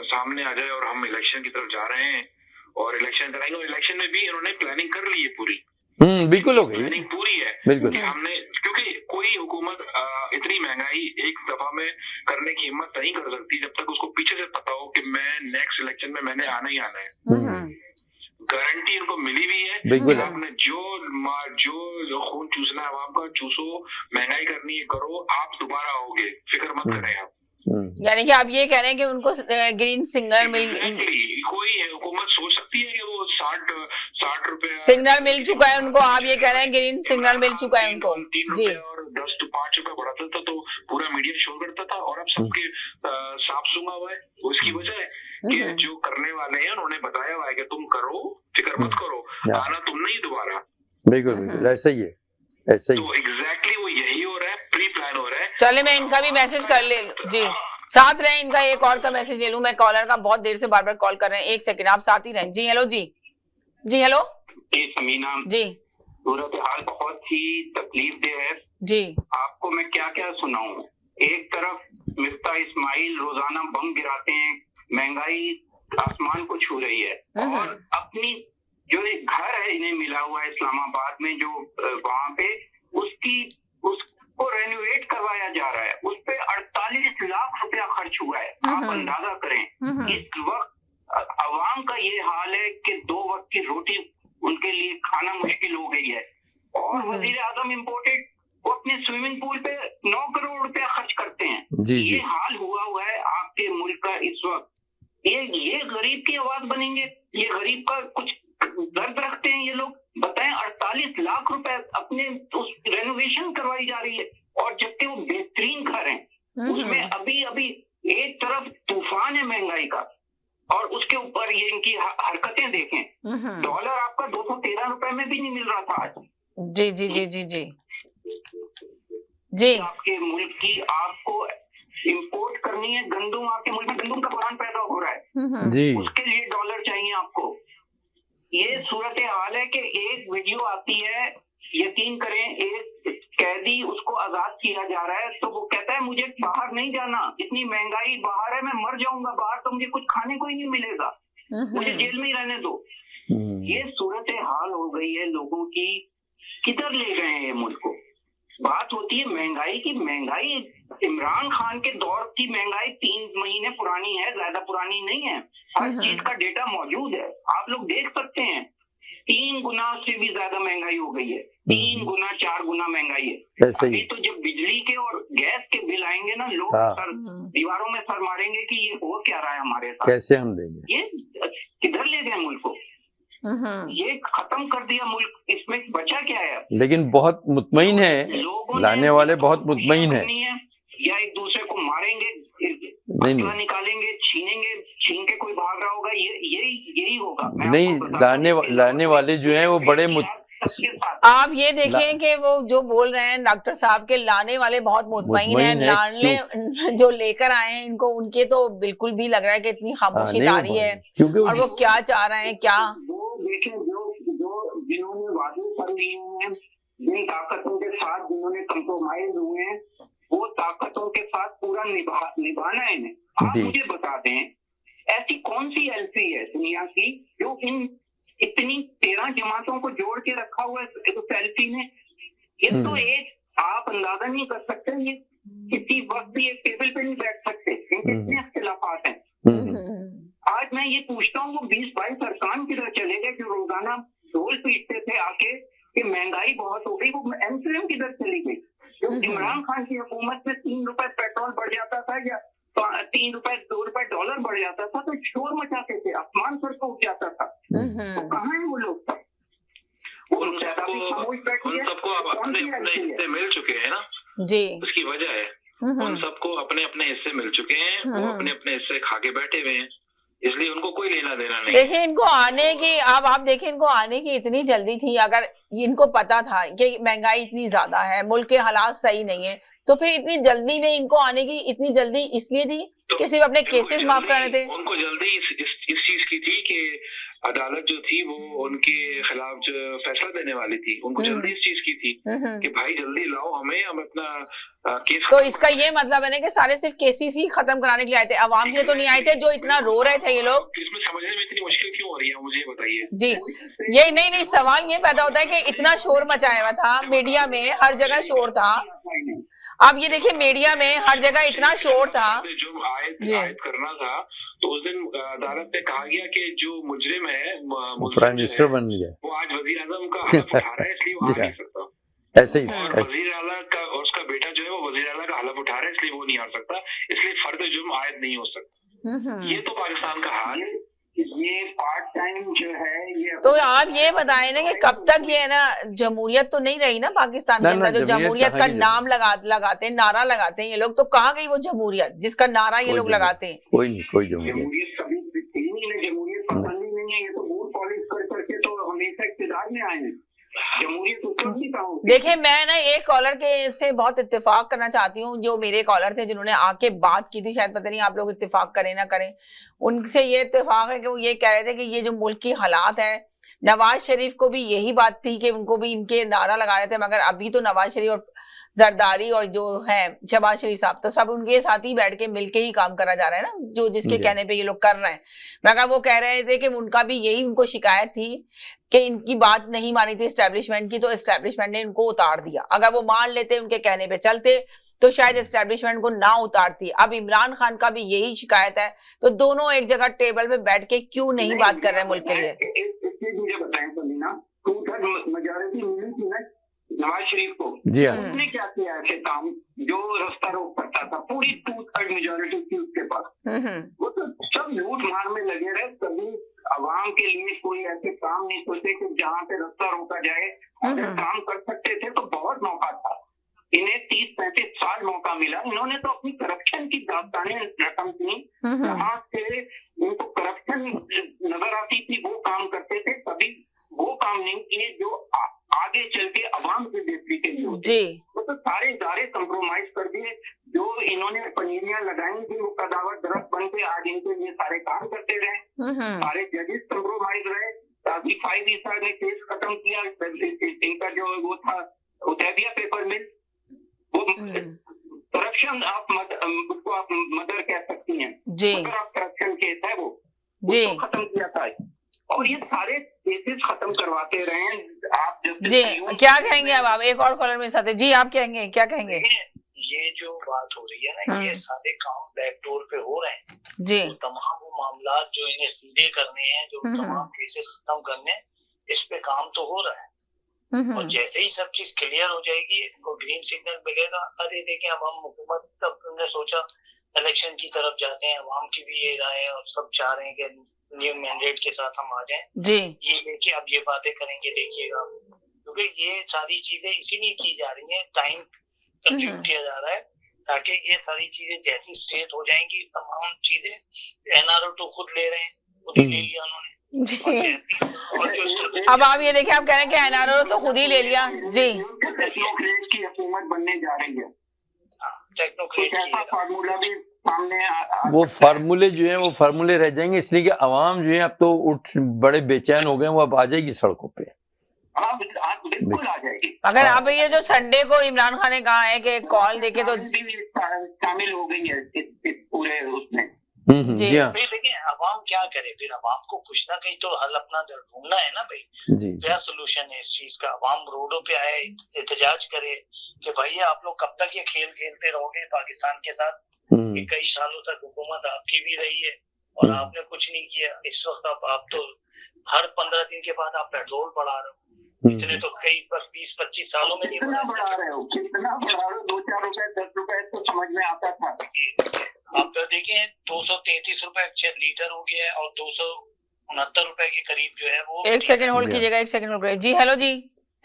सामने आ जाए, और हम इलेक्शन की तरफ जा रहे हैं और इलेक्शन कराएंगे। और इलेक्शन में भी इन्होंने प्लानिंग कर ली है पूरी, बिल्कुल हो गई, प्लानिंग पूरी है बिल्कुल। हमने, क्योंकि कोई हुकूमत इतनी महंगाई एक दफा में करने की हिम्मत नहीं कर सकती जब तक उसको पीछे से पता हो कि मैं नेक्स्ट इलेक्शन में मैंने आना ही आना है। गारंटी इनको मिली हुई है, बिल्कुल। आपने जो खून चूसना है आवाम का चूसो, महंगाई करनी है करो, आप दोबारा आओगे, फिक्र मत करें आप। यानी कि आप ये कह रहे हैं कि उनको ग्रीन सिग्नल मिल, कोई हुकूमत सोच सकती है कि वो 60 रुपए सिग्नल मिल चुका है उनको? आप ये कह रहे हैं ग्रीन सिग्नल मिल चुका है उनको? 3 रुपए और 10 to 5 रुपए बढ़ाता था तो पूरा मीडिया शो करता था, और अब सबके साफ सूंगा हुआ है। उसकी वजह है कि जो करने वाले हैं उन्होंने बताया हुआ है कि तुम करो, फिक्र मत करो, आना तुम नहीं दोबारा। बिल्कुल ऐसा ही है, ऐसा ही। तो एग्जैक्टली वो यही हो रहा है, प्री प्लान हो रहा है। चले मैं इनका भी मैसेज कर ले जी, साथ रहे, इनका एक और का मैसेज ले लूं मैं। कॉलर का बहुत देर से बार बार कॉल कर रहे हैं, 1 सेकंड आप साथ ही रहें। जी हेलो, जी जी हेलो समीना जी, सूरत हाल बहुत ही तकलीफ दे है जी। आपको मैं क्या क्या सुनाऊं? एक तरफ मिफ्ता इस्माइल रोजाना बम गिराते हैं, महंगाई आसमान को छू रही है, और अपनी जो एक घर है इन्हें मिला हुआ है इस्लामाबाद में, जो वहां पे उसको रेनोवेट करवाया जा रहा है, उस पे 48 लाख रुपया खर्च हुआ है। आप अंदाजा करें इस वक्त अवाम का ये हाल है कि 2 वक्त की रोटी उनके लिए खाना मुश्किल हो गई है। और वजीर आजम इम्पोर्टेड वो अपने स्विमिंग पूल पे 9 करोड़ रुपया खर्च करते हैं। ये हाल हुआ है आपके मुल्क का इस वक्त। ये गरीब की आवाज बनेंगे, ये गरीब का कुछ दर्द रखते हैं ये लोग। बताएं, 48 लाख रुपए अपने उस रेनोवेशन करवाई जा रही है, और जबकि वो बेहतरीन घर हैं, उसमें अभी एक तरफ तूफान है महंगाई का, और उसके ऊपर ये इनकी हरकतें देखें। डॉलर आपका 213 रुपए में भी नहीं मिल रहा था आज। जी जी जी जी जी जी। आपके मुल्क की आपको इंपोर्ट करनी है गंदम, आपके मुल्क में गंदम का बुरान पैदा हो रहा है जी, उसके लिए डॉलर चाहिए आपको। ये सूरत हाल है कि एक वीडियो आती है, यकीन करें, एक कैदी उसको आजाद किया जा रहा है, तो वो कहता है मुझे बाहर नहीं जाना, इतनी महंगाई बाहर है, मैं मर जाऊंगा बाहर, तो मुझे कुछ खाने को ही नहीं मिलेगा, मुझे जेल में ही रहने दो। ये सूरत हाल हो गई है लोगों की। किधर ले गए हैं ये मुल्क को? बात होती है महंगाई की। महंगाई इमरान खान के दौर की महंगाई 3 महीने पुरानी है, ज्यादा पुरानी नहीं है। हर चीज का डेटा मौजूद है, आप लोग देख सकते हैं। 3 गुना से भी ज्यादा महंगाई हो गई है, 3 गुना 4 गुना महंगाई है। अभी तो जब बिजली के और गैस के बिल आएंगे ना, लोग सर दीवारों में सर मारेंगे कि ये हो क्या रहा है हमारे साथ, कैसे हम देंगे। ये किधर ले गए मुल्क को? ये खत्म कर दिया मुल्क, इसमें बचा क्या है? लेकिन बहुत मुतमईन है, लाने वाले बहुत मुतमईन है, या एक दूसरे को मारेंगे, नहीं निकालेंगे, छीन के कोई भाग रहा होगा, यही होगा। नहीं, लाने वाले जो हैं वो बड़े आप ये देखें कि वो जो बोल रहे हैं डॉक्टर साहब के लाने वाले बहुत मुतमईन हैं, लाने जो लेकर आए हैं इनको, उनके तो बिल्कुल भी लग रहा है कि इतनी खामोशी तारी है, और वो क्या चाह रहे हैं क्या। देखें, जो जिन्होंने वादे कर लिए हैं, जिन ताकतों के साथ जिन्होंने कंप्रोमाइज हुए हैं, वो ताकतों के साथ पूरा निभाना है इन्हें। आप मुझे बता दें, ऐसी कौन सी एलसी है दुनिया की जो इन इतनी 13 जमातों को जोड़ के रखा हुआ है उस एलसी ने? ये तो एक आप अंदाजा नहीं कर सकते, ये किसी वक्त भी एक टेबल पे नहीं बैठ सकते, इतने इख्तिलाफात हैं। आज मैं ये पूछता हूँ, वो 20-22 अरकान किधर चले गए जो रोजाना ढोल पीटते थे आके कि महंगाई बहुत हो गई? वो एमसीएम किधर चली गई? जो इमरान खान की हुकूमत में 3 रुपए पेट्रोल बढ़ जाता था या 3 रुपए 2 रुपए डॉलर बढ़ जाता था तो शोर मचाते थे, आसमान पर उठ जाता था। तो कहाँ है वो लोग? उन सबको अपने हिस्से मिल चुके हैं ना जी, उसकी वजह है उन सबको अपने अपने हिस्से मिल चुके हैं, वो अपने अपने हिस्से खा के बैठे हुए हैं, इसलिए उनको कोई लेना देना नहीं। देखिए इनको आने की, अब आप देखिए इनको आने की इतनी जल्दी थी। अगर इनको पता था कि महंगाई इतनी ज्यादा है, मुल्क के हालात सही नहीं है, तो फिर इतनी जल्दी में इनको आने की इतनी जल्दी इसलिए थी कि सिर्फ अपने केसेस माफ कराने थे। उनको जल्दी इस चीज की थी कि अदालत जो थी वो उनके खिलाफ जो फैसला देने वाली थी, उनको जल्दी इस चीज की थी कि भाई जल्दी लाओ हमें, हम अपना केस। तो इसका ये मतलब है ना कि सारे सिर्फ केसेस ही खत्म कराने के लिए आए थे, अवाम के लिए तो नहीं आए थे जो इतना रो रहे थे ये लोग। इसमें समझने में इतनी मुश्किल क्यों हो रही है, मुझे बताइए जी। ये नहीं, सवाल ये पैदा होता है कि इतना शोर मचाया हुआ था मीडिया में, हर जगह शोर था। अब ये देखिए मीडिया में हर जगह इतना शोर था, जो आयत करना था, तो उस दिन अदालत ने कहा गया कि जो मुजरिम है, प्राइम मिनिस्टर बन गया, वो आज वजीर आजम का हलफ उठा रहा है, इसलिए वो आ नहीं सकता। ऐसे ही वजीर आला का और उसका बेटा जो है वो वजीर आला का हलफ उठा रहा है, इसलिए वो नहीं आ सकता, इसलिए फर्द जुर्म आयद नहीं हो सकता। ये तो पाकिस्तान का हाल है। ये पार्ट टाइम जो है ये, तो आप ये बताएं ना कि कब तक ये है ना, जमहूरियत तो नहीं रही ना पाकिस्तान के अंदर, जो जमहूरियत का नाम लगाते हैं, नारा लगाते हैं ये लोग, तो कहाँ गई वो जमहूरियत जिसका नारा ये लोग लगाते हैं? कोई जमहूरियत कभी जमहूरियत पसंद ही नहीं है, ये तो वोट पॉलिश कर करके तो हमेशा इक़्तिदार में आए हैं। देखिए मैं ना एक कॉलर के से बहुत इत्तेफाक करना चाहती हूँ, जो मेरे कॉलर थे जिन्होंने आके बात की थी, शायद पता नहीं आप लोग इत्तेफाक करें ना करें, उनसे ये इत्तेफाक है कि वो ये कह रहे थे कि ये जो मुल्क की हालात है, नवाज शरीफ को भी यही बात थी कि उनको भी इनके नारा लगा रहे थे, मगर अभी तो नवाज शरीफ और जरदारी और जो है शहबाज शरीफ साहब, तो सब उनके साथ ही बैठ के मिलके ही काम करा जा रहा है ना, जो जिसके कहने पे ये लोग कर रहे हैं। मगर वो कह रहे थे कि उनका भी यही उनको शिकायत थी कि इनकी बात नहीं मानी थी एस्टेब्लिशमेंट की, तो एस्टेब्लिशमेंट ने इनको उतार दिया। अगर वो मान लेते, उनके कहने पे चलते, तो शायद एस्टेब्लिशमेंट को ना उतारती। अब इमरान खान का भी यही शिकायत है, तो दोनों एक जगह टेबल पे बैठ के क्यों नहीं बात कर रहे हैं मुल्क के लिए? मुझे बताएं सलीना, मेजॉरिटी मिली थी ना नवाज शरीफ को, जी हाँ, उसने क्या किया ऐसे काम जो रास्ता रोक करता था? पूरी 2/3 मेजॉरिटी थी उसके पास। वो तो सब लूट मार में लगे रहे, कभी आवाम के लिए कोई ऐसे काम नहीं सोचे कि जहाँ पे रास्ता रोका जाए। अगर काम कर सकते थे तो बहुत मौका था। इन्हें 30-35 साल मौका मिला, इन्होंने तो अपनी करप्शन की दास्तानें रकम थी, जहाँ से इनको करप्शन नजर आती थी वो काम करते थे, कभी वो काम नहीं किए जो आगे चल के अवाम के बेहतरी के लिए होते। वो तो सारे इदारे कंप्रोमाइज कर दिए, जो इन्होंने पनीरियां लगाई थी वो कदावर दरख्त बन के आज इनके लिए सारे काम करते रहे। सारे जजेस कंप्रोमाइज रहे। काफी 5 ईसा ने केस खत्म किया, इनका जो वो था उदैबिया पेपर मिल, वो करप्शन उसको आप मदर कह सकती हैं, मदर ऑफ करप्शन केस है वो, उसको खत्म किया था। और ये सारे केसेस खत्म करवाते रहे हैं। आप जब जी क्या कहेंगे अब आप? एक और कॉलर में साथ है जी, आप कहेंगे, क्या कहेंगे? ये जो बात हो रही है ना, ये सारे काम बैकडोर पे हो रहे हैं जी। तो तमाम वो मामला जो इन्हें सीधे करने हैं, जो तमाम केसेस खत्म करने हैं, इस पे काम तो हो रहा है। और जैसे ही सब चीज क्लियर हो जाएगी, इनको ग्रीन सिग्नल मिलेगा। अरे देखें, अब हम हुकूमत, तब हमने सोचा इलेक्शन की तरफ जाते हैं, अवाम की भी ये राय है और सब चाह रहे हैं कि न्यू मैंडेट के साथ हम आ जाएं जी। ये लेके अब ये बातें करेंगे, देखिएगा, क्योंकि ये सारी चीजें इसीलिए की जा रही हैं, टाइम कंज्यूम किया जा रहा है, ताकि ये सारी चीजें जैसी स्टेट हो जाएंगी, तमाम चीजें एनआरओ तो खुद ले रहे हैं, खुद ही ले लिया उन्होंने। और जो अब आप ये देखिए, आप कह रहे हैं कि एनआरओ तो खुद ही ले लिया जी। टेक्नोक्रेट की हुकूमत बनने जा रही है, टेक्नोक्रेट की फार्मूला भी सामने वो फार्मूले जो हैं वो फार्मूले रह जाएंगे, इसलिए कि अवाम जो है अब तो उठ बड़े बेचैन हो गए, वो अब आ जाएगी सड़कों पे। बिल्कुल आ जाएगी। अगर आप ये जो संडे को इमरान खान ने कहा है कि कॉल देके तो शामिल हो गई है इस पूरे उसमें। जी हाँ, देखिए अवाम क्या करे, फिर अवाम को कुछ ना कहीं तो हल अपना ढूंढना है ना भाई, क्या सोल्यूशन है इस चीज का? अवाम रोडों पे आए, एहतजाज करे कि भाई आप लोग कब तक ये खेल खेलते रहोगे पाकिस्तान के साथ, कि कई सालों तक हुकूमत आपकी भी रही है और आपने कुछ नहीं किया। इस वक्त आप तो हर 15 दिन के बाद आप पेट्रोल बढ़ा रहे हो, इतने तो कई 20-25 सालों में नहीं बढ़ा रहे हो, कितना बढ़ा रहे हो? 2-4 रुपए 10 रुपए तो समझ में आता था। आप तो देखें 233 रुपए लीटर हो गया है और 269 रुपए के करीब जो है वो। एक सेकंड होल्ड कीजिएगा, एक सेकंड होल्ड जी। हेलो जी,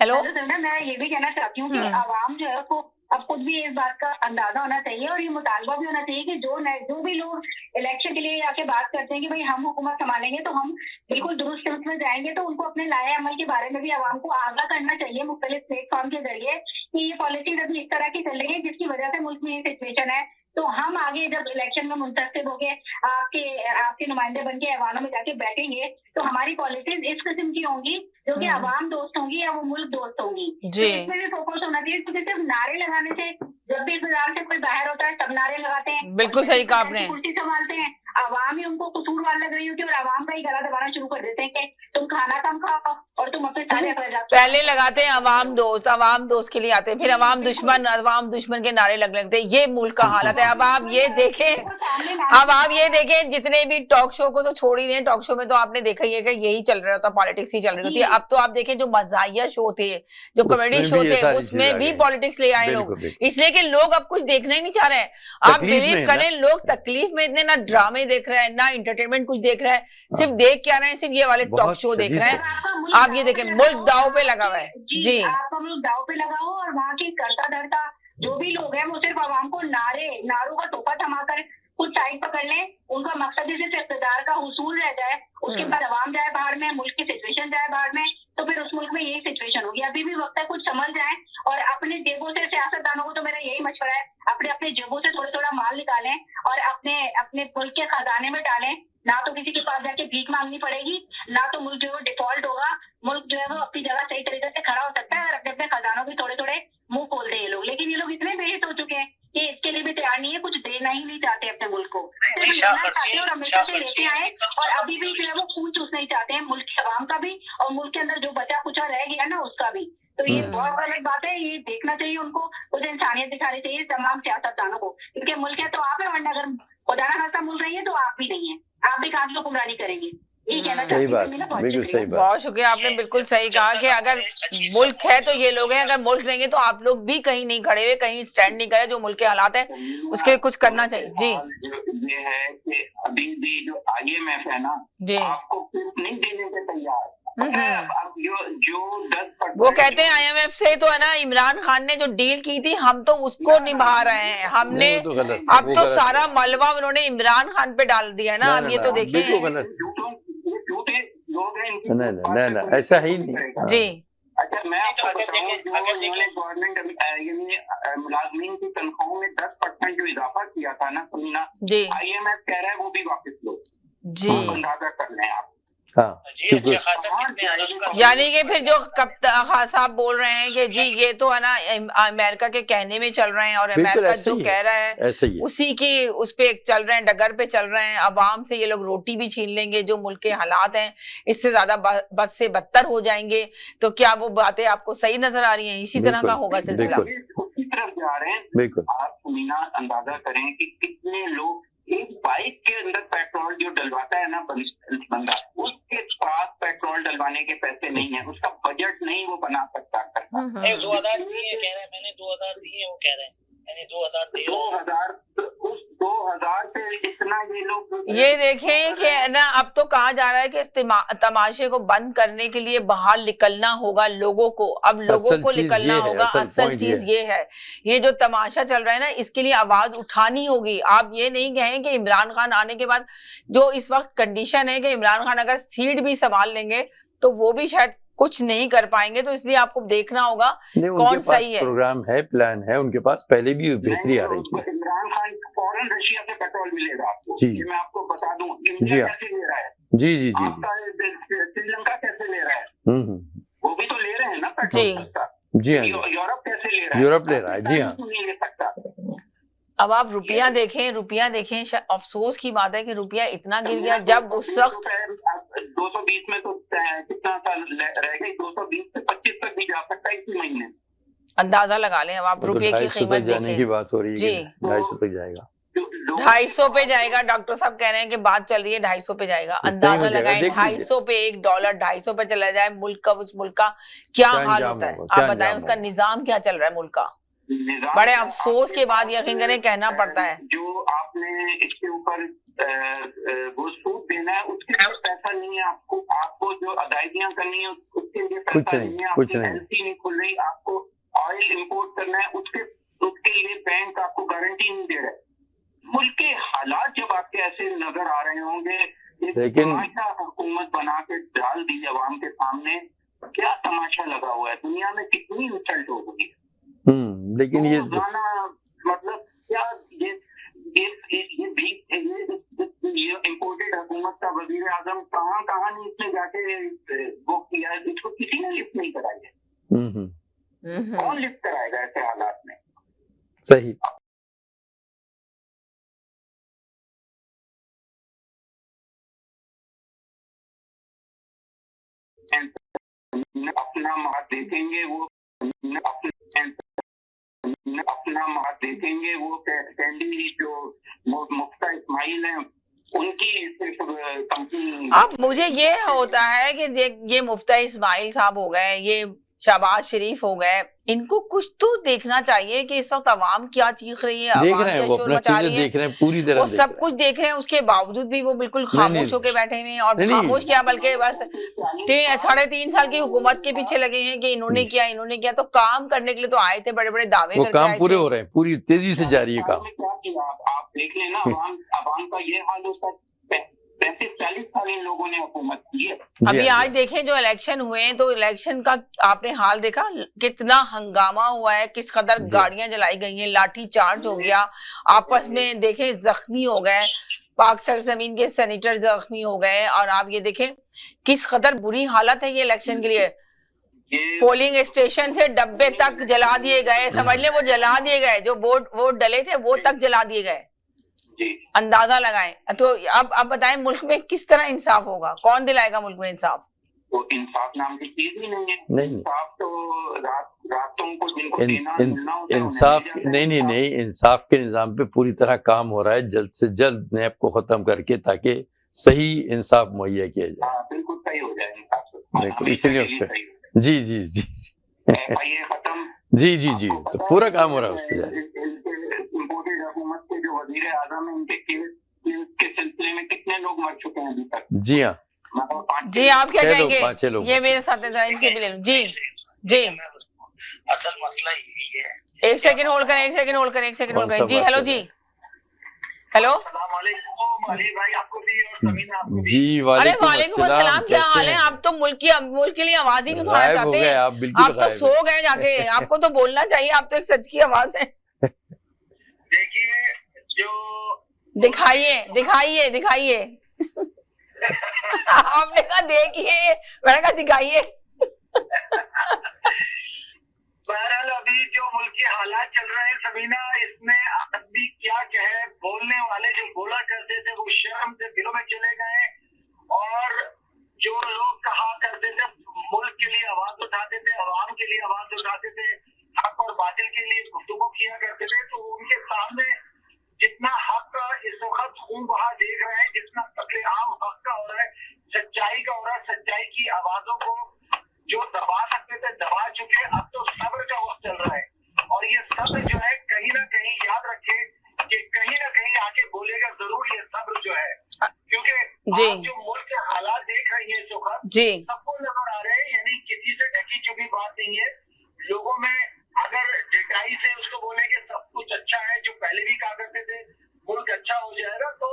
हेलो। मैं ये भी कहना चाहती हूँ कि आवाम जो है उसको अब खुद भी इस बात का अंदाजा होना चाहिए और ये मुतालबा भी होना चाहिए कि जो भी लोग इलेक्शन के लिए आके बात करते हैं कि भाई हम हुकूमत संभालेंगे तो हम बिल्कुल दुरुस्त में जाएंगे, तो उनको अपने लाए अमल के बारे में भी आवाम को आगाह करना चाहिए मुख्तलिफ प्लेटफॉर्म के जरिए कि ये पॉलिसीज अभी इस तरह की चल रही है जिसकी वजह से मुल्क में ये सिचुएशन है। तो हम आगे जब इलेक्शन में मुंतखब होंगे, आपके नुमाइंदे बन के ऐवानों में जाके बैठेंगे, तो हमारी पॉलिसीज इस किस्म की होंगी जो कि आवाम दोस्त होंगी या वो मुल्क दोस्त होंगी। तो इसमें भी फोकस होना चाहिए, क्योंकि सिर्फ नारे लगाने से, जब भी इंतजार से कोई बाहर होता है तब नारे लगाते हैं, बिल्कुल सही कहा आपने, कुर्सी संभालते हैं, आवाम ही उनको कसूरवार लग रही होती है और आवाम का ही गला दबाना शुरू कर देते हैं कि तुम खाना कम खाओ और तुम अपने सारे पहले लगाते हैं अवाम दोस्त के लिए आते हैं, फिर अवाम दुश्मन के नारे लगते हैं। ये मुल्क का हालत है। अब आप ये देखें जितने भी टॉक शो को तो छोड़ ही दें, टॉक शो में तो आपने देखा ही है कि यही चल रहा होता, पॉलिटिक्स ही चल रही होती है। अब तो आप देखें जो मज़ाहिया शो थे, जो कॉमेडी शो थे, उसमें भी पॉलिटिक्स ले आए लोग, इसलिए कि लोग अब कुछ देखना ही नहीं चाह रहे हैं। आप बिलीव करें, लोग तकलीफ में इतने, ना ड्रामे देख रहे हैं ना इंटरटेनमेंट कुछ देख रहे हैं, सिर्फ देख क्या रहे हैं, सिर्फ ये वाले टॉक शो देख रहे हैं। आप ये देखें, मुल्क दाव पे लगा हुआ है जी। आपका मुल्क दाव पे लगा हो और वहाँ की करता धरता जो भी लोग हैं वो सिर्फ आवाम को नारों का टोपा थमाकर कुछ साइड पकड़ लें, उनका मकसद ही सिर्फ इक़्तिदार का हुसूल रह जाए, उसके बाद आवाम जाए बाहर में, मुल्क की सिचुएशन जाए बाहर में, तो फिर उस मुल्क में यही सिचुएशन होगी। अभी भी वक्त है कुछ समझ जाए और अपने जेबों से, सियासतदानों को तो मेरा यही मशवरा है, अपने जेबों से थोड़ा माल निकालें और अपने मुल्क के खजाने में डालें। ना तो किसी के पास जाके भीख मांगनी पड़ेगी, ना तो मुल्क जो है डिफॉल्ट होगा, मुल्क जो है वो अपनी जगह सही तरीके से खड़ा हो सकता है और अपने खजानों भी थोड़े मुंह खोल दे ये लोग। लेकिन ये लोग लेते आए और अभी भी जो है वो खून चूसना चाहते हैं, मुल्क की आवाम का भी और मुल्क के अंदर जो बचा कुचा रह गया ना उसका भी। तो ये बहुत गलत बात है, ये देखना चाहिए उनको, कुछ इंसानियत दिखानी चाहिए तमाम सियासतदानों को, क्योंकि मुल्क है तो आप है, वरना अगर खुदा ना खास्ता मुल्क नहीं है तो आप भी नहीं है, आप भी कहाँ की हुक्मरानी करेंगे। सही बात, बिल्कुल सही बात। बहुत शुक्रिया, आपने बिल्कुल सही कहा कि अगर मुल्क है तो ये लोग हैं, अगर मुल्क नहीं है तो आप लोग भी कहीं नहीं खड़े हुए, कहीं स्टैंड नहीं करे, जो मुल्क के हालात है उसके लिए कुछ करना चाहिए। जी, ये है कि अभी भी जो IMF है ना, आपको प्रूफ नहीं देने के तैयार। अब जो 10% वो कहते हैं IMF से तो है ना, इमरान खान ने जो डील की थी हम तो उसको निभा रहे हैं, हमने अब तो सारा मलबा उन्होंने इमरान खान पे डाल दिया है ना। अब ये तो देखिए नहीं, ऐसा ही नहीं जी। अच्छा, मैं आपको बताऊं, जो उन्होंने गवर्नमेंट यानी मुलाजमीन की तनख्वाहों में 10% जो इजाफा किया था ना समीना, IMF कह रहा है वो भी वापस लो जी। अंदाजा कर लें आप। हाँ, यानी कि फिर जो कप्तान साहब बोल रहे हैं कि जी ये तो है ना अमेरिका के कहने में चल रहे हैं और अमेरिका जो कह रहा है उसी की उस पे चल रहे हैं, डगर पे चल रहे हैं, अवाम से ये लोग रोटी भी छीन लेंगे, जो मुल्क के हालात हैं इससे ज्यादा बद से बदतर हो जाएंगे। तो क्या वो बातें आपको सही नजर आ रही हैं? इसी तरह का होगा सिलसिला, उसी तरफ जा रहे हैं। बिल्कुल, आप मीना अंदाजा करें कि कितने लोग एक बाइक के अंदर पेट्रोल जो डलवाता है ना बंदा, उसके पास पेट्रोल डलवाने के पैसे नहीं है, उसका बजट नहीं वो बना सकता। 2000 दिए कह रहे हैं, मैंने 2000 दिए वो कह रहे हैं, मैंने 2000 उस 2000 से इतना ये लोग ये देखें कि ना अब तो कहा जा रहा है कि इस तमाशे को बंद करने के लिए बाहर निकलना होगा लोगों को, अब लोगों को निकलना होगा। असल चीज ये है, ये जो तमाशा चल रहा है ना इसके लिए आवाज उठानी होगी। आप ये नहीं कहें कि इमरान खान आने के बाद जो इस वक्त कंडीशन है कि इमरान खान अगर सीट भी संभाल लेंगे तो वो भी शायद कुछ नहीं कर पाएंगे, तो इसलिए आपको देखना होगा कौन सही है। प्रोग्राम है, प्लान है उनके पास, पहले भी बेहतरी आ रही थी। इमरान खान फौरन रशिया से पेट्रोल मिलेगा आपको, जी मैं आपको बता दूं। जी कैसे ले रहा है, जी जी जी, श्रीलंका कैसे ले रहा है, वो भी तो ले रहे हैं ना पेट्रोल। जी हाँ, यूरोप कैसे ले रहा है, यूरोप ले रहा है, जी हाँ। नहीं ले सकता। अब आप रुपया देखें, अफसोस की बात है कि रुपया इतना गिर गया। जब उस वक्त 220 में तो कितना साल रह गई, 220 से 25 तक भी जा सकता है इसी महीने। अंदाजा लगा लें, अब आप रुपये की कीमत जाने की बात हो रही है जी, 250 तक जाएगा, 250 पे जाएगा। डॉक्टर साहब कह रहे हैं कि बात चल रही है 250 पे जाएगा। अंदाजा लगाएं, 250 पे $1 250 पे चला जाए, मुल्क का उस मुल्क का क्या हाल होता है आप बताएं, उसका निजाम क्या चल रहा है मुल्क का। बड़े अफसोस के बाद यकीन करें कहना पड़ता है। जो आपने इसके ऊपर वो सूद देना है उसके लिए पैसा नहीं है आपको जो अदायगियां करनी है उसके लिए पैसा नहीं है, कुछ नहीं, नहीं खुल रही, आपको ऑयल इंपोर्ट करना है उसके लिए बैंक आपको गारंटी नहीं दे रहा है। मुल्क के हालात जब आपके ऐसे नजर आ रहे होंगे, लेकिन हुकूमत बना के डाल दी अवाम के सामने, क्या तमाशा लगा हुआ है, दुनिया में कितनी इंसल्ट हो गई है। लेकिन ये मतलब क्या ये इम्पोर्टेड हुकूमत का वजीर आजम कहाँ नहीं इसने जाके वो किया है, इसको किसी ने लिफ्ट नहीं कराई है। कौन लिफ्ट कराएगा ऐसे हालात में? सही। अपना मार देखेंगे वो कैंडी जो मुफ्ता इस्माइल हैं उनकी कंपनी। अब मुझे ये होता है कि ये मुफ्ता इस्माइल साहब हो गए, ये शहबाज शरीफ हो गए, इनको कुछ तो देखना चाहिए कि इस वक्त अवाम क्या चीख रही है, देख रहे हैं वो अपना चीजें देख रहे हैं, पूरी तरह वो सब कुछ देख रहे हैं, उसके बावजूद भी वो बिल्कुल खामोश होकर बैठे हुए हैं। और खामोश क्या बल्कि बस 3.5 साल की हुकूमत के पीछे लगे हैं कि इन्होंने किया, तो काम करने के लिए तो आए थे, बड़े बड़े दावे करके काम पूरे हो रहे हैं, पूरी तेजी से जारी है काम। आप देख लें ना, अवाम का ये हाल होता है, 35-40 साल इन लोगों ने हुकूमत की है। अभी आज देखें जो इलेक्शन हुए हैं, तो इलेक्शन का आपने हाल देखा, कितना हंगामा हुआ है, किस कदर गाड़ियां जलाई गई हैं, लाठी चार्ज हो गया, आपस में देखें जख्मी हो गए, पाक सरजमीन के सेनेटर जख्मी हो गए। और आप ये देखें किस कदर बुरी हालत है ये इलेक्शन के लिए। पोलिंग स्टेशन से डब्बे तक जला दिए गए, समझ लें वो जला दिए गए, जो वोट डले थे वो तक जला दिए गए। अंदाजा लगाएं। तो अब बताएं मुल्क में किस तरह इंसाफ होगा, कौन दिलाएगा मुल्क में इंसाफ? तो इंसाफ नाम की चीज ही नहीं है। इंसाफ तो रातों को जिनको देना इंसाफ नहीं, इंसाफ के निजाम पे पूरी तरह काम हो रहा है, जल्द से जल्द नैब को खत्म करके ताकि सही इंसाफ मुहैया किया जाए। बिल्कुल सही हो जाए इंसाफ, बिल्कुल, इसीलिए उस पर जी खत्म जी तो पूरा काम हो रहा है उस पर। इम्पोर्टेड हुकूमत के जो वजीर आजम है उनके केस के सिलसिले में कितने लोग मर चुके हैं अभी तक? जी हाँ जी, आप क्या कहेंगे? ये मेरे साथ इनसे भी ले लो। जी असल मसला यही है। एक सेकंड होल्ड करें। जी हेलो जी, हेलो जी, वालेकुम अस्सलाम, क्या हाल है? आप तो मुल्क के लिए आवाज ही नहीं उठाना चाहते। आप तो सो गए जाके, आपको तो बोलना चाहिए, आप तो एक सच की आवाज है। देखिए जो दिखाइए आपने कहा देखिए, मैंने कहा दिखाइए। बहरहाल अभी जो मुल्क के हालात चल रहे हैं सबीना, इसमें आदमी क्या कहे, बोलने वाले जो बोला करते थे वो शर्म से दिलों में चले गए, और जो लोग कहा करते थे मुल्क के लिए आवाज उठाते थे, अवाम के लिए आवाज उठाते थे, हक और बातिल के लिए गुफ्तगू किया करते थे, तो उनके सामने जितना हक इस वक्त खून बहा देख रहे हैं, जितना कत्लेआम हक का हो रहा है, सच्चाई का हो रहा है, सच्चाई की आवाजों को जो दबा सकते थे दबा चुके। अब तो सब्र का वक्त चल रहा है, और ये सब्र जो है कहीं ना कहीं याद रखे कि कहीं ना कहीं आके बोलेगा जरूर ये सब्र जो है, क्योंकि आप जो मुल्क के हालात देख रही है इस वक्त सबको नजर आ रहे हैं, यानी किसी से ढकी छुपी बात नहीं है। लोगों में अगर डेटाई से उसको बोले कि सब कुछ अच्छा है, जो पहले भी कहा करते थे मुल्क अच्छा हो जाएगा, तो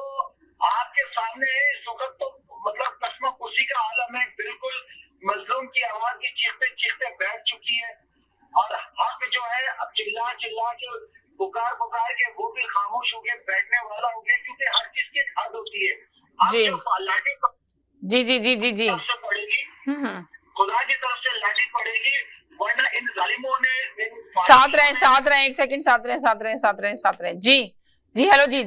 आपके सामने इस वक्त तो मतलब कसम खुशी का आलम है, बिल्कुल मजलूम की आवाज की चीखते बैठ चुकी है, और हक जो है अब चिल्ला के पुकार के वो भी खामोश हो गए, बैठने वाला हो गया, क्योंकि हर चीज की हद होती है। जी पड़ेगी, खुदा की तरफ से लाठी पड़ेगी, वरना इन जालिमों ने साथ रहे। एक सेकंड, साथ रहे। जी हेलो जी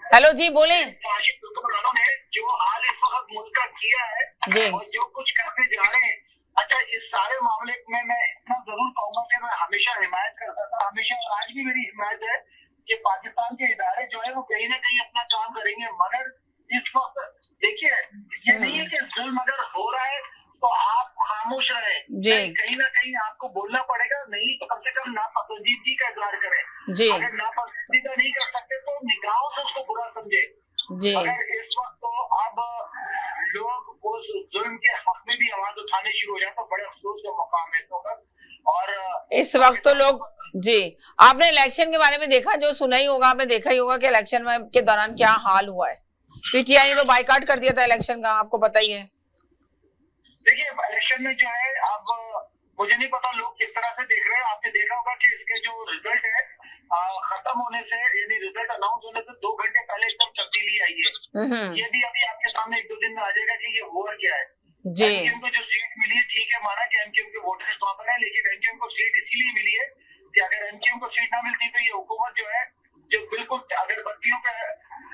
हेलो जी, बोले। ने जो हाल इस वक्त मुल्क का किया है और जो कुछ करने जा रहे हैं, अच्छा इस सारे मामले में मैं इतना जरूर कहूंगा कि मैं हमेशा हिमायत करता था, हमेशा और आज भी मेरी हिमायत है कि पाकिस्तान के इदारे जो है वो कहीं ना कहीं अपना काम करेंगे, मगर इस वक्त देखिए ये नहीं है कि जुल्म अगर हो रहा है तो आप खामोश रहे, कहीं ना कहीं आपको बोलना पड़ेगा, नहीं तो कम से कम नापसंदीदगी का इजहार करें। अगर नापसंदीदा नहीं कर सकते तो निगाहों से उसको बुरा समझे। अगर इस वक्त तो अब लोग उस जुल्म के हक में भी आवाज उठाने शुरू हो जाए तो बड़े अफसोस का मकाम है इस वक्त। और इस वक्त तो लोग आपने इलेक्शन के बारे में देखा, जो सुना ही होगा, आपने देखा ही होगा कि इलेक्शन में के दौरान क्या हाल हुआ है। पीटीआई ने तो बाइकाट कर दिया था इलेक्शन का, आपको पता ही है। देखिए इलेक्शन में जो है, अब मुझे नहीं पता लोग किस तरह से देख रहे हैं, आपने देखा होगा कि इसके जो रिजल्ट है खत्म होने से, यानी रिजल्ट अनाउंस होने से 2 घंटे पहले एकदम तब्दीली आई है। ये भी अभी आपके सामने 1-2 दिन में आ जाएगा कि ये हुआ क्या है। एमक्यूएम को जो सीट मिली है, ठीक है माना कि एमक्यूएम के वोटर्स वहां पर है, लेकिन एमक्यूएम को सीट इसीलिए मिली है कि अगर एमक्यूएम को सीट ना मिलती तो ये हुकूमत जो है, जो बिल्कुल अगरबत्तियों पे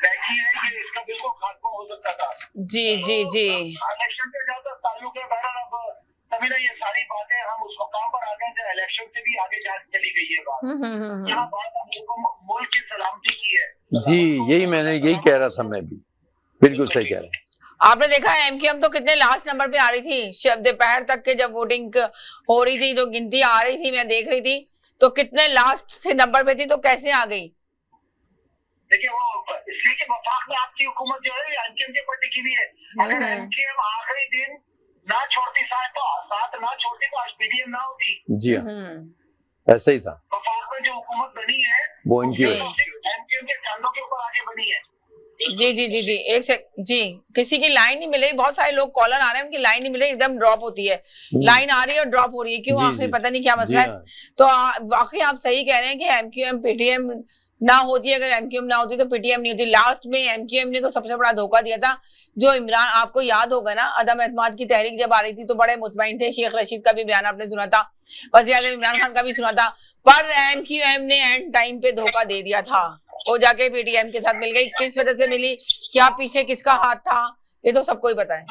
बैठी है, ये इसका बिल्कुल खात्मा हो सकता था। जी इलेक्शन से ज्यादा ताल्लुक है। बहरहाल अब समीना ये सारी बातें हम उस मकाम पर आ गए जहाँ इलेक्शन से भी आगे जा चली गई है बात। यहाँ बात मुल्क की सलामती की है। जी यही कह रहा था मैं भी, बिल्कुल सही कह रहा हूँ। आपने देखा है एमक्यूएम तो कितने लास्ट नंबर पे आ रही थी, दोपहर तक के जब वोटिंग हो रही थी, जो गिनती आ रही थी, मैं देख रही थी, तो कितने लास्ट से नंबर पे थी, तो कैसे आ गई? देखिए वो इसलिए कि वफाक में आपकी हुकूमत जो है एमक्यूएम के ऊपर टिकी हुई है। अगर एमक्यूएम आखिरी दिन ना छोड़ती साथ ना छोड़ती तो आज पीडीएम ना होती। जी ऐसा ही था। वफाक में जो हुकूमत बनी है वो इनकी एमक्यूएम के कंधों के ऊपर आगे बनी है। जी एक सेकंड जी, किसी की लाइन नहीं मिले, बहुत सारे लोग कॉलर आ रहे हैं, उनकी लाइन नहीं मिले, एकदम ड्रॉप होती है, लाइन आ रही है और ड्रॉप हो रही है, क्यों आखिर पता नहीं क्या मसला है। तो वाकई आप सही कह रहे हैं कि एमक्यूएम पीटीएम ना होती, अगर एमक्यूएम ना होती तो पीटीएम नहीं होती। लास्ट में एमक्यूएम ने तो सबसे बड़ा धोखा दिया था, जो इमरान, आपको याद होगा ना, अदम एतमाद की तहरीक जब आ रही थी तो बड़े मुतमईन थे, शेख रशीद का भी बयान आपने सुना था, वज़ीर आज़म इमरान खान का भी सुना था, पर एमक्यूएम ने एंड टाइम पे धोखा दे दिया था। वो जाके पीटीएम के साथ मिल गई, किस वजह से मिली, क्या पीछे किसका हाथ था, ये तो सबको ही पता है।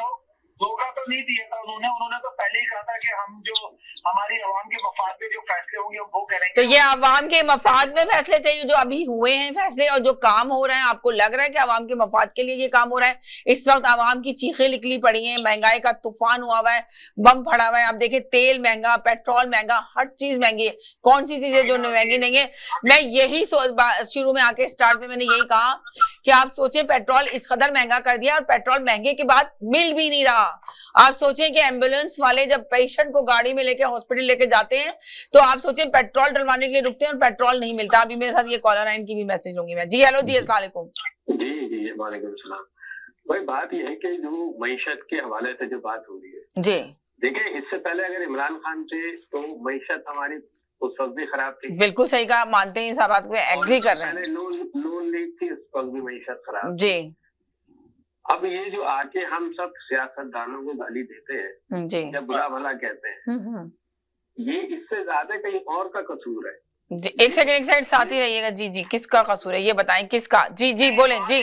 धोखा तो नहीं दिया था उन्होंने तो पहले ही कहा था कि हम जो हमारी आवाम के मफाद में जो फैसले होंगे हम वो करेंगे। तो ये आवाम के मफाद में फैसले थे जो अभी हुए हैं फैसले, और जो काम हो रहे हैं, आपको लग रहा है कि आवाम के मफाद के लिए ये काम हो रहा है? इस वक्त आवाम की चीखें निकली पड़ी हैं, महंगाई का तूफान हुआ हुआ है, बम फड़ा हुआ है। आप देखिए तेल महंगा, पेट्रोल महंगा, हर चीज महंगी है। कौन सी चीज है जो महंगी नहीं है? मैं यही शुरू में आके स्टार्ट में मैंने यही कहा कि आप सोचें पेट्रोल इस कदर महंगा कर दिया, और पेट्रोल महंगे के बाद मिल भी नहीं रहा। आप सोचें कि एम्बुलेंस वाले जब पेशेंट को गाड़ी में लेके हॉस्पिटल लेके जाते हैं तो आप सोचें पेट्रोल डलवाने के लिए रुकते हैं और पेट्रोल नहीं मिलता। अभी मेरे साथ ये कॉलर है, इनकी भी मैसेज लूंगी मैं। जी हेलो जी, अस्सलाम वालेकुम। जी वालेकुम सलाम। भाई बात ये है कि जो मईशत के हवाले से जो बात हो रही है जी, देखिए इससे पहले अगर इमरान खान थे तो मईशत हमारी उस वक्त भी खराब थी। बिल्कुल सही कहा, मानते हैं, इस बात को एग्री कर रहे हैं। नून लीग थी, उस वक्त भी मईशत खराब जी। अब ये जो आके हम सब सियासतदानों को गाली देते हैं जी, या बुरा भला कहते हैं, ये इससे ज्यादा कहीं और का कसूर है। जी एक सेकंड साथ ही रहिएगा। जी जी, किसका कसूर है ये बताएं, किसका? जी जी बोलें जी।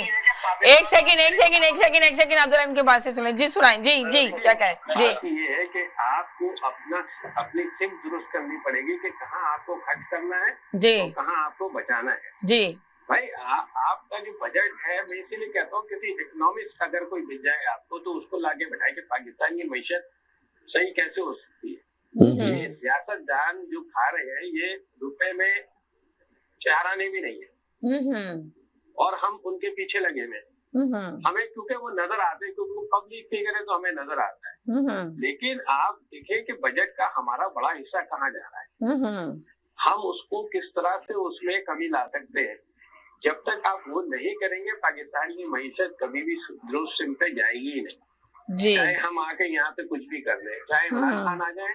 एक सेकंड आप जरा इनके बात से सुने। जी सुनाएं। जी जी क्या कहें? जी ये है कि आपको अपनी सिंक दुरुस्त करनी पड़ेगी कि कहाँ आपको खर्च करना है जी, तो कहाँ आपको बचाना है। जी भाई आपका जो बजट है, मैं इसीलिए कहता हूँ किसी इकोनॉमिस्ट अगर कोई मिल जाए आपको तो उसको लाके बैठाए कि पाकिस्तान की मैशत सही कैसे हो सकती है। ये सियासतदान जो खा रहे हैं ये रुपए में 4 आने भी नहीं है, और हम उनके पीछे लगे हुए हैं। हमें क्योंकि वो नजर आते हैं, क्योंकि वो पब्लिक फिगर है तो हमें नजर आता है। लेकिन आप देखें कि बजट का हमारा बड़ा हिस्सा कहाँ जा रहा है, हम उसको किस तरह से उसमें कमी ला सकते हैं। जब तक आप वो नहीं करेंगे पाकिस्तान की मईशत कभी भी दुरुस्त पे जाएगी ही नहीं। जी, चाहे हम आके यहाँ पे कुछ भी कर लें, चाहे इमरान खान आ जाए।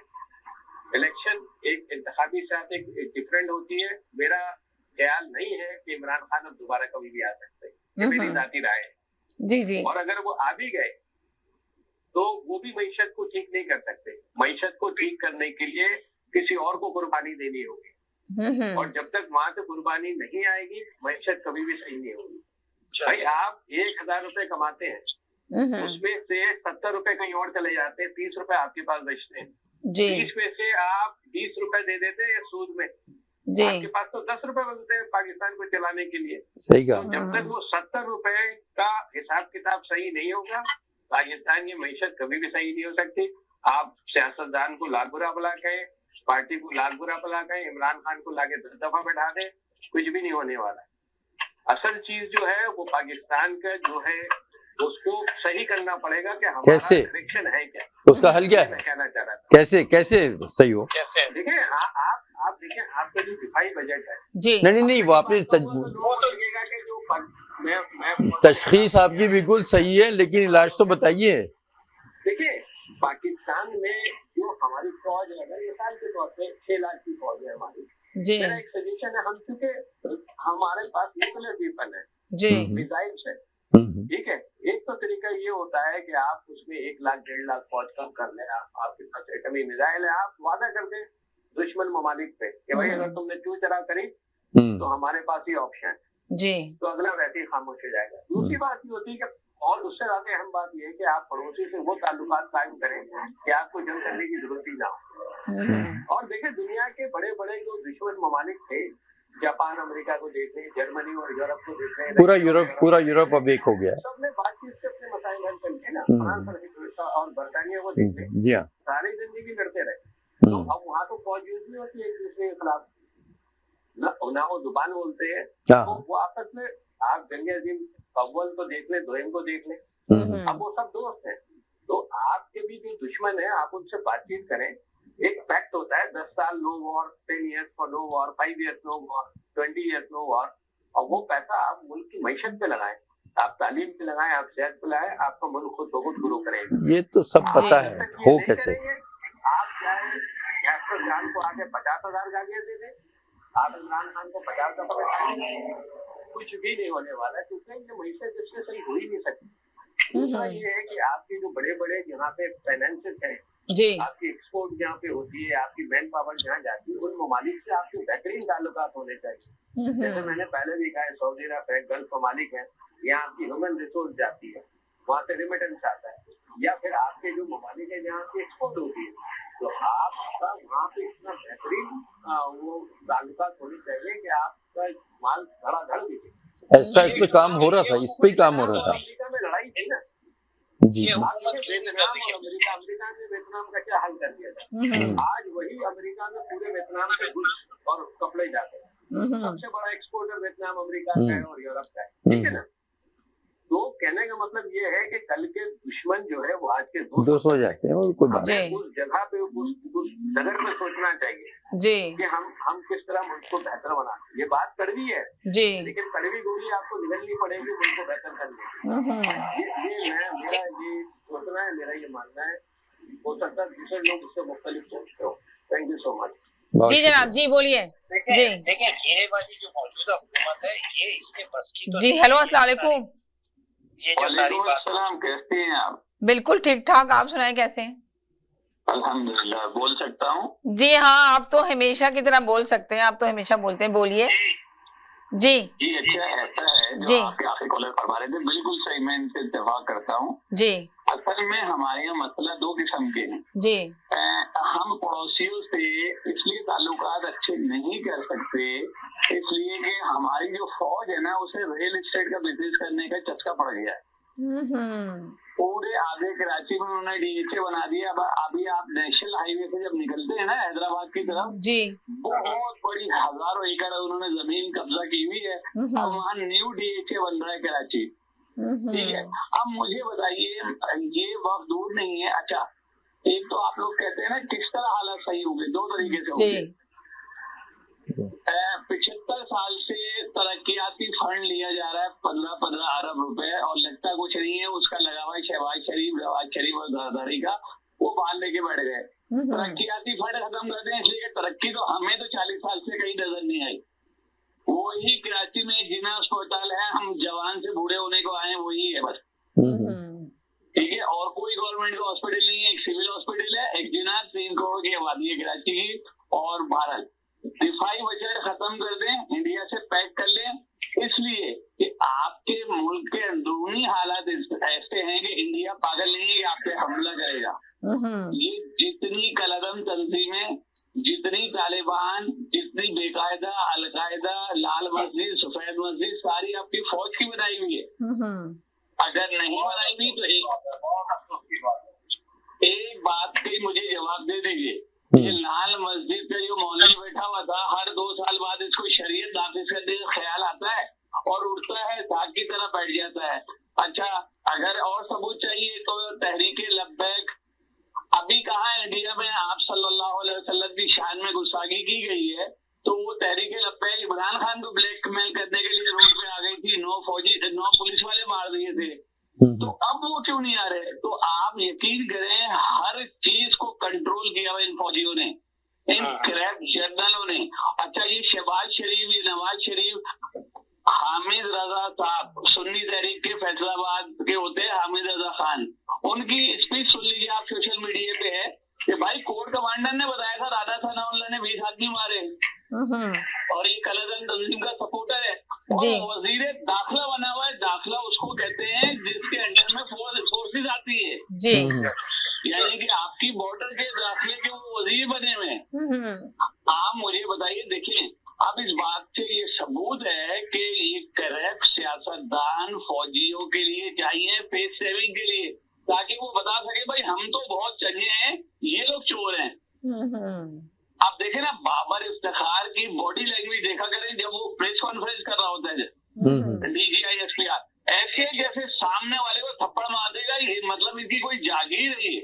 इलेक्शन एक इंतखाबी सियासत एक डिफरेंट होती है। मेरा ख्याल नहीं है कि इमरान खान अब दोबारा कभी भी आ सकते हैं, ये मेरी जाती राय है। जी जी, और अगर वो आ भी गए तो वो भी मईशत को ठीक नहीं कर सकते। मईशत को ठीक करने के लिए किसी और को कुर्बानी देनी होगी, और जब तक वहां से कुर्बानी नहीं आएगी मईशत कभी भी सही नहीं होगी। भाई आप 1000 रुपए कमाते हैं, उसमें से 70 रुपए कहीं और चले जाते हैं, 30 रुपए आपके पास बचते हैं। 30 में से आप 20 रुपए दे देते हैं सूद में, आपके पास तो 10 रुपए बनते हैं पाकिस्तान को चलाने के लिए। सही कहा। तो जब तक वो 70 रुपए का हिसाब किताब सही नहीं होगा पाकिस्तान की मईशत कभी भी सही नहीं हो सकती। आप सियासतदान को लाख बुरा भला कहें, पार्टी को लाख बुरा भला कहें, इमरान खान को लाके 10 दफा बैठा दे, कुछ भी नहीं होने वाला। असल चीज जो है वो पाकिस्तान का जो है उसको सही करना पड़ेगा कि हमारा डायरेक्शन है क्या, उसका हल क्या है, कहना चाह रहा था। कैसे सही हो। देखिए आप देखें आपका जो दिफाई बजट है जी, नहीं वो आपने तशखीस आपकी बिल्कुल सही है, लेकिन इलाज तो बताइए। देखिए पाकिस्तान में जो हमारी फौज है, मिसाल के तौर पे 6 लाख की फौज है हमारी जी। मेरा एक सजेशन है, हम चूंकि हमारे पास न्यूक्लियर वेपन है जी, मिसाइल्स है, ठीक है। एक तो तरीका ये होता है कि आप उसमें 1 लाख 1.5 लाख फौज कम कर लें। आपके पास एटमी मिसाइल है, आप वादा कर दें दुश्मन ममालिक पे कि भाई अगर तुमने चू चरा करी तो हमारे पास ही ऑप्शन जी, तो अगला वैसे ही खामोश हो जाएगा। दूसरी बात ये होती है कि और उससे ज्यादा अहम बात यह है कि आप पड़ोसी से वो ताल्लुकात कायम करें कि आपको जंग करने की जरूरत ही ना हो। और देखिए दुनिया के बड़े बड़े जो दुश्मन ममालिक थे, जापान अमेरिका को देख लें, जर्मनी और यूरोप को देख लें, पूरा यूरोप अब एक हो गया। सबने बातचीत से अपने मसाइल हल कर लिए ना। फ्रांस और बरतानिया को देख लें, जी हाँ, सारी जिंदगी लड़ते रहे। तो अब वहाँ तो फौज यूज नहीं होती है एक दूसरे के खिलाफ, ना वो जुबान बोलते हैं, तो वो आपस में आप जंग-ए-अज़ीम अव्वल को देख ले, दोयम को देख ले, अब वो सब दोस्त हैं। तो आपके भी जो दुश्मन है आप उनसे बातचीत करें। एक फैक्ट होता है 10 साल no war, 10 years for no war, 5 years no war, 20 years no war, और वो पैसा आप मुल्क की मईशत पे लगाएं, आप तालीम पे लगाएं, आप सेहत पे लगाएं, आपका मुल्क खुद ब खुद ग्रो करेगा। ये तो सब पता है, हो कैसे। आप चाहे यासर जान को आके 50,000 गालियां दे दें, आप इमरान खान को 50 दफा बैठाएंगे, कुछ भी नहीं होने वाला, क्योंकि ये मईशत इससे सही हो ही नहीं सकती। दूसरा ये है कि आपके जो बड़े बड़े यहाँ पे फाइनेंसेस हैं जी, आपकी एक्सपोर्ट जहाँ पे होती है, आपकी मैन पावर जहाँ जाती है, उन ममालिक से आपके बेहतरीन ताल्लुकात होने चाहिए। जैसे मैंने पहले देखा है, सऊदी अरब है, गल्फ ममालिक है, यहाँ आपकी ह्यूमन रिसोर्स जाती है, वहाँ से रिमिटेंस आता है, या फिर आपके जो ममालिक है जहाँ की एक्सपोर्ट होती है, तो आपका वहाँ पे इतना बेहतरीन वो ताल्लुकात होनी चाहिए कि आपका माल धड़ाधड़ दिखे। ऐसा इस पे काम हो रहा था, इस पे ही काम हो रहा था। अमेरिका में लड़ाई थी ना जी, अमेरिका ने वियतनाम का क्या हाल कर दिया था। आज वही अमेरिका में पूरे वियतनाम के गुड्स और कपड़े जाते हैं। सबसे बड़ा एक्सपोर्टर वियतनाम अमेरिका का है और यूरोप का है, ठीक है ना। तो कहने का मतलब ये है कि कल के दुश्मन जो है वो आज के दोस्त हो जाते हैं, कोई बात नहीं। उस जगह पे उस जगह पे सोचना चाहिए जी कि हम किस तरह मुल्क को बेहतर बना। ये बात कड़वी है जी, लेकिन कड़वी गोली आपको निगलनी पड़ेगी मुल्क को बेहतर करने की। ये मेरा ये सोचना है, मेरा ये मानना है। हो सकता है दूसरे लोग इससे मुख्तलिफ सोचते हो। Thank you so much. जी जनाब, जी बोलिए। देखिए ये वाली जो मौजूदा हुकूमत है ये इसके बस की तो जी। हेलो, अस्सलाम वालेकुम। ये जो सारी बात, कैसे हैं आप? बिल्कुल ठीक ठाक, आप सुनाएं कैसे हैं? अल्हम्दुलिल्लाह। बोल सकता हूँ? जी हाँ, आप तो हमेशा की तरह बोल सकते हैं, आप तो हमेशा बोलते हैं, बोलिए जी। जी अच्छा, ऐसा है जो आपके आखिरी कॉलर फरमा रहे थे, बिल्कुल सही, मैं इनसे इत्तेफाक करता हूँ जी। असल में हमारे यहाँ मसला दो किस्म के हैं जी। हम पड़ोसियों से इसलिए ताल्लुकात अच्छे नहीं कर सकते इसलिए कि हमारी जो फौज है ना उसे रियल एस्टेट का बिजनेस करने का चस्का पड़ गया है। पूरे आधे कराची में उन्होंने डीएचए बना दिया। अब अभी आप नेशनल हाईवे से जब निकलते हैं ना हैदराबाद की तरफ जी, बहुत बड़ी हजारों एकड़ उन्होंने जमीन कब्जा की हुई है। अब वहाँ न्यू डीएचए बन रहा है कराची, ठीक है। अब मुझे बताइए, ये वक्त दूर नहीं है। अच्छा, एक तो आप लोग कहते हैं ना किस तरह हालात सही होंगे, दो तरीके से होंगे। 75 साल से तरक्याती फंड लिया जा रहा है 15-15 अरब रुपए और लगता कुछ नहीं है। उसका लगा हुआ शहबाज शरीफ, नवाज शरीफ और जरदारी का, वो बाल लेके बैठ गए। तरक्याती फंड खत्म कर दें इसलिए तरक्की तो हमें तो 40 साल से कहीं नजर नहीं आई। वही कराची में जिना अस्पताल है, हम जवान से बूढ़े होने को आए, वही है बस, ठीक है। और कोई गवर्नमेंट का हॉस्पिटल नहीं है। एक सिविल हॉस्पिटल है, एक जिना 3 करोड़ की आबादी है कराची की। और भारत दिफाई बजट खत्म कर दें, इंडिया से पैक कर लें, इसलिए कि आपके मुल्क के अंदरूनी हालात ऐसे हैं कि इंडिया पागल नहीं है कि आप पे हमला करेगा। ये जितनी कलदम तंजीमें, जितनी तालिबान, जितनी बेकायदा अलकायदा, लाल मस्जिद, सफेद मस्जिद, सारी आपकी फौज की बनाई हुई है। अगर नहीं बनाई हुई तो एक बात की मुझे जवाब दे दीजिए। ये लाल मस्जिद पे जो मौलवी बैठा हुआ था, हर 2 साल बाद इसको शरीयत नाफिज करने का ख्याल आता है और उठता है, साग की तरह बैठ जाता है। अच्छा, अगर और सबूत चाहिए तो तहरीके लब्बैक अभी कहाँ है इंडिया में आप सल्लल्लाहु अलैहि वसल्लम की शान में गुस्ताखी की गई है, तो वो तहरीके लब्बैक इमरान खान को ब्लैकमेल करने के लिए रोड पे आ गई थी। 9 पुलिस वाले मार दिए थे, तो अब वो क्यों नहीं आ रहे? तो आप यकीन करें, हर चीज को कंट्रोल किया हुआ इन फौजियों ने, इन क्रैक जनरलों ने। अच्छा, ये शहबाज शरीफ, ये नवाज शरीफ, हामिद रजा साहब सुन्नी तहरीक के फैसलाबाद के होते हैं, हामिद रजा खान, उनकी स्पीच सुन लीजिए आप, सोशल मीडिया पे है कि भाई कोर कमांडर ने बताया था राधा सनाउल्लाह ने 20 आदमी मारे और ये कलदम तंजीम का सपोर्टर है। और वजीर दाखिला बना हुआ है। दाखिला उसको कहते हैं जिसके अंडर में फोर्सेस आती है जी, यानी कि आपकी बॉर्डर के दाखिले के वो वजीर बने हुए हैं। आप मुझे बताइए, देखिए अब इस बात से ये सबूत है कि ये करप्ट सियासतदान फौजियों के लिए चाहिए फेस सेविंग के लिए, ताकि वो बता सके भाई हम तो बहुत चंगे हैं, ये लोग चोर हैं। आप देखें ना, बाबर इफ्तिखार की बॉडी लैंग्वेज देखा करें जब वो प्रेस कॉन्फ्रेंस कर रहा होता है डीजीआई एसपीआर, ऐसे जैसे सामने वाले को थप्पड़ मार देगा, ये मतलब इसकी कोई जागीर नहीं है।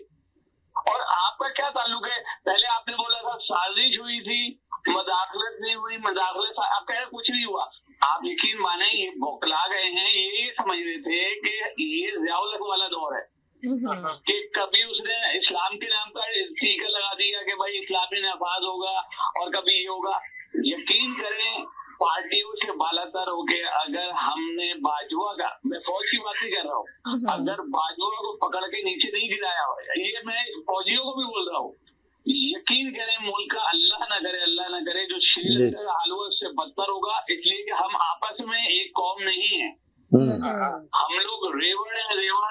और आपका क्या ताल्लुक है? पहले आपने बोला था साजिश हुई थी, मदाखलत नहीं हुई, मदाखलत, आप कह रहे कुछ नहीं हुआ। आप यकीन माने ये बौखला गए हैं, ये समझ रहे थे कि ये ज़ियाउल हक वाला दौर है कि कभी उसने इस्लाम के नाम पर टीका लगा दिया कि भाई इस्लामी नफाज होगा और कभी ये होगा। यकीन करें, पार्टियों से बालातर होके अगर हमने बाजुआ का, मैं फौज की बात नहीं कर रहा हूँ, अगर बाजुओं को पकड़ के नीचे नहीं गिराया होगा, ये मैं फौजियों को भी बोल रहा हूँ, यकीन करें मुल्क का अल्लाह ना करे जो श्रीलंका का हाल हुआ उससे बदतर होगा, इसलिए कि हम आपस में एक कौम नहीं है। हम लोग रेवड़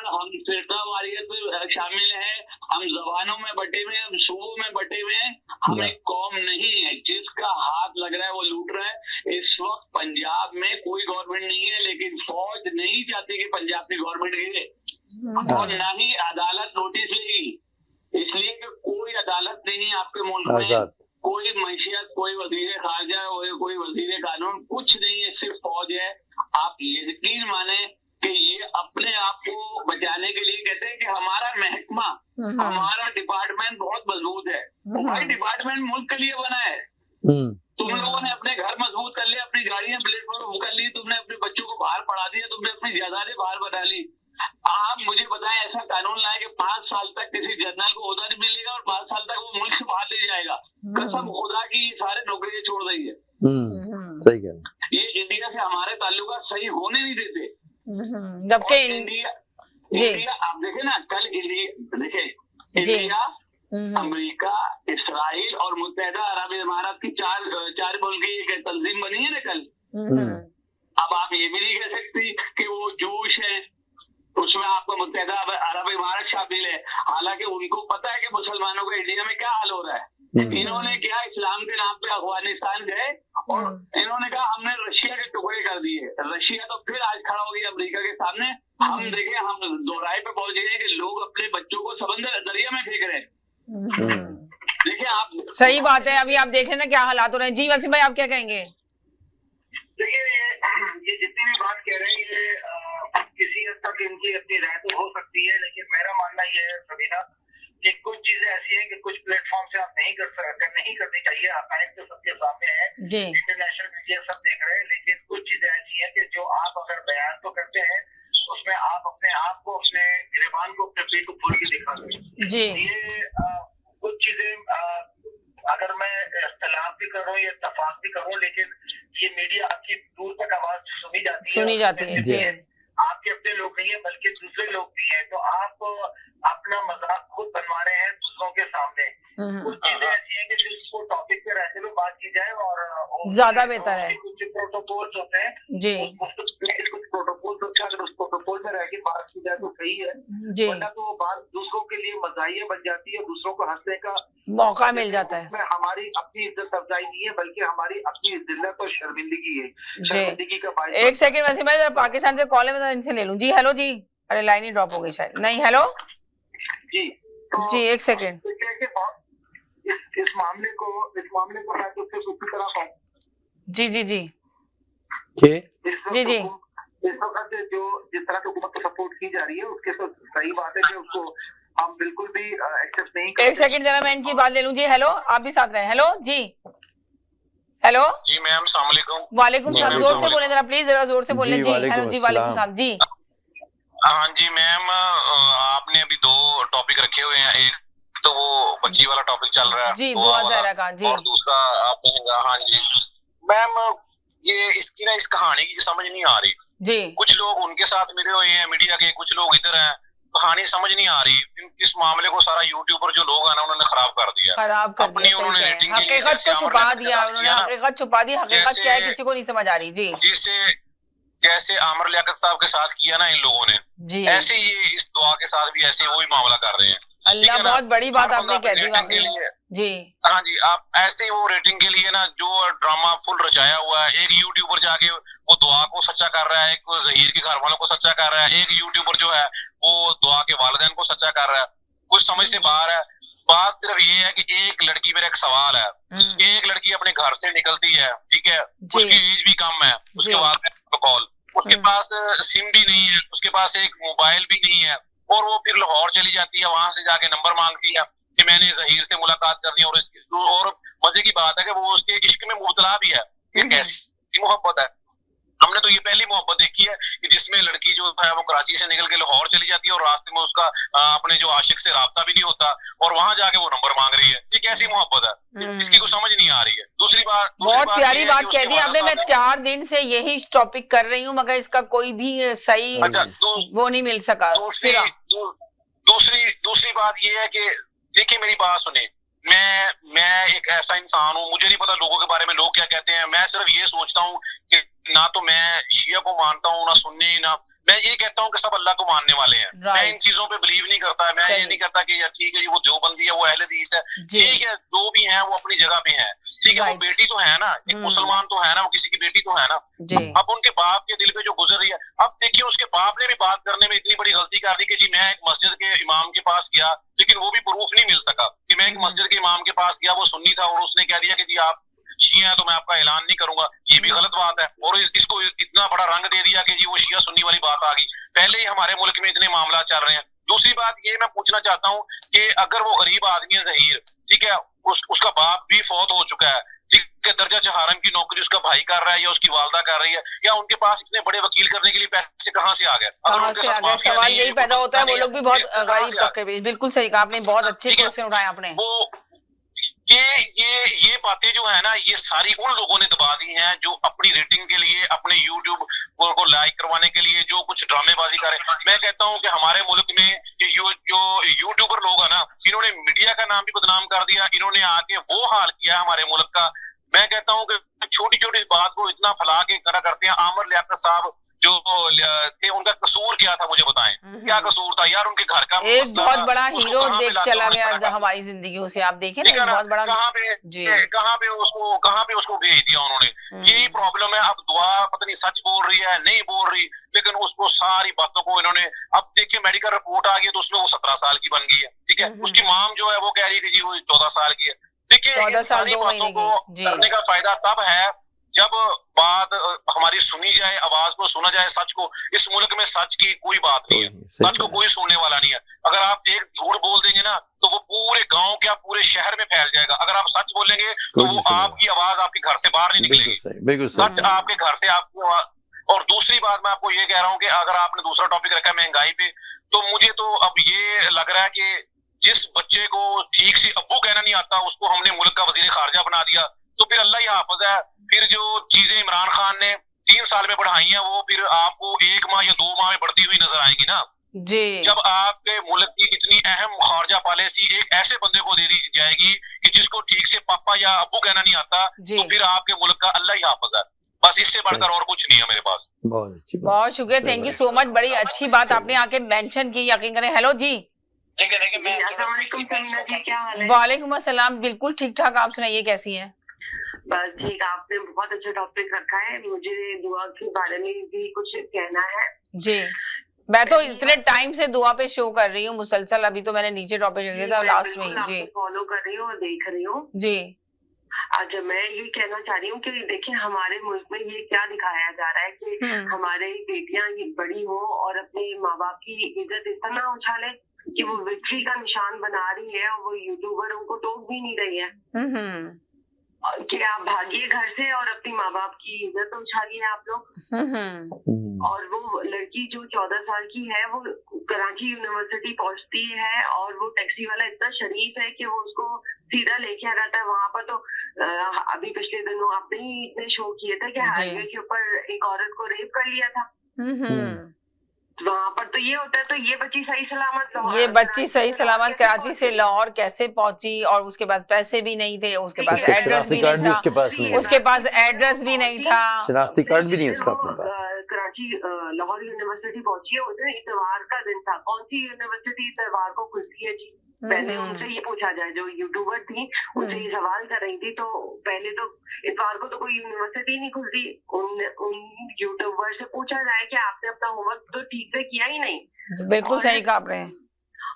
हम फिरका वारियत में शामिल हैं, हम जबानों में बटे हुए हैं, हम सूबों में बटे हुए हैं, हम एक कौम नहीं है। जिसका हाथ लग रहा है वो लूट रहा है। इस वक्त पंजाब में कोई गवर्नमेंट नहीं है, लेकिन फौज नहीं चाहती कि पंजाब की गवर्नमेंट गिरे और ना ही अदालत नोटिस लेगी, इसलिए कि कोई अदालत नहीं है आपके मुल्क में, कोई मैशियत, कोई वजीर खारजा, कोई वजीर कानून, कुछ नहीं है, सिर्फ फौज है। आप यकीन माने कि ये अपने आप को बचाने के लिए कहते हैं कि हमारा महकमा, हमारा डिपार्टमेंट बहुत मजबूत है। भाई डिपार्टमेंट मुल्क के लिए बना है। तुम लोगों ने अपने घर मजबूत कर लिया, अपनी गाड़ियां प्लेटफॉर्म कर ली, तुमने अपने बच्चों को बाहर पढ़ा दिया, तुमने अपनी जायदादें बाहर बना ली। आप मुझे बताएं ऐसा कानून लाए कि 5 साल तक किसी जनरल को ओहदा नहीं मिलेगा और 5 साल तक वो मुल्क से बाहर ले जाएगा। कसम खुदा की ये सारे नौकरियां छोड़ रही है। सही कह, ये इंडिया से हमारे ताल्लुकात सही होने नहीं देते। जबकि इंडिया आप देखे ना, कल इंडिया, अमेरिका, इसराइल और मुत्तहिदा अरब इमारात की चार मुल्क की एक तंजीम बनी है ना कल। अब आप ये भी नहीं कह सकती कि वो जोश है, उसमें आपका मुत्तहिदा अरब इमारात शामिल है, हालांकि उनको पता है कि मुसलमानों का इंडिया में क्या हाल हो रहा है। इन्होंने क्या इस्लाम के नाम पे अफगानिस्तान गए और इन्होंने कहा हमने रशिया के टुकड़े कर दिए। रशिया तो फिर आज खड़ा हो गया अमेरिका के सामने। हम देखें, हम दोहराए पे पहुंच गए कि लोग अपने बच्चों को समंदर दरिया में फेंक रहे हैं। देखिए आप, सही बात है, अभी आप देख लेना क्या हालात हो रहे हैं। जी वसीम भाई, आप क्या कहेंगे? देखिए ये जितनी भी बात कह रहे हैं ये किसी हद तक इनकी अपनी राय तो हो सकती है, लेकिन मेरा मानना ये है सबीना कि कुछ चीजें ऐसी हैं कि कुछ प्लेटफॉर्म से आप नहीं करनी चाहिए। हक़ाइक़ तो सबके सामने है, इंटरनेशनल मीडिया सब देख रहे हैं, लेकिन कुछ चीजें ऐसी हैं कि जो आप अगर बयान तो करते हैं उसमें आप अपने आप को, अपने गिरबान को, अपने पेट को खोल के दिखाते हैं। ये कुछ चीजें अगर मैं इख्तिलाफ भी करूँ या इत्तफाक भी करूँ, लेकिन ये मीडिया आपकी दूर तक आवाज सुनी जाती है। आपके अपने लोग नहीं है बल्कि दूसरे लोग भी हैं, तो आप अपना मजाक खुद बनवा रहे हैं दूसरों के सामने। कुछ चीजें ऐसी हैं कि जिसको टॉपिक पे रहते हुए बात की जाए और ज्यादा बेहतर है। कुछ प्रोटोकॉल्स होते हैं जी, कुछ प्रोटोकॉल्स होते हैं, अगर उस प्रोटोकॉल में रह के बात की जाए तो सही है, वरना तो वो बात दूसरों के लिए मज़ाहिया बन जाती है, दूसरों को हंसने का मौका मिल जाता है। हमारी अपनी इज्जत अफजाई नहीं है बल्कि हमारी अपनी जिल्लत और शर्मिंदगी है। शर्मिंदगी का बायस। एक सेकंड वसीम भाई, पाकिस्तान से कॉल है, मैं इनसे ले लूं। जी हेलो जी, अरे लाइन ही ड्रॉप हो गई शायद। नहीं, हेलो जी एक सेकंड। इस मामले को मैं तो सिर्फ उसी तरह कहूं। जी इस वक्त जो जिस तरह की हुकूमत को सपोर्ट की जा रही है उसके तो सही बात है कि उसको हम बिल्कुल भी एक्सेप्ट नहीं करते। एक सेकंड जरा मैं इनकी बात ले लूं। जी हेलो, आप भी साथ रहे। हेलो जी, हेलो जी मैम, अस्सलाम वालेकुम। वालेकुम सलाम, जोर से बोले जरा प्लीज, जरा जोर से बोले। जी हेलो जी, वालेकुम सलाम। जी हाँ जी मैम, आपने अभी 2 टॉपिक रखे हुए हैं, एक तो वो बच्ची वाला टॉपिक चल रहा है जी, दुआ ज़हरा का जी, और दूसरा आप कहेंगे। हाँ जी मैम, ये इसकी ना इस कहानी की समझ नहीं आ रही जी। कुछ लोग उनके साथ मिले हुए हैं मीडिया के, कुछ लोग इधर हैं, कहानी समझ नहीं आ रही। इस मामले को सारा यूट्यूबर जो लोग हैं ना उन्होंने खराब कर दिया, अपनी उन्होंने रेटिंग के लिए हकीकत को छुपा दिया, उन्होंने हकीकत छुपा दी। हकीकत क्या है किसी को नहीं समझ आ रही जी। जिससे जैसे आमिर लियाकत साहब के साथ किया ना इन लोगों ने, ऐसे ही इस दुआ के साथ भी ऐसे वही मामला कर रहे हैं। अल्लाह, बहुत बड़ी बात आपने कह दी जी। हाँ जी, आप ऐसे ही वो रेटिंग के लिए ना जो ड्रामा फुल रचाया हुआ है, एक यूट्यूबर जाके वो दुआ को सच्चा कर रहा है, एक ज़हीर के घर वालों को सच्चा कर रहा है, एक यूट्यूबर जो है वो दुआ के वालिदैन को सच्चा कर रहा है, कुछ समझ से बाहर है। बात सिर्फ ये है कि एक लड़की, मेरा एक सवाल है, एक लड़की अपने घर से निकलती है, ठीक है, उसकी एज भी कम है, उसके बाद कॉल, उसके पास सिम भी नहीं है, उसके पास एक मोबाइल भी नहीं है, और वो फिर लाहौर चली जाती है, वहां से जाके नंबर मांगती है कि मैंने ज़हीर से मुलाकात करनी है। और मजे की बात है कि वो उसके इश्क में मुबतला भी है। ये कैसी मोहब्बत है? हमने तो ये पहली मोहब्बत देखी है कि जिसमें लड़की जो है वो कराची से निकल के लाहौर चली जाती है और रास्ते में उसका अपने जो आशिक से राब्ता भी नहीं होता और वहां जाके वो नंबर मांग रही है। ये कैसी मोहब्बत है, इसकी कुछ समझ नहीं आ रही है। दूसरी बात, बहुत प्यारी बात कह दी आपने। मैं 4 दिन से यही टॉपिक कर रही हूँ मगर इसका कोई भी सही वो नहीं मिल सका। दूसरी बात ये है कि देखिए मेरी बात सुने, मैं एक ऐसा इंसान हूँ, मुझे नहीं पता लोगों के बारे में लोग क्या कहते हैं। मैं सिर्फ ये सोचता हूँ कि ना तो मैं शिया को मानता हूँ ना सुन्नी, ना मैं ये कहता हूँ कि सब अल्लाह को मानने वाले हैं। मैं इन चीजों पे बिलीव नहीं करता। मैं ये नहीं कहता कि यार ठीक है जी वो देवबंदी है, वो अहले हदीस है, ठीक है जो भी है वो अपनी जगह पे है, ठीक है वो बेटी तो है ना, एक मुसलमान तो है ना, वो किसी की बेटी तो है ना। अब उनके बाप के दिल पे जो गुजर रही है, अब देखिए उसके बाप ने भी बात करने में इतनी बड़ी गलती कर दी कि जी मैं एक मस्जिद के इमाम के पास गया, लेकिन वो भी प्रूफ नहीं मिल सका कि मैं एक मस्जिद के इमाम के पास गया, वो सुन्नी था और उसने कह दिया कि जी आप शिया है तो मैं आपका ऐलान नहीं करूंगा। ये भी गलत बात है और इसको इतना बड़ा रंग दे दिया कि जी वो शिया सुन्नी वाली बात आ गई। पहले ही हमारे मुल्क में इतने मामला चल रहे हैं। दूसरी बात ये मैं पूछना चाहता हूँ कि अगर वो गरीब आदमी है ज़हीर, ठीक है, उसका बाप भी फौत हो चुका है, ठीक है, दर्जा चहारम की नौकरी उसका भाई कर रहा है या उसकी वालदा कर रही है, या उनके पास इतने बड़े वकील करने के लिए पैसे कहाँ से आ गए? अगर उनके साथ माफिया सवाल नहीं है, यही पैदा होता है, वो लोग भी बहुत गरीब तबके में। बिल्कुल सही कहा आपने, बहुत अच्छे क्वेश्चन उठाए आपने। ये बातें जो है ना, ये सारी उन लोगों ने दबा दी हैं जो अपनी रेटिंग के लिए, अपने यूट्यूब को लाइक करवाने के लिए जो कुछ ड्रामेबाजी कर रहे हैं। मैं कहता हूं कि हमारे मुल्क में जो यूट्यूबर लोग है ना, इन्होंने मीडिया का नाम भी बदनाम कर दिया, इन्होंने आके वो हाल किया हमारे मुल्क का। मैं कहता हूं कि छोटी छोटी बात को इतना फैला के करा करते हैं। आमिर लियाकत साहब जो थे, उनका कसूर क्या था मुझे बताएं, क्या कसूर था यार? उनके घर का एक बहुत बड़ा हीरो देख चला गया हमारी जिंदगियों से, आप देखें ना, बहुत बड़ा कहाँ पे उसको भेज दिया उन्होंने। यही प्रॉब्लम है। अब दुआ पता नहीं सच बोल रही है नहीं बोल रही, लेकिन उसको सारी बातों को इन्होंने, अब देखिए मेडिकल रिपोर्ट आ गई तो उसमें वो 17 साल की बन गई है, ठीक है, उसकी माम जो है वो कह रही है कि जी वो 14 साल की है। देखिए इन सारी बातों को करने का फायदा तब है जब बात हमारी सुनी जाए, आवाज को सुना जाए, सच को। इस मुल्क में सच की कोई बात नहीं है, सच को कोई सुनने वाला नहीं है। अगर आप एक झूठ बोल देंगे ना तो वो पूरे गांव क्या पूरे शहर में फैल जाएगा। अगर आप सच बोलेंगे तो वो आपकी आवाज आपके घर से बाहर नहीं निकलेगी, सच आपके घर से आपकी आवाज। और दूसरी बात मैं आपको ये कह रहा हूँ कि अगर आपने दूसरा टॉपिक रखा है महंगाई पे, तो मुझे तो अब ये लग रहा है कि जिस बच्चे को ठीक से अब्बू कहना नहीं आता उसको हमने मुल्क का वजीर खारजा बना दिया, तो फिर अल्लाह ही हाफिज है। फिर जो चीजें इमरान खान ने 3 साल में बढ़ाई हैं वो फिर आपको 1 माह या 2 माह में बढ़ती हुई नजर आएंगी ना जी। जब आपके मुल्क की इतनी अहम खारजा पॉलिसी एक ऐसे बंदे को दे दी जाएगी कि जिसको ठीक से पापा या अब्बू कहना नहीं आता, तो फिर आपके मुल्क का अल्लाह ही हाफिज है। बस इससे बढ़कर और कुछ नहीं है मेरे पास। बहुत शुक्रिया, थैंक यू सो मच। बड़ी अच्छी बात आपने आके मेंशन की, यकीन करें। हेलो जी। वालेकुम अस्सलाम, बिल्कुल ठीक ठाक, आप सुनाइए कैसी हैं? बस ठीक, आपने बहुत अच्छा टॉपिक रखा है। मुझे दुआ के बारे में भी कुछ कहना है जी। मैं तो इतने टाइम से दुआ पे शो कर रही हूँ मुसलसल, अभी तो मैंने नीचे टॉपिक रख दिया था लास्ट में जी। फॉलो कर रही हूँ और देख रही हूँ जी। अच्छा, मैं ये कहना चाह रही हूँ कि देखिए हमारे मुल्क में ये क्या दिखाया जा रहा है कि हमारे बेटियां बड़ी हो और अपने माँ बाप की इज्जत इतना उछाले कि वो विक्ट्री का निशान बना रही है और वो यूट्यूबर उनको टोक भी नहीं रही है कि आप भागिए घर से और अपनी माँ बाप की इज्जत उछालिए आप लोग। और वो लड़की जो 14 साल की है वो कराची यूनिवर्सिटी पहुंचती है और वो टैक्सी वाला इतना शरीफ है कि वो उसको सीधा लेके आ जाता है वहां पर। तो अभी पिछले दिनों आपने ही इतने शो किए थे कि हाईवे के ऊपर एक औरत को रेप कर लिया था वहां पर। तो ये होता है, तो ये बच्ची सही सलामत कराची से लाहौर कैसे पहुंची? और उसके पास पैसे भी नहीं थे, उसके पास एड्रेस भी नहीं था, उसके पास एड्रेस भी नहीं था, शनाख्ती कार्ड भी नहीं उसका अपने पास। कराची लाहौर यूनिवर्सिटी पहुंची है, उस दिन इतवार का दिन था। कौन सी यूनिवर्सिटी इतवार को खुलती है जी? पहले उनसे ये पूछा जाए, जो यूट्यूबर थी उनसे ये सवाल कर रही थी। तो पहले तो इतवार को तो कोई यूनिवर्सिटी नहीं खुलती। उन यूट्यूबर से पूछा जाए कि आपने अपना होमवर्क तो ठीक से किया ही नहीं। बिल्कुल सही कहा आपने।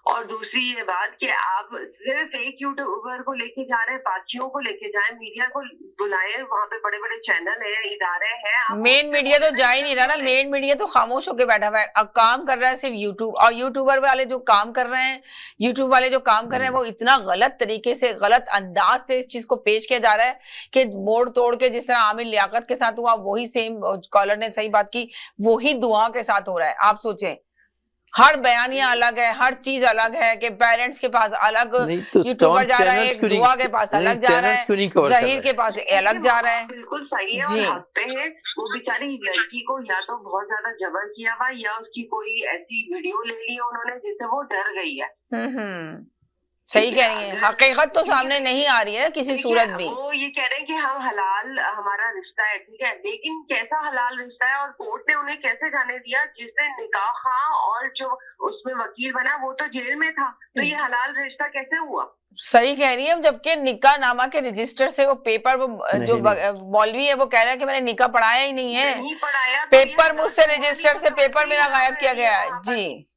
और दूसरी ये बात कि आप सिर्फ एक यूट्यूबर को लेके जा रहे हैं, बाकियों को लेके जाए, मीडिया को बुलाए, वहाँ पे बड़े बड़े चैनल है, इदारे हैं। मेन मीडिया तो जा ही नहीं रहा ना, मेन मीडिया तो खामोश होके बैठा हुआ है। अब काम कर रहा है सिर्फ यूट्यूब, और यूट्यूबर वाले जो काम कर रहे हैं, यूट्यूब वाले जो काम कर रहे हैं वो इतना गलत तरीके से, गलत अंदाज से इस चीज को पेश किया जा रहा है कि मोड़ तोड़ के जिस तरह आमिर लियाकत के साथ हुआ वही सेम, कॉलर ने सही बात की, वही दुआ के साथ हो रहा है। आप सोचें, हर बयानिया अलग है, हर चीज अलग है कि पेरेंट्स के पास अलग यूट्यूबर जा रहा है, एक दुआ के पास अलग जा रहा है, जहीर के पास अलग जा रहा है। बिल्कुल सही है। और हंसते हैं वो बेचारी लड़की को या तो बहुत ज्यादा जबर किया हुआ या उसकी कोई ऐसी वीडियो ले ली उन्होंने जिससे वो डर गई है। सही कह रही है, हकीकत तो सामने नहीं आ रही है किसी सूरत भी। वो ये कह रहे हैं कि हम हलाल हमारा रिश्ता है, ठीक है, लेकिन कैसा हलाल रिश्ता है और कोर्ट ने उन्हें कैसे जाने दिया? जिसने निकाह खा और जो उसमें वकील बना वो तो जेल में था, तो ये हलाल रिश्ता कैसे हुआ? सही कह रही है, जबकि निकाह नामा के रजिस्टर से वो पेपर, वो जो मौलवी है वो कह रहा है कि मैंने निकाह पढ़ाया ही नहीं है, नहीं पढ़ाया, पेपर मुझसे रजिस्टर से पेपर मेरा गायब किया गया है जी।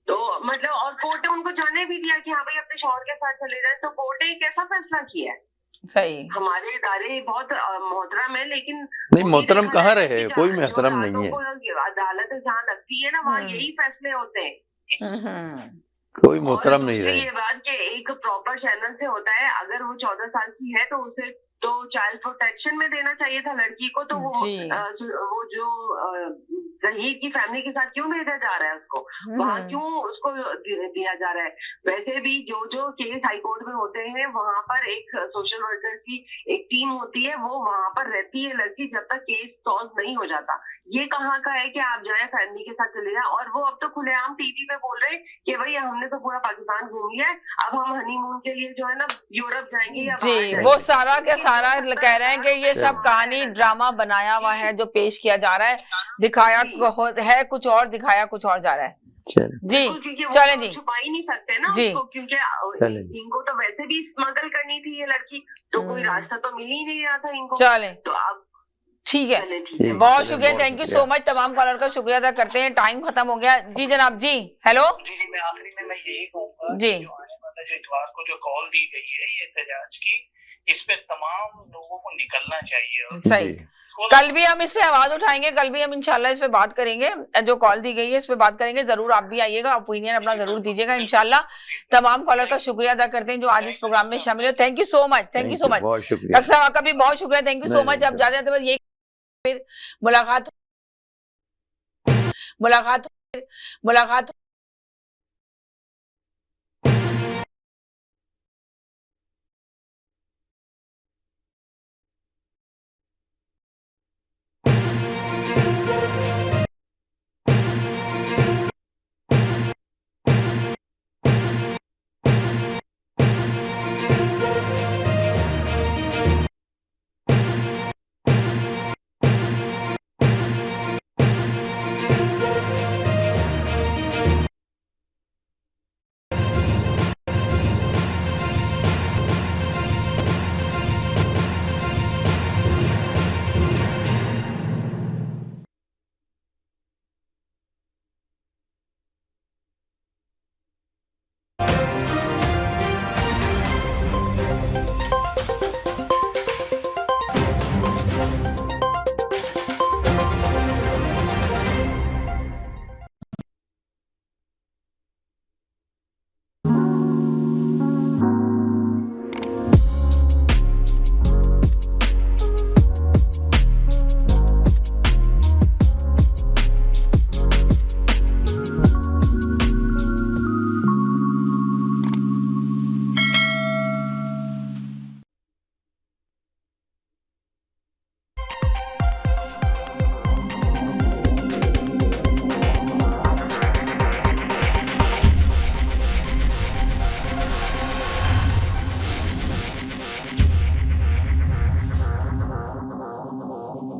तो मतलब और कोर्ट ने उनको जाने भी दिया कि हाँ भाई अपने शौहर के साथ चले जाए, तो कोर्ट ने कैसा फैसला किया है? सही, हमारे इदारे बहुत मोहतरम है, लेकिन नहीं मोहतरम कहाँ रहे, कोई मोहतरम नहीं है। अदालत जहाँ लगती है ना वहाँ यही फैसले होते हैं, कोई मोहतरम नहीं रहे। ये बात कि एक प्रॉपर चैनल से होता है, अगर वो 14 साल की है तो उसे तो चाइल्ड प्रोटेक्शन में देना चाहिए था लड़की को, तो वो जो जहीर की फैमिली के साथ क्यों भेजा जा रहा है उसको, वहाँ क्यों उसको दिया जा रहा है? वैसे भी जो जो केस हाईकोर्ट में होते हैं वहाँ पर एक सोशल वर्कर की एक टीम होती है, वो वहाँ पर रहती है लड़की जब तक केस सॉल्व नहीं हो जाता। ये कहाँ का है कि आप जाए फैमिली के साथ चले जाए? और वो अब तो खुलेआम टीवी पे बोल रहे हैं कि भाई हमने तो पूरा पाकिस्तान घूम लिया है, अब हम हनीमून के लिए जो है ना यूरोप जाएंगे या जी। वो सारा के सारा कह रहे हैं कि ये सब कहानी ड्रामा बनाया हुआ है जो पेश किया जा रहा है, दिखाया है कुछ और, दिखाया कुछ और जा रहा है जी। चले जी, छुपा ही नहीं सकते ना जी, उसको, क्योंकि इनको तो वैसे भी स्मगल करनी थी ये लड़की, तो कोई रास्ता तो मिल ही नहीं रहा था इनको। चले तो अब ठीक है, बहुत शुक्रिया, थैंक यू सो मच, तमाम कॉलर का शुक्रिया अदा करते हैं, टाइम खत्म हो गया जी। जनाब जी, हेलो जी, मैं आखिरी में मैं यही कहूंगा जी, जो इतवार को जो कॉल दी गई है ये एहतजाज की, इस पे तमाम लोगों को निकलना चाहिए। सही, कल भी हम इस पे आवाज उठाएंगे, कल भी हम इंशाल्लाह इस पे बात करेंगे, जो कॉल दी गई है इस पे बात करेंगे, जरूर आप भी आइएगा, ओपिनियन अपना जरूर दीजिएगा इंशाल्लाह। तमाम कॉलर का शुक्रिया अदा करते हैं जो आज इस प्रोग्राम में शामिल हो। Thank you so much, thank you so much doctor साहब, आपका भी बहुत शुक्रिया, थैंक यू सो मच। आप जाते हैं तो बस यही, फिर मुलाकात